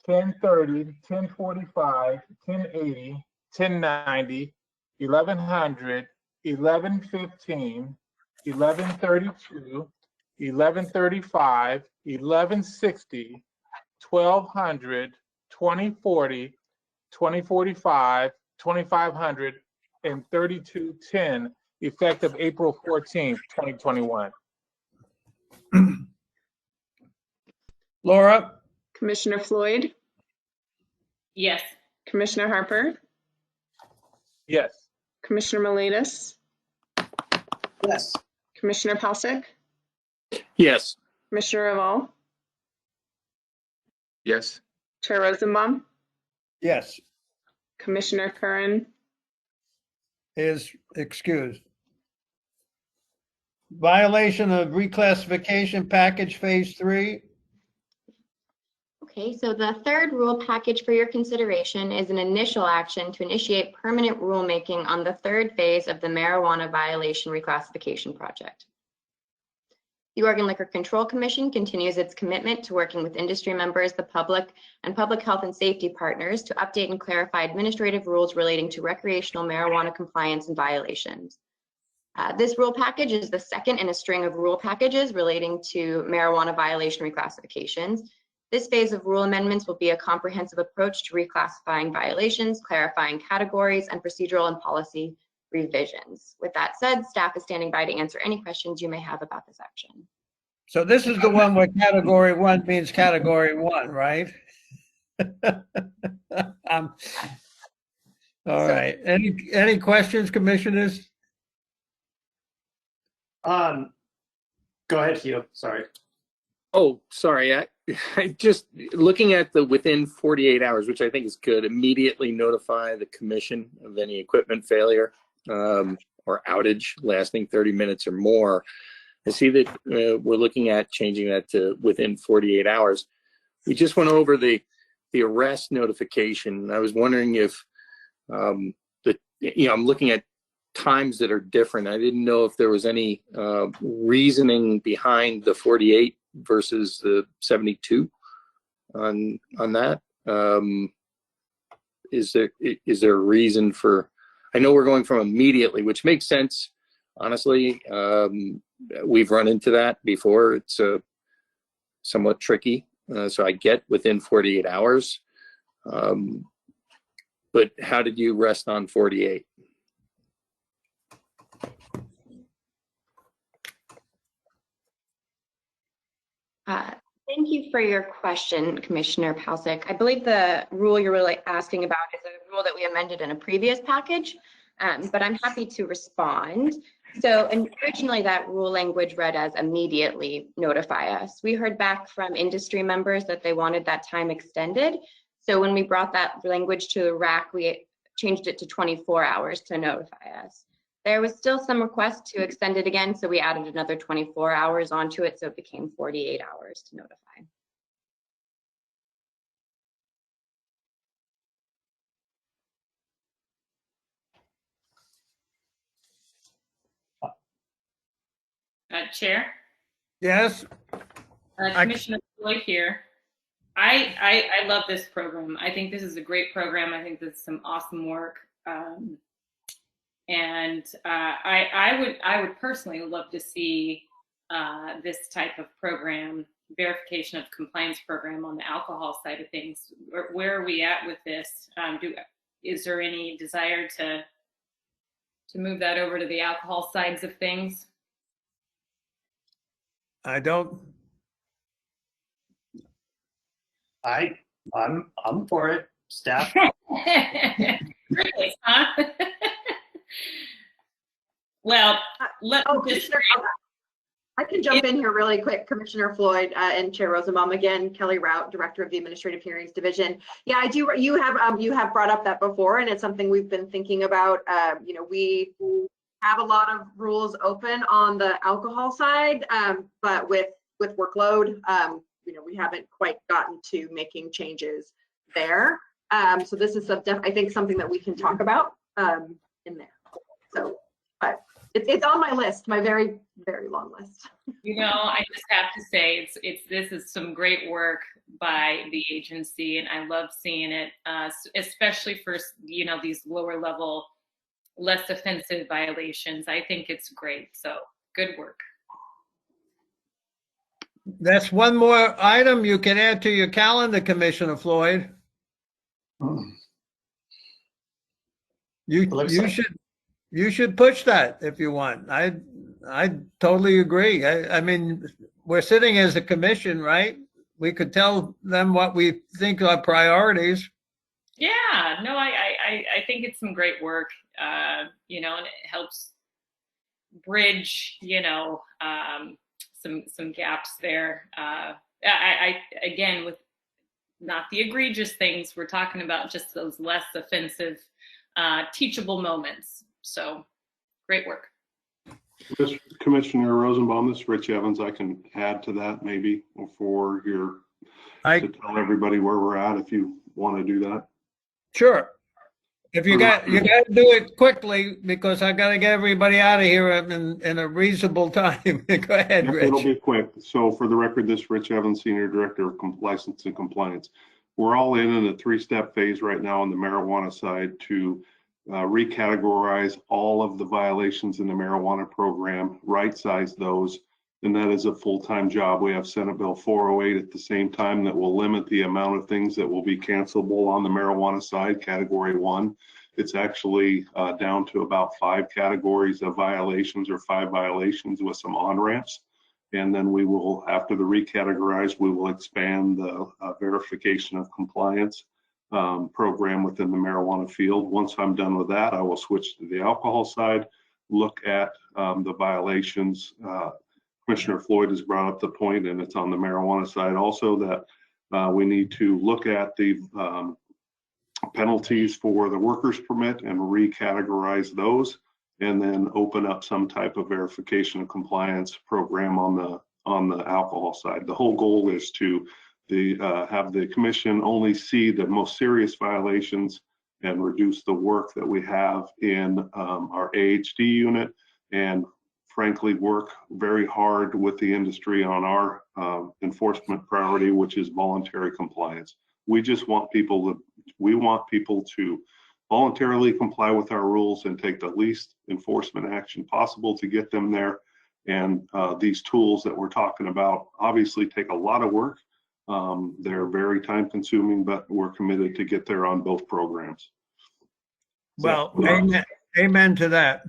1030 1045 1080 1090 1100 1115 1132 1135 1160 1200 2040 2045 2500 and 3210 effective April 14th 2021. Laura? Commissioner Floyd? Yes. Commissioner Harper? Yes. Commissioner Miletus? Yes. Commissioner Palcic? Yes. Commissioner Raval? Yes. Chair Rosenbaum? Yes. Commissioner Curran? Is excused. Violation of reclassification package phase 3. Okay, so the third rule package for your consideration is an initial action to initiate permanent rulemaking on the third phase of the marijuana violation reclassification project. The Oregon Liquor Control Commission continues its commitment to working with industry members, the public, and public health and safety partners to update and clarify administrative rules relating to recreational marijuana compliance and violations. This rule package is the second in a string of rule packages relating to marijuana violation reclassifications. This phase of rule amendments will be a comprehensive approach to reclassifying violations, clarifying categories, and procedural and policy revisions. With that said, staff is standing by to answer any questions you may have about this action. So this is the one where category 1 means category 1, right? All right. Any questions, commissioners? Go ahead, Hugh. Sorry. Oh, sorry. I just looking at the within 48 hours, which I think is good, immediately notify the commission of any equipment failure or outage lasting 30 minutes or more. I see that we're looking at changing that to within 48 hours. We just went over the arrest notification. I was wondering if I'm looking at times that are different. I didn't know if there was any reasoning behind the 48 versus the 72 on that. Is there a reason for? I know we're going from immediately, which makes sense. Honestly, we've run into that before. It's somewhat tricky. So I get within 48 hours. But how did you rest on 48? Thank you for your question, Commissioner Palcic. I believe the rule you're really asking about is a rule that we amended in a previous package, but I'm happy to respond. So originally that rule language read as immediately notify us. We heard back from industry members that they wanted that time extended. So when we brought that language to the RAC, we changed it to 24 hours to notify us. There was still some request to extend it again, so we added another 24 hours onto it, so it became 48 hours to notify. Chair? Yes. Commissioner Floyd here. I love this program. I think this is a great program. I think this is some awesome work. And I would personally love to see this type of program, verification of compliance program on the alcohol side of things. Where are we at with this? Is there any desire to move that over to the alcohol sides of things? I don't. I'm for it. Staff. Really, huh? Well, I can jump in here really quick, Commissioner Floyd and Chair Rosenbaum. Again, Kelly Rout, Director of the Administrative Hearings Division. Yeah, I do. You have brought up that before, and it's something we've been thinking about. We have a lot of rules open on the alcohol side, but with workload, we haven't quite gotten to making changes there. So this is I think something that we can talk about in there. So, but it's on my list, my very, very long list. I just have to say this is some great work by the agency, and I love seeing it, especially for these lower level, less offensive violations. I think it's great. So good work. That's one more item you can add to your calendar, Commissioner Floyd. You should push that if you want. I totally agree. I mean, we're sitting as a commission, right? We could tell them what we think are priorities. Yeah, no, I think it's some great work, and it helps bridge, some gaps there. Again, with not the egregious things, we're talking about just those less offensive, teachable moments. So great work. Commissioner Rosenbaum, this is Rich Evans. I can add to that maybe to tell everybody where we're at if you want to do that. Sure. If you got to do it quickly because I got to get everybody out of here in a reasonable time. Go ahead, Rich. It'll be quick. So for the record, this is Rich Evans, Senior Director of License and Compliance. We're all in a 3-step phase right now on the marijuana side to recategorize all of the violations in the marijuana program, right-size those, and that is a full-time job. We have Senate Bill 408 at the same time that will limit the amount of things that will be cancelable on the marijuana side, Category 1. It's actually down to about 5 categories of violations or 5 violations with some on-ramps. And then we will, after the recategorize, we will expand the verification of compliance program within the marijuana field. Once I'm done with that, I will switch to the alcohol side, look at the violations. Commissioner Floyd has brought up the point, and it's on the marijuana side also, that we need to look at the penalties for the workers permit and recategorize those, and then open up some type of verification of compliance program on the alcohol side. The whole goal is to have the commission only see the most serious violations and reduce the work that we have in our AHD unit, and frankly work very hard with the industry on our enforcement priority, which is voluntary compliance. We just want people to voluntarily comply with our rules and take the least enforcement action possible to get them there. And these tools that we're talking about obviously take a lot of work. They're very time consuming, but we're committed to get there on both programs. Well, amen to that.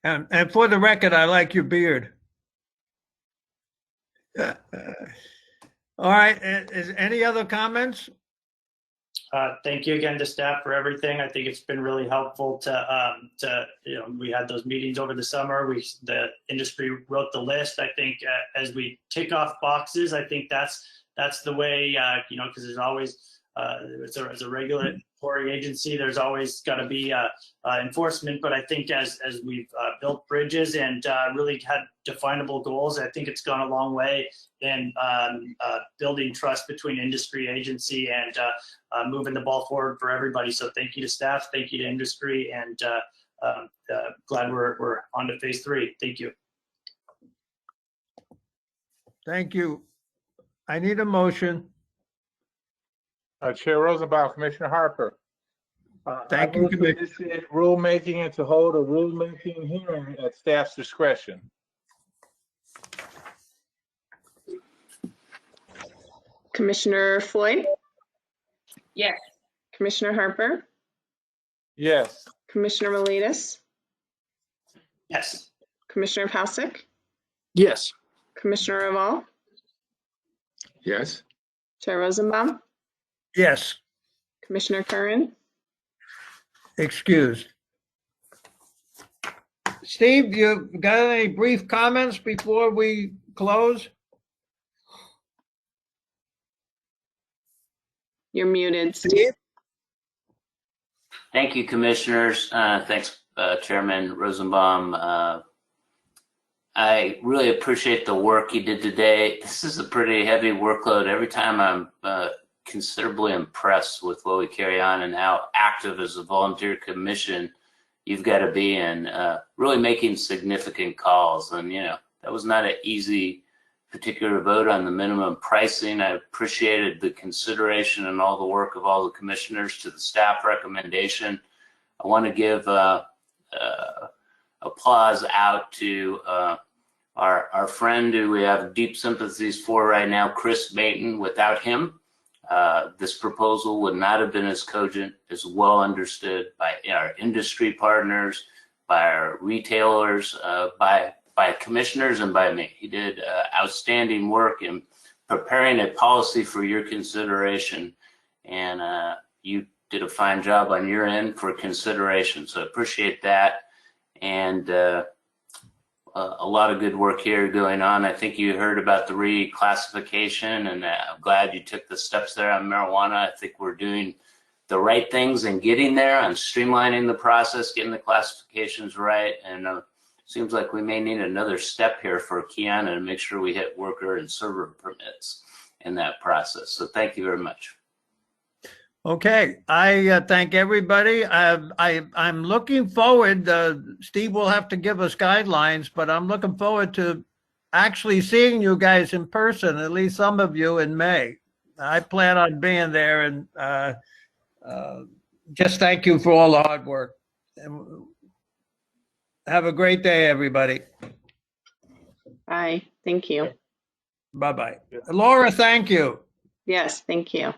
And for the record, I like your beard. All right, is any other comments? Thank you again to staff for everything. I think it's been really helpful to we had those meetings over the summer. The industry wrote the list. I think as we tick off boxes, I think that's the way, because there's always, as a regulatory agency, there's always got to be enforcement. But I think as we've built bridges and really had definable goals, I think it's gone a long way in building trust between industry, agency, and moving the ball forward for everybody. So thank you to staff, thank you to industry, and glad we're on to phase 3. Thank you. Thank you. I need a motion. Chair Rosenbaum, Commissioner Harper. Thank you, I move to initiate rulemaking and to hold a rulemaking hearing at staff's discretion. Commissioner Floyd? Yes. Commissioner Harper? Yes. Commissioner Miletus? Yes. Commissioner Pasek? Yes. Commissioner Raval? Yes. Chair Rosenbaum? Yes. Commissioner Curran? Excused. Steve, you got any brief comments before we close? You're muted, Steve. Thank you, commissioners. Thanks, Chairman Rosenbaum. I really appreciate the work you did today. This is a pretty heavy workload. Every time I'm considerably impressed with what we carry on and how active as a volunteer commission you've got to be in, really making significant calls. And, that was not an easy particular vote on the minimum pricing. I appreciated the consideration and all the work of all the commissioners to the staff recommendation. I want to give applause out to our friend who we have deep sympathies for right now, Chris Mayton. Without him, this proposal would not have been as cogent, as well understood by our industry partners, by our retailers, by commissioners, and by me. He did outstanding work in preparing a policy for your consideration, and you did a fine job on your end for consideration. So I appreciate that, and a lot of good work here going on. I think you heard about the reclassification, and I'm glad you took the steps there on marijuana. I think we're doing the right things and getting there on streamlining the process, getting the classifications right, and seems like we may need another step here for Kiana to make sure we hit worker and server permits in that process. So thank you very much. Okay, I thank everybody. I'm looking forward, Steve will have to give us guidelines, but I'm looking forward to actually seeing you guys in person, at least some of you, in May. I plan on being there, and just thank you for all the hard work. And have a great day, everybody. Bye. Thank you. Bye-bye. Laura, thank you. Yes, thank you.